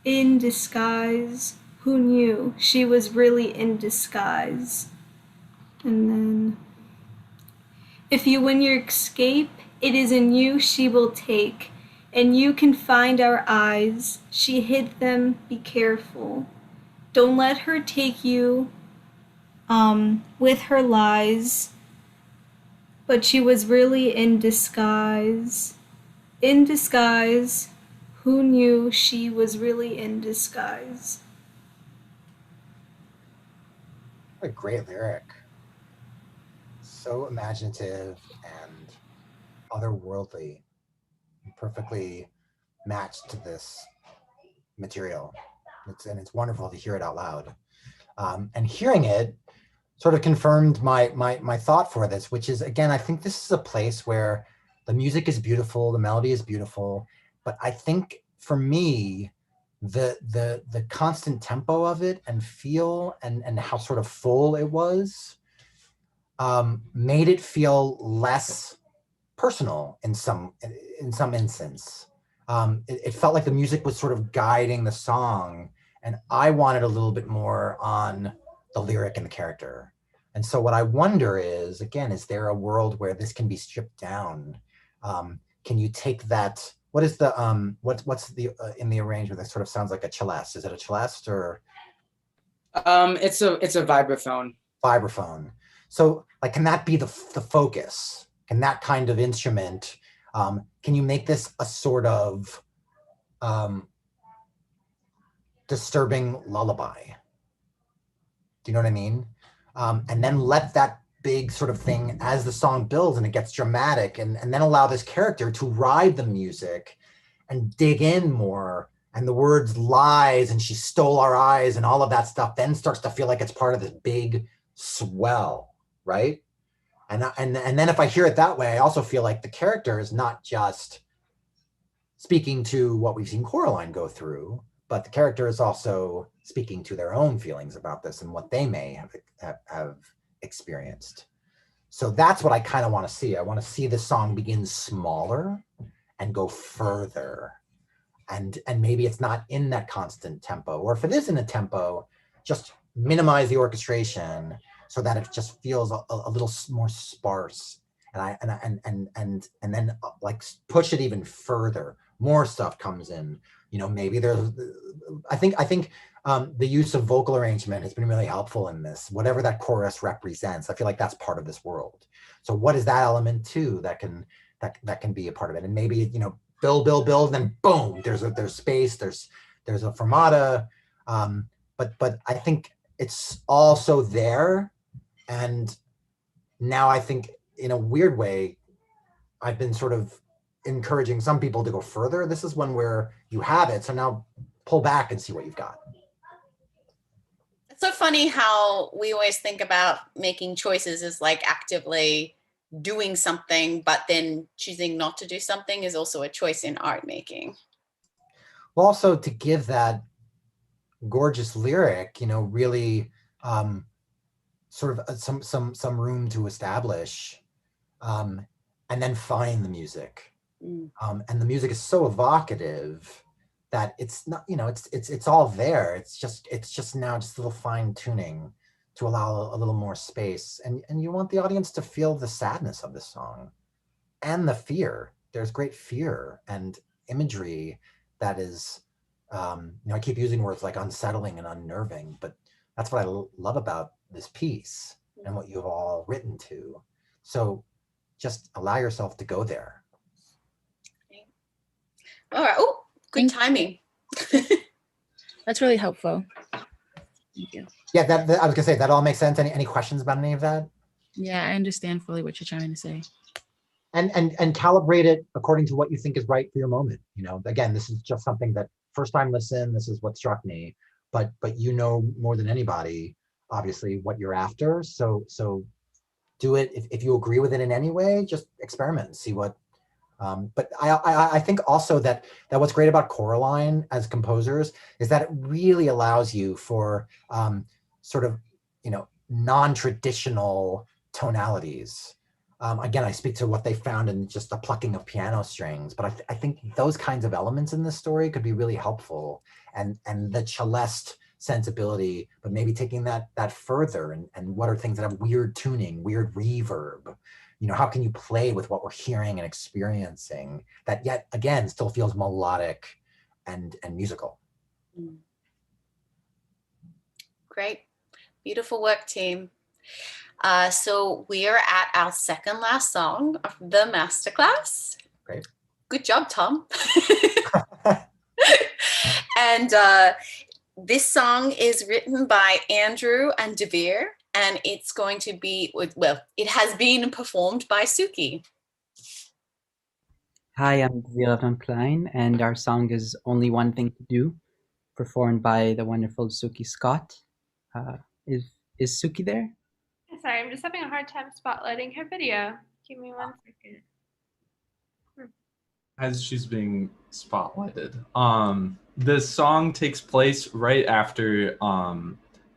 In disguise. Who knew she was really in disguise? And then, if you win your escape, it is in you she will take, and you can find our eyes. She hid them, be careful. Don't let her take you with her lies, but she was really in disguise. In disguise. Who knew she was really in disguise? What a great lyric. So imaginative and otherworldly, perfectly matched to this material. It's wonderful to hear it out loud. And hearing it sort of confirmed my thought for this, which is, again, I think this is a place where the music is beautiful, the melody is beautiful, but I think for me, the constant tempo of it and feel and how sort of full it was made it feel less personal in some instance. It felt like the music was sort of guiding the song, and I wanted a little bit more on the lyric and the character. And so what I wonder is, again, is there a world where this can be stripped down? Can you take that? What is the what's the in the arrangement that sort of sounds like a celeste? Is it a celeste or? It's a vibraphone. Vibraphone. So like, can that be the focus? Can that kind of instrument, can you make this a sort of disturbing lullaby? Do you know what I mean? And then let that big sort of thing, as the song builds and it gets dramatic, and then allow this character to ride the music and dig in more. And the words lies and she stole our eyes and all of that stuff then starts to feel like it's part of this big swell, right? And then if I hear it that way, I also feel like the character is not just speaking to what we've seen Coraline go through, but the character is also speaking to their own feelings about this and what they may have experienced. So that's what I kind of want to see. I want to see the song begin smaller and go further. And maybe it's not in that constant tempo, or if it is in a tempo, just minimize the orchestration so that it just feels a little more sparse, and then like push it even further. More stuff comes in. You know, maybe there's. I think the use of vocal arrangement has been really helpful in this. Whatever that chorus represents, I feel like that's part of this world. So what is that element too that can be a part of it? And maybe, you know, build, and then boom, there's space, there's a fermata, but I think it's also there. And now I think, in a weird way, I've been sort of encouraging some people to go further. This is one where you have it, so now pull back and see what you've got. It's so funny how we always think about making choices as like actively doing something, but then choosing not to do something is also a choice in art making. Well, also to give that gorgeous lyric, you know, really sort of some room to establish, and then find the music. And the music is so evocative that it's not, you know, it's all there. It's just now just a little fine tuning to allow a little more space. And you want the audience to feel the sadness of the song and the fear. There's great fear and imagery that is, you know, I keep using words like unsettling and unnerving, but that's what I love about this piece and what you've all written to. So just allow yourself to go there. All right. Oh, good timing. That's really helpful. Thank you. Yeah, that I was gonna say, that all makes sense. Any questions about any of that? Yeah, I understand fully what you're trying to say. And calibrate it according to what you think is right for your moment. You know, again, this is just something that first time listen, this is what struck me, but you know more than anybody, obviously, what you're after. So do it. If you agree with it in any way, just experiment and see what. But I think also that what's great about Coraline as composers is that it really allows you for sort of, you know, non-traditional tonalities. Again, I speak to what they found in just the plucking of piano strings, but I think those kinds of elements in this story could be really helpful, and the celeste sensibility, but maybe taking that further, and what are things that have weird tuning, weird reverb. You know, how can you play with what we're hearing and experiencing that yet again still feels melodic and musical? Great. Beautiful work, team. So we are at our second last song of the Masterclass. Great. Good job, Tom. And this song is written by Andrew and Devere. and it's going to be, well, it has been performed by Suki. Hi, I'm Villavan Klein, and our song is Only One Thing to Do, performed by the wonderful Suki Scott. Is Suki there? Sorry, I'm just having a hard time spotlighting her video. Give me 1 second. As she's being spotlighted, the song takes place right after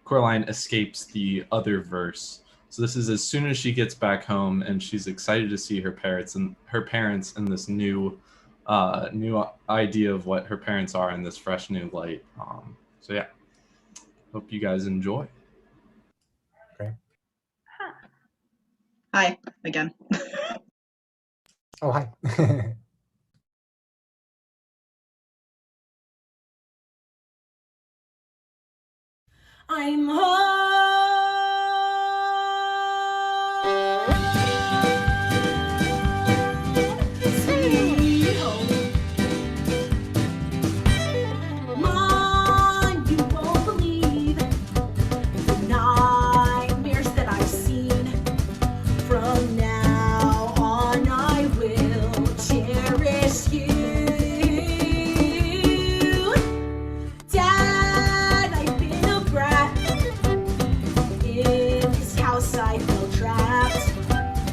Coraline escapes the other verse. So this is as soon as she gets back home, and she's excited to see her parents in this new idea of what her parents are in this fresh new light. So yeah, hope you guys enjoy. Hi again. Oh, hi. I'm home. Sweet home. Mom, you won't believe the nightmares that I've seen. From now on, I will cherish you. Dad, I've been a brat. In this house, I feel trapped.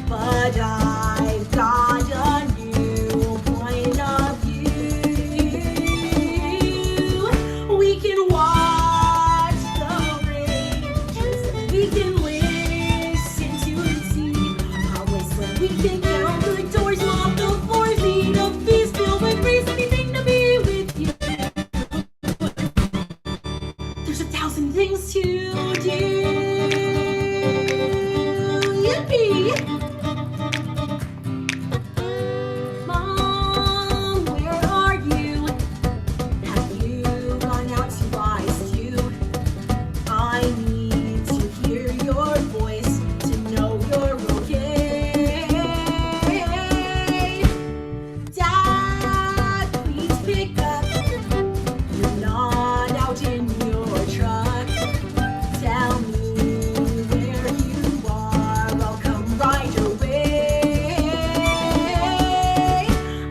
But I've got a new point of view. We can watch the rain. We can listen to the sea. I'll whistle. We can count the doors, mop the floors, eat a feast, feel my breeze, anything to be with you. There's 1,000 things to do. Yippee! Mom, where are you? Have you gone out to buy stew? I need to hear your voice to know you're okay. Dad, please pick up. You're not out in your truck. Tell me where you are. I'll come right away.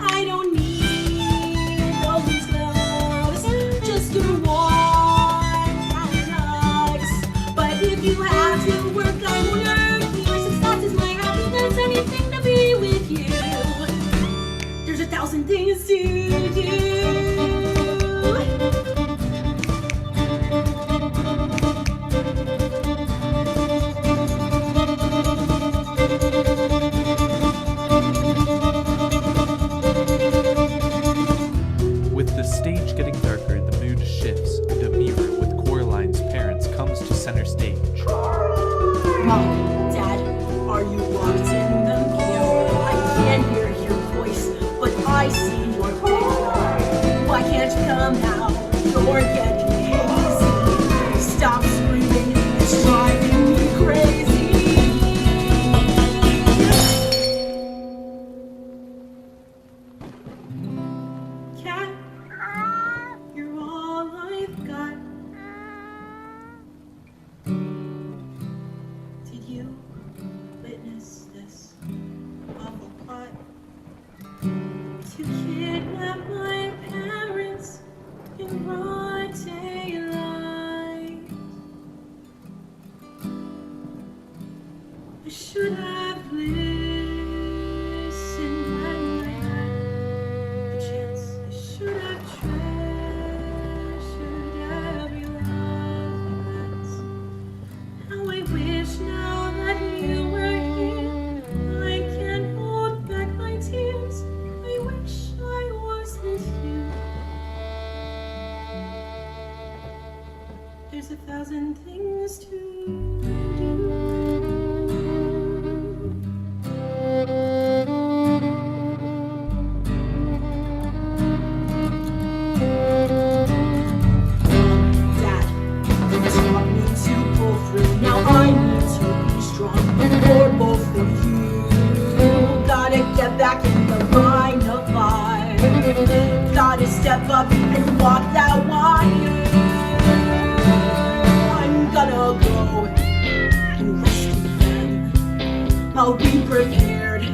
I don't need all these clothes, just your warm hugs. But if you have to work, I won't hurt you. Success is my happiness, anything to be with you. There's 1,000 things to do. With the stage getting darker, the mood shifts, and a mirror with Coraline's parents comes to center stage. Mom, Dad, are you locked in the mirror? I can hear your voice, but I see your face. Why can't you come out? You're getting hazy. Stop screaming, it's driving me crazy. Cat, you're all I've got. Did you witness this awful plot to kidnap my parents in broad daylight? I should have listened when I had the chance. I should have treasured every last. How I wish now that you were here. I can't hold back my tears. I wish I wasn't you. There's 1,000 things to do. Dad, you taught me to pull through. Now I need to be strong for both of you. Gotta get back in the line of fire. Gotta step up and walk that wire. I'm gonna go and I'll be prepared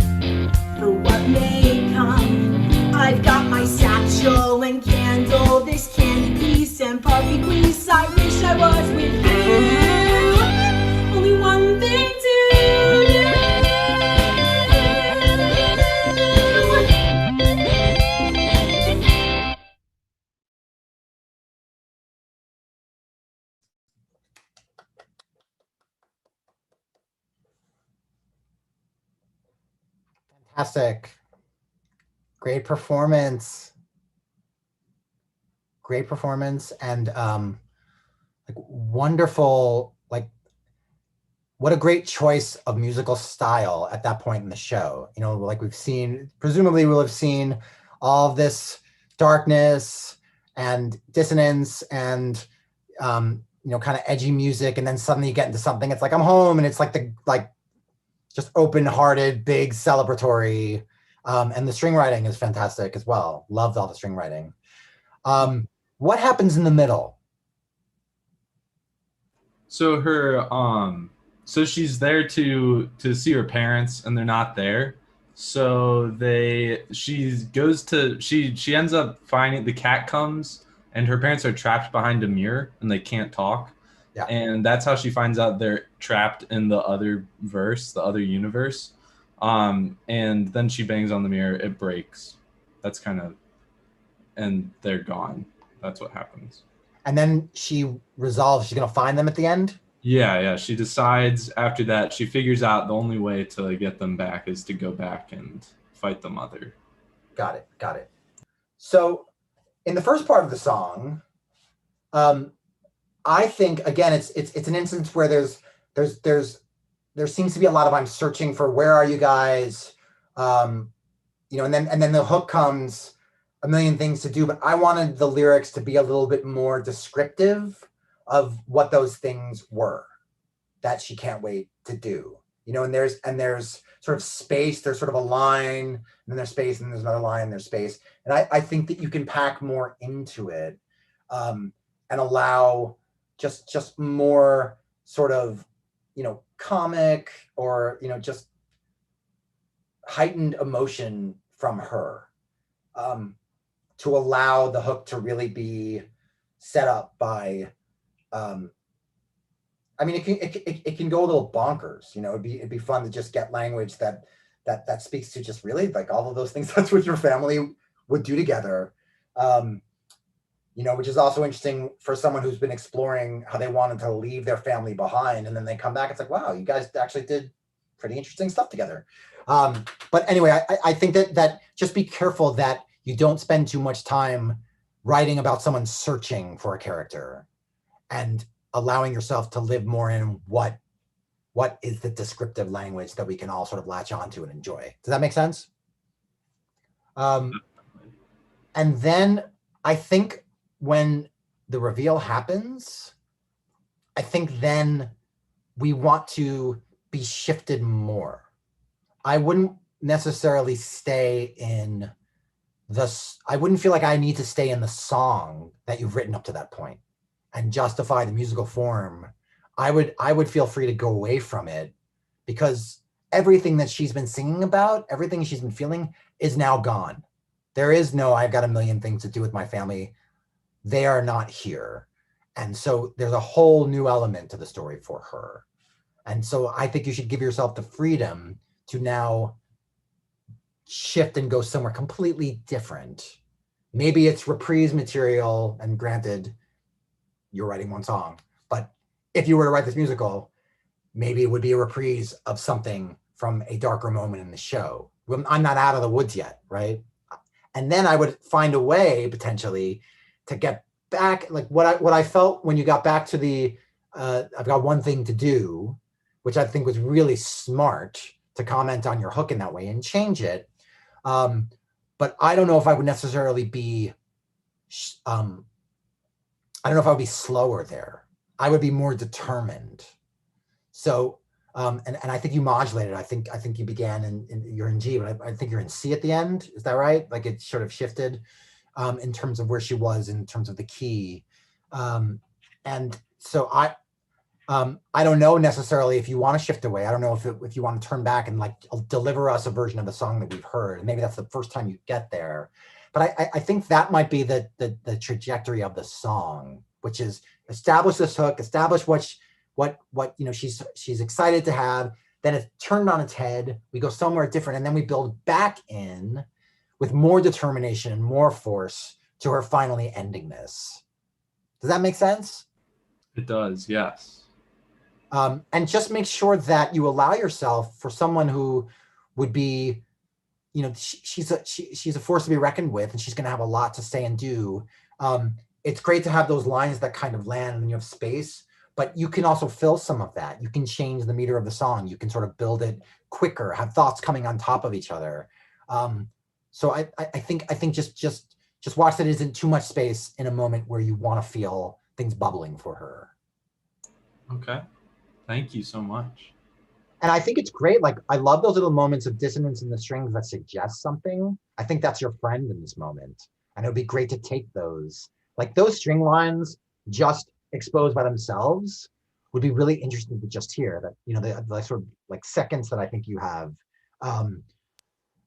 for what may come. I've got my satchel and candle, this candy piece and puppy please. I wish I was with you. Only one thing to do. Fantastic. Great performance. Great performance and like wonderful, like what a great choice of musical style at that point in the show. You know, like we've seen, presumably we'll have seen all of this darkness and dissonance and you know, kind of edgy music, and then suddenly you get into something, it's like I'm home, and it's like the just open-hearted, big celebratory, and the string writing is fantastic as well. Loved all the string writing. What happens in the middle? So her so she's there to see her parents, and they're not there. So she ends up finding, the cat comes and her parents are trapped behind a mirror and they can't talk. Yeah. And that's how she finds out they're trapped in the other verse, the other universe. And then she bangs on the mirror, it breaks. That's kind of, and they're gone. That's what happens. And then she resolves she's gonna find them at the end? Yeah. She decides after that, she figures out the only way to get them back is to go back and fight the mother. Got it. So in the first part of the song, I think again it's an instance where there seems to be a lot of I'm searching for where are you guys, you know, and then the hook comes, a million things to do, but I wanted the lyrics to be a little bit more descriptive of what those things were that she can't wait to do. You know, and there's sort of space, there's sort of a line, and then there's space, and there's another line, and there's space. And I think that you can pack more into it, and allow just more sort of, you know, comic or, you know, just heightened emotion from her, to allow the hook to really be set up by, I mean, it can go a little bonkers, you know. It'd be fun to just get language that speaks to just really like all of those things. That's what your family would do together, you know, which is also interesting for someone who's been exploring how they wanted to leave their family behind, and then they come back. It's like, wow, you guys actually did pretty interesting stuff together. But anyway, I think that just be careful that you don't spend too much time writing about someone searching for a character and allowing yourself to live more in what is the descriptive language that we can all sort of latch onto and enjoy. Does that make sense? And then I think when the reveal happens, I think then we want to be shifted more. I wouldn't necessarily stay in I wouldn't feel like I need to stay in the song that you've written up to that point and justify the musical form. I would feel free to go away from it, because everything that she's been singing about, everything she's been feeling is now gone. There is no, I've got a million things to do with my family. They are not here. And so there's a whole new element to the story for her. And so I think you should give yourself the freedom to now shift and go somewhere completely different. Maybe it's reprise material, and granted, you're writing one song, but if you were to write this musical, maybe it would be a reprise of something from a darker moment in the show. I'm not out of the woods yet, right? And then I would find a way potentially to get back, like what I felt when you got back to the I've got one thing to do, which I think was really smart to comment on your hook in that way and change it. But I don't know if I would necessarily be, I don't know if I would be slower there. I would be more determined. So, and I think you modulated. I think you began you're in G, but I think you're in C at the end. Is that right? Like it sort of shifted in terms of where she was in terms of the key. And so I don't know necessarily if you want to shift away. I don't know if you want to turn back and like deliver us a version of the song that we've heard. Maybe that's the first time you get there. But I think that might be the trajectory of the song, which is establish this hook, establish what she's excited to have. Then it's turned on its head. We go somewhere different, and then we build back in with more determination and more force to her finally ending this. Does that make sense? It does, yes. And just make sure that you allow yourself, for someone who would be, she's a force to be reckoned with, and she's going to have a lot to say and do. It's great to have those lines that kind of land and you have space, but you can also fill some of that. You can change the meter of the song. You can sort of build it quicker, have thoughts coming on top of each other. So I think just watch that it isn't too much space in a moment where you want to feel things bubbling for her. Okay. Thank you so much. And I think it's great. Like, I love those little moments of dissonance in the strings that suggest something. I think that's your friend in this moment. And it would be great to take those. Like, those string lines just exposed by themselves would be really interesting to just hear. That, the sort of like seconds that I think you have.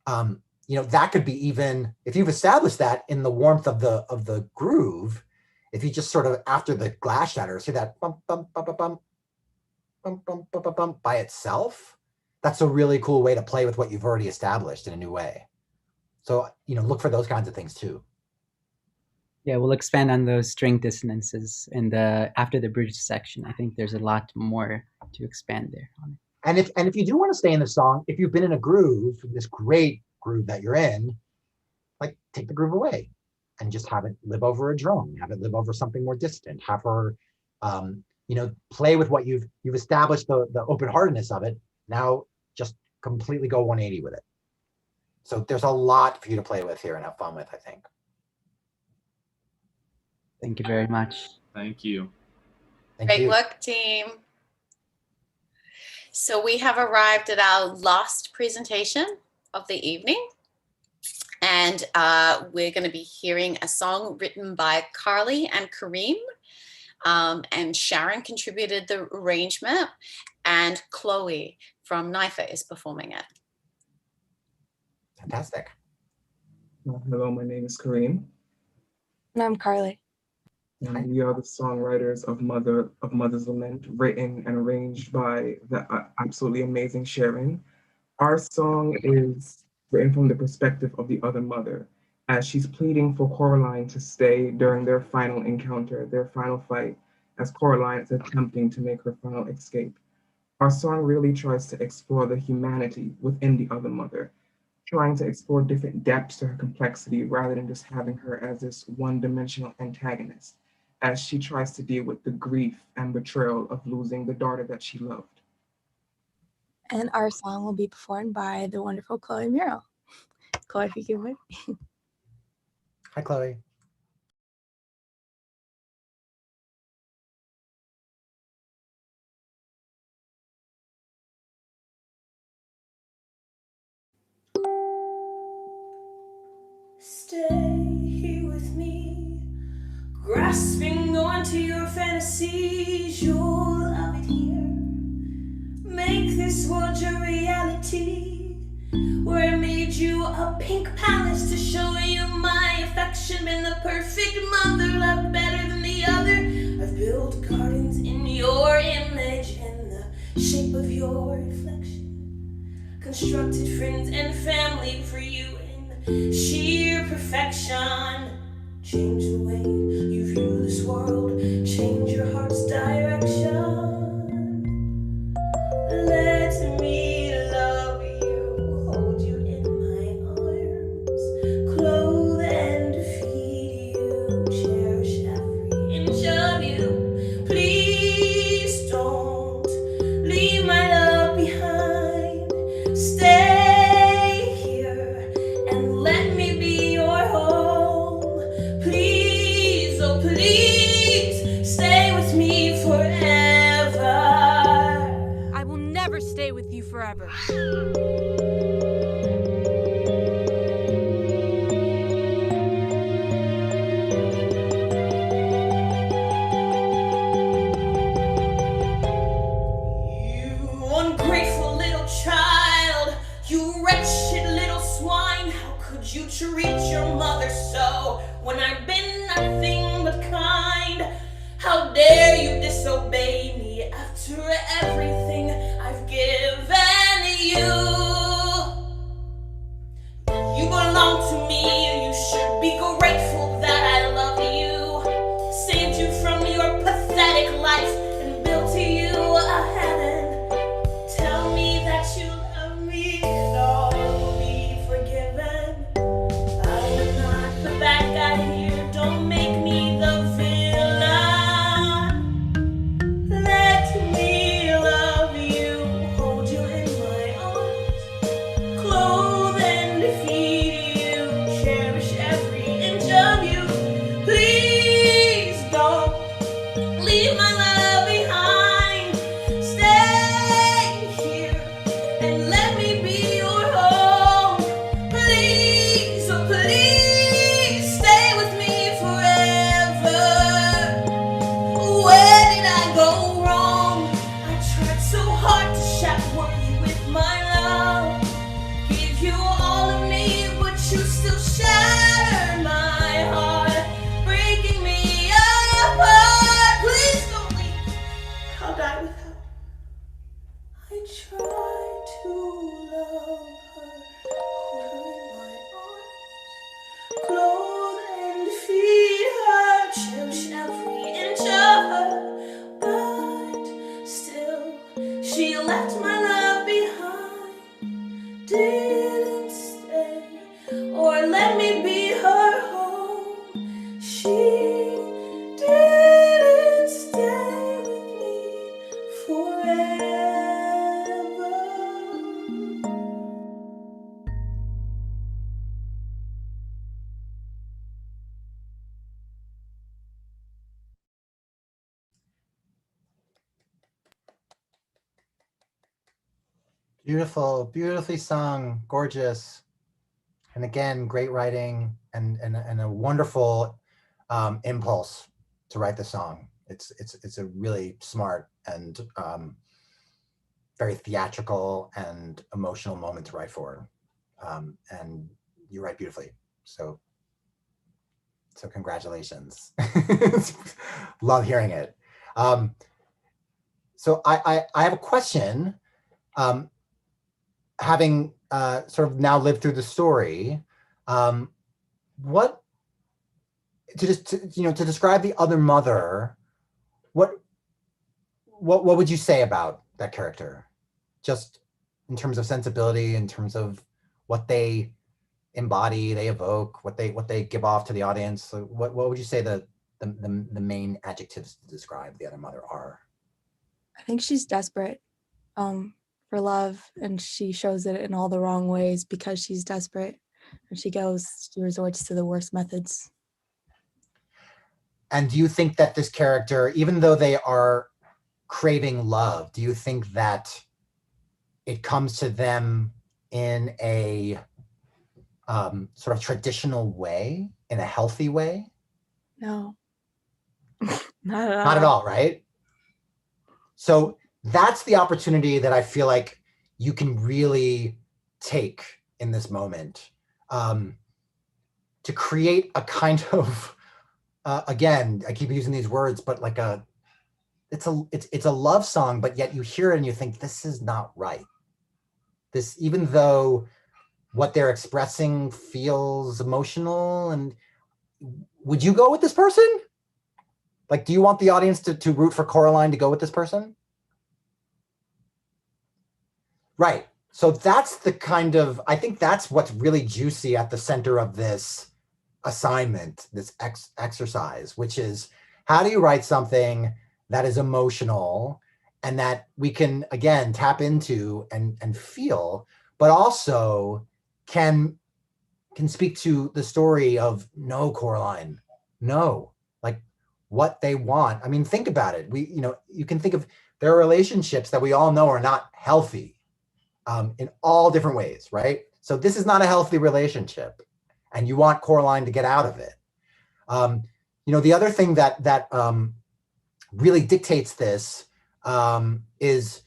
That could be, even if you've established that in the warmth of the groove, if you just sort of, after the glass shatters, hear that bump, bump, bump, bump, bump, bump, bump, bump, bump, bump by itself. That's a really cool way to play with what you've already established in a new way. So, look for those kinds of things too. Yeah, we'll expand on those string dissonances after the bridge section. I think there's a lot more to expand there on it. And if you do want to stay in the song, if you've been in a groove, this great groove that you're in, like, take the groove away and just have it live over a drum, have it live over something more distant, have her play with what you've established, the open-heartedness of it. Now just completely go 180 with it. So there's a lot for you to play with here and have fun with, I think. Thank you very much. Thank you. Great work, team. So we have arrived at our last presentation of the evening. And we're going to be hearing a song written by Carly and Kareem. And Sharon contributed the arrangement, and Chloe from NYFA is performing it. Fantastic. Hello, my name is Kareem. And I'm Carly. And we are the songwriters of Mother's Lament, written and arranged by the absolutely amazing Sharon. Our song is written from the perspective of the other mother, as she's pleading for Coraline to stay during their final encounter, their final fight, as Coraline is attempting to make her final escape. Our song really tries to explore the humanity within the other mother, trying to explore different depths to her complexity rather than just having her as this one-dimensional antagonist, as she tries to deal with the grief and betrayal of losing the daughter that she loved. And our song will be performed by the wonderful Chloe Murrell. Chloe, if you give it. Hi, Chloe. Stay here with me, grasping onto your fantasies. You'll love it here. Make this world your reality, where I made you a pink palace to show you my affection. Been the perfect mother, loved better than the other. I've built gardens in your image, in the shape of your reflection. Constructed friends and family for you in sheer perfection. Change the way you view this world, change your heart's direction. Let me love you, hold you in my arms, clothe and feed you, cherish every inch of you. Please don't leave my love behind. Stay here and let me be your home. Please, oh please, stay with me forever. your mother so when I've been nothing but kind? How dare you disobey me after everything I've given you? You belong to me, you should be grateful that I love you. Saved you from your pathetic life and built to you a heaven. Tell me that you love me and all will be forgiven. I'm not the bad guy here, don't make me the villain. Let me love you, hold you in my arms, clothe and feed you, cherish every inch of you. Please don't leave my love behind. Stay here and let me be your home. Please, oh please, stay with me forever. Where did I go wrong? I tried so hard to shower you with my love. Give you all of me, but you still shatter my heart, breaking me apart. Please don't leave. I'll die without. I tried to love her, hold her in my arms, clothe and feed her, cherish every inch of her, but still she left my love behind, didn't stay or let me be her home. She didn't stay with me forever. Beautiful, beautifully sung, gorgeous. And again, great writing and a wonderful impulse to write the song. It's a really smart and very theatrical and emotional moment to write for. And you write beautifully. So congratulations. Love hearing it. So I have a question. Having sort of now lived through the story, what to describe the other mother, what would you say about that character, just in terms of sensibility, in terms of what they embody, they evoke, what they give off to the audience? So what would you say the main adjectives to describe the other mother are? I think she's desperate for love, and she shows it in all the wrong ways because she's desperate, and she resorts to the worst methods. And do you think that this character, even though they are craving love, do you think that it comes to them in a sort of traditional way, in a healthy way? No, not at all. Not at all, right? So that's the opportunity that I feel like you can really take in this moment, to create a kind of, again, I keep using these words, but like it's a love song, but yet you hear it and you think, this is not right. This, even though what they're expressing feels emotional, and would you go with this person? Like, do you want the audience to root for Coraline to go with this person? Right. So that's the kind of, I think that's what's really juicy at the center of this assignment, this exercise, which is, how do you write something that is emotional and that we can, again, tap into and feel, but also can speak to the story of, no, Coraline, no, like what they want. I mean, think about it. You can think of, there are relationships that we all know are not healthy, in all different ways, right? So this is not a healthy relationship, and you want Coraline to get out of it. The other thing that really dictates this is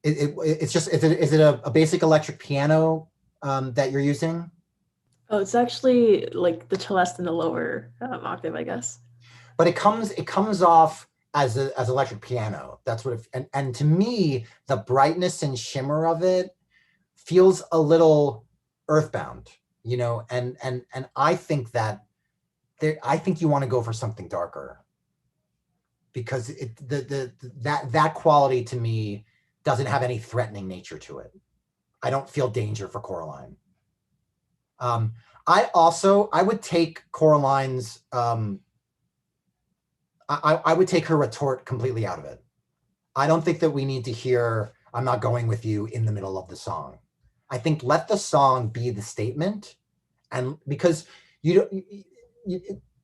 it a basic electric piano that you're using? Oh, it's actually like the celeste in the lower octave, I guess. But it comes off as electric piano. That's what and to me, the brightness and shimmer of it feels a little earthbound, you know, and I think that I think you want to go for something darker, because that quality to me doesn't have any threatening nature to it. I don't feel danger for Coraline. I would take Coraline's I would take her retort completely out of it. I don't think that we need to hear "I'm not going with you" in the middle of the song. I think let the song be the statement, and because you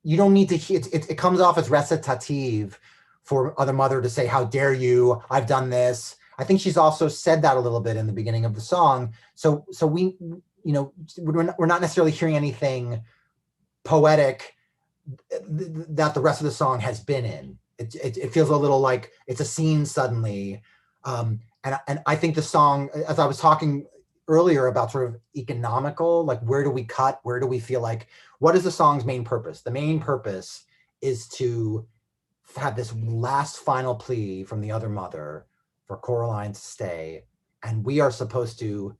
don't need to hear it comes off as recitative for other mother to say, "How dare you? I've done this." I think she's also said that a little bit in the beginning of the song. So we, you know, we're not necessarily hearing anything poetic that the rest of the song has been in. It feels a little like it's a scene suddenly. And I think the song, as I was talking earlier about sort of economical, like where do we cut? Where do we feel like, what is the song's main purpose? The main purpose is to have this last final plea from the other mother for Coraline to stay. And we are supposed to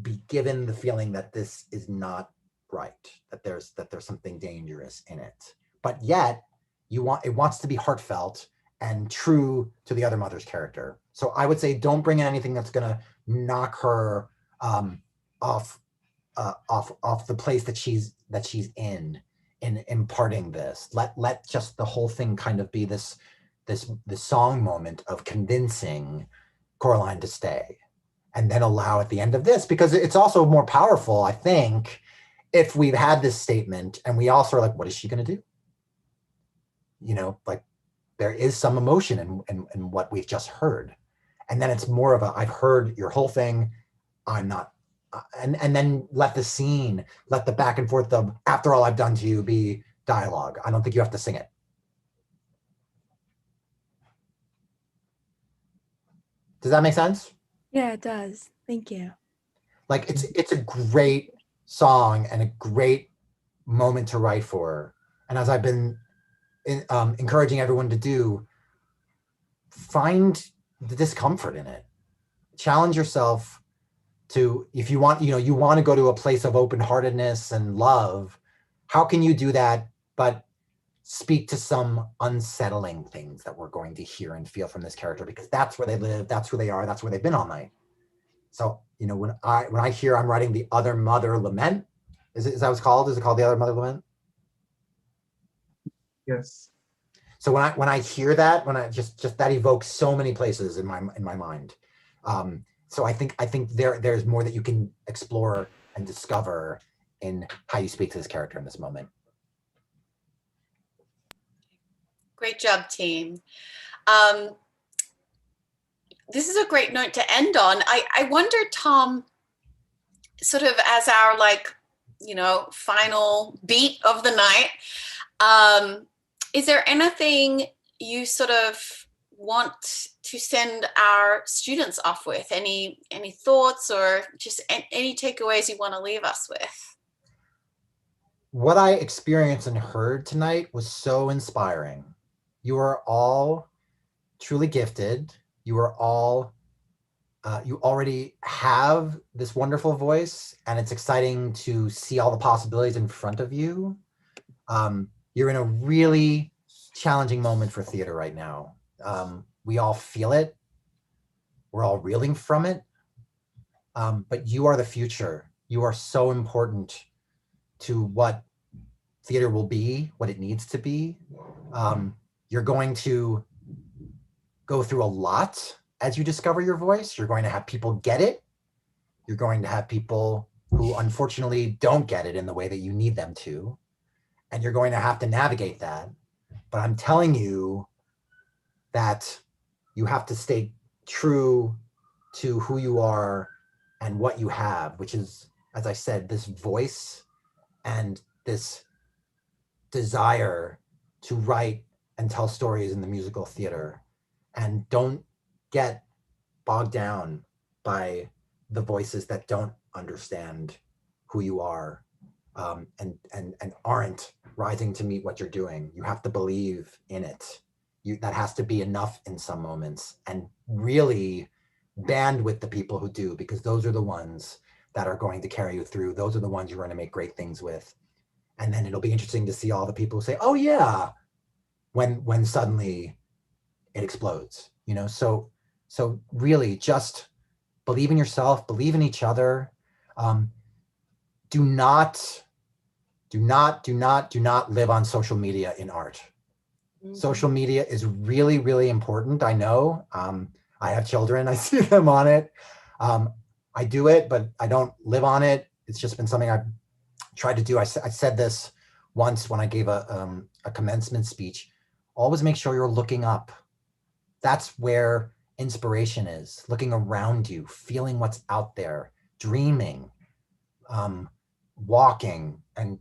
be given the feeling that this is not right, that there's something dangerous in it. But yet it wants to be heartfelt and true to the other mother's character. So I would say don't bring in anything that's gonna knock her off the place that she's in imparting this. Let just the whole thing kind of be this song moment of convincing Coraline to stay, and then allow at the end of this, because it's also more powerful, I think, if we've had this statement and we also are like, what is she going to do? You know, like there is some emotion in what we've just heard. And then it's more of a, I've heard your whole thing. I'm not, and then let the scene, let the back and forth of after all I've done to you be dialogue. I don't think you have to sing it. Does that make sense? Yeah, it does. Thank you. Like it's a great song and a great moment to write for. And as I've been encouraging everyone to do, find the discomfort in it. Challenge yourself to, if you want, you want to go to a place of open-heartedness and love, how can you do that but speak to some unsettling things that we're going to hear and feel from this character, because that's where they live, that's who they are, that's where they've been all night. So, when I hear I'm writing the other mother lament, is that what it's called? Is it called the other mother lament? Yes. So when I hear that, when I just that evokes so many places in my mind. So I think there's more that you can explore and discover in how you speak to this character in this moment. Great job, team. This is a great note to end on. I wonder, Tom, sort of as our final beat of the night, is there anything you sort of want to send our students off with? Any thoughts or just any takeaways you want to leave us with? What I experienced and heard tonight was so inspiring. You are all truly gifted. You are all, you already have this wonderful voice, and it's exciting to see all the possibilities in front of you. You're in a really challenging moment for theater right now. We all feel it. We're all reeling from it. But you are the future. You are so important to what theater will be, what it needs to be. You're going to go through a lot as you discover your voice. You're going to have people get it. You're going to have people who unfortunately don't get it in the way that you need them to. And you're going to have to navigate that. But I'm telling you that you have to stay true to who you are and what you have, which is, as I said, this voice and this desire to write and tell stories in the musical theater. And don't get bogged down by the voices that don't understand who you are. and aren't rising to meet what you're doing. You have to believe in it. That has to be enough in some moments, and really band with the people who do, because those are the ones that are going to carry you through. Those are the ones you're going to make great things with. And then it'll be interesting to see all the people who say, oh yeah, when suddenly it explodes, you know? So really just believe in yourself, believe in each other. Do not live on social media in art. Mm-hmm. Social media is really, really important. I know, I have children, I see them on it. I do it, but I don't live on it. It's just been something I've tried to do. I said this once when I gave a commencement speech. Always make sure you're looking up. That's where inspiration is. Looking around you, feeling what's out there, dreaming, walking and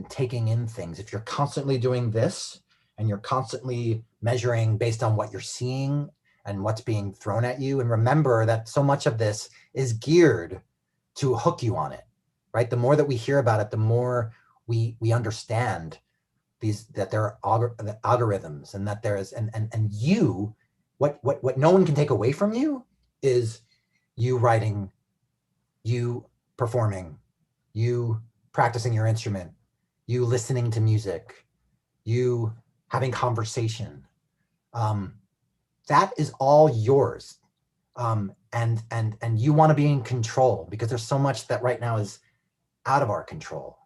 taking in things. If you're constantly doing this and you're constantly measuring based on what you're seeing and what's being thrown at you, and remember that so much of this is geared to hook you on it, right? The more that we hear about it, the more we understand that there are algorithms, and that there is, and you, what no one can take away from you is you writing, you performing, you practicing your instrument, you listening to music, you having conversation. That is all yours. And you want to be in control, because there's so much that right now is out of our control.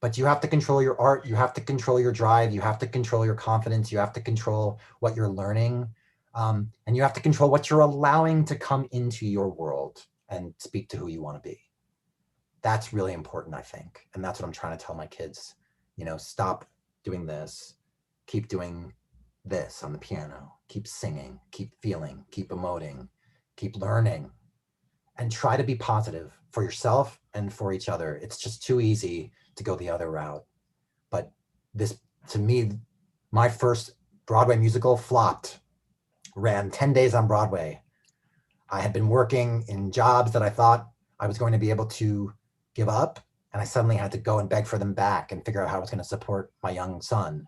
But you have to control your art, you have to control your drive, you have to control your confidence, you have to control what you're learning, and you have to control what you're allowing to come into your world and speak to who you want to be. That's really important, I think. And that's what I'm trying to tell my kids. You know, stop doing this, keep doing this on the piano, keep singing, keep feeling, keep emoting, keep learning, and try to be positive for yourself and for each other. It's just too easy to go the other route. But this, to me, my first Broadway musical flopped, ran 10 days on Broadway. I had been working in jobs that I thought I was going to be able to give up, and I suddenly had to go and beg for them back and figure out how I was going to support my young son.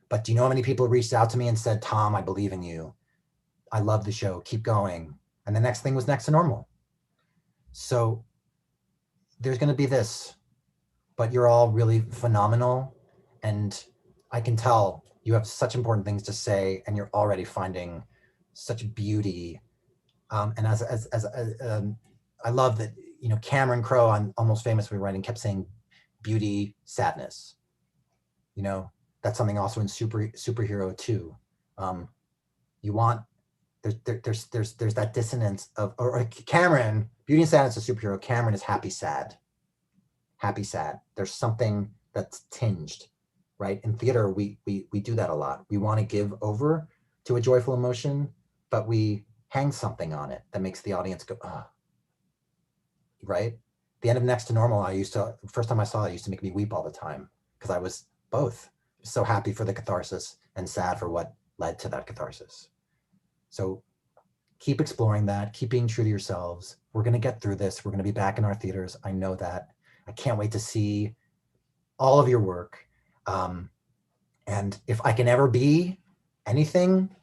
But do you know how many people reached out to me and said, Tom, I believe in you. I love the show, keep going. And the next thing was next to normal. So there's going to be this, but you're all really phenomenal. And I can tell you have such important things to say, and you're already finding such beauty. And I love that, you know, Cameron Crowe on Almost Famous Rewriting kept saying beauty, sadness. You know, that's something also in superhero too. You want, there's that dissonance of, or Cameron, beauty and sadness is superhero. Cameron is happy, sad. Happy, sad. There's something that's tinged, right? In theater, we do that a lot. We want to give over to a joyful emotion, but we hang something on it that makes the audience go, ah. Right? The end of Next to Normal, first time I saw it, it used to make me weep all the time, because I was both so happy for the catharsis and sad for what led to that catharsis. So keep exploring that, keep being true to yourselves. We're going to get through this. We're going to be back in our theaters. I know that. I can't wait to see all of your work. And if I can ever be anything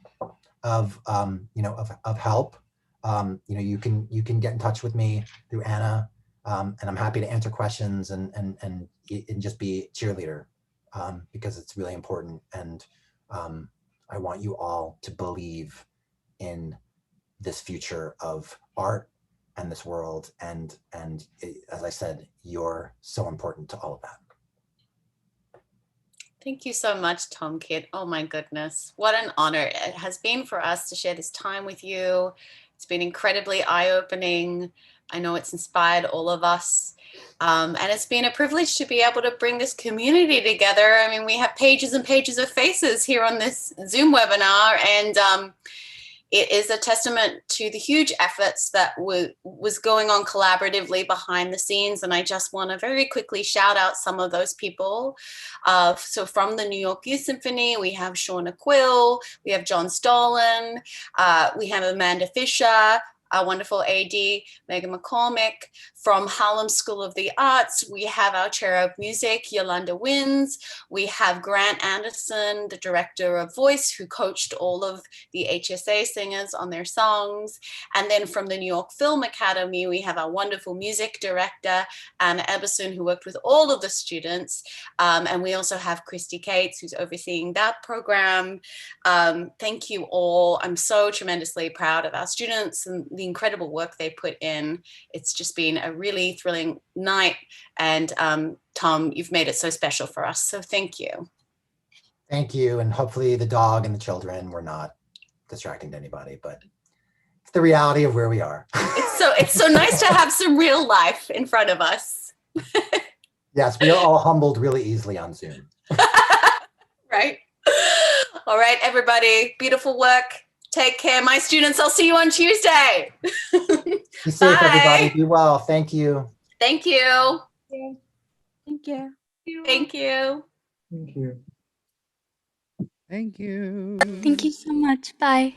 of, you know, of help, you know, you can get in touch with me through Anna, and I'm happy to answer questions and just be a cheerleader, because it's really important. And I want you all to believe in this future of art and this world. And as I said, you're so important to all of that. Thank you so much, Tom Kitt. Oh my goodness, what an honor it has been for us to share this time with you. It's been incredibly eye-opening. I know it's inspired all of us. And it's been a privilege to be able to bring this community together. I mean, we have pages and pages of faces here on this Zoom webinar, and it is a testament to the huge efforts that was going on collaboratively behind the scenes. And I just want to very quickly shout out some of those people. So from the New York Youth Symphony, we have Shauna Quill, we have John Stolen, we have Amanda Fisher, our wonderful AD, Megan McCormick. From Harlem School of the Arts, we have our chair of music, Yolanda Wins. We have Grant Anderson, the director of voice, who coached all of the HSA singers on their songs. And then from the New York Film Academy, we have our wonderful music director, Anna Eberson, who worked with all of the students. And we also have Christy Cates, who's overseeing that program. Thank you all. I'm so tremendously proud of our students and the incredible work they put in. It's just been a really thrilling night. And Tom, you've made it so special for us. So thank you. Thank you. And hopefully the dog and the children were not distracting to anybody, but it's the reality of where we are. It's so nice to have some real life in front of us. Yes, we are all humbled really easily on Zoom. Right. All right, everybody. Beautiful work. Take care. My students, I'll see you on Tuesday. Be safe, everybody. Be well. Thank you. Thank you. Thank you. Thank you. Thank you. Thank you. Thank you so much. Bye.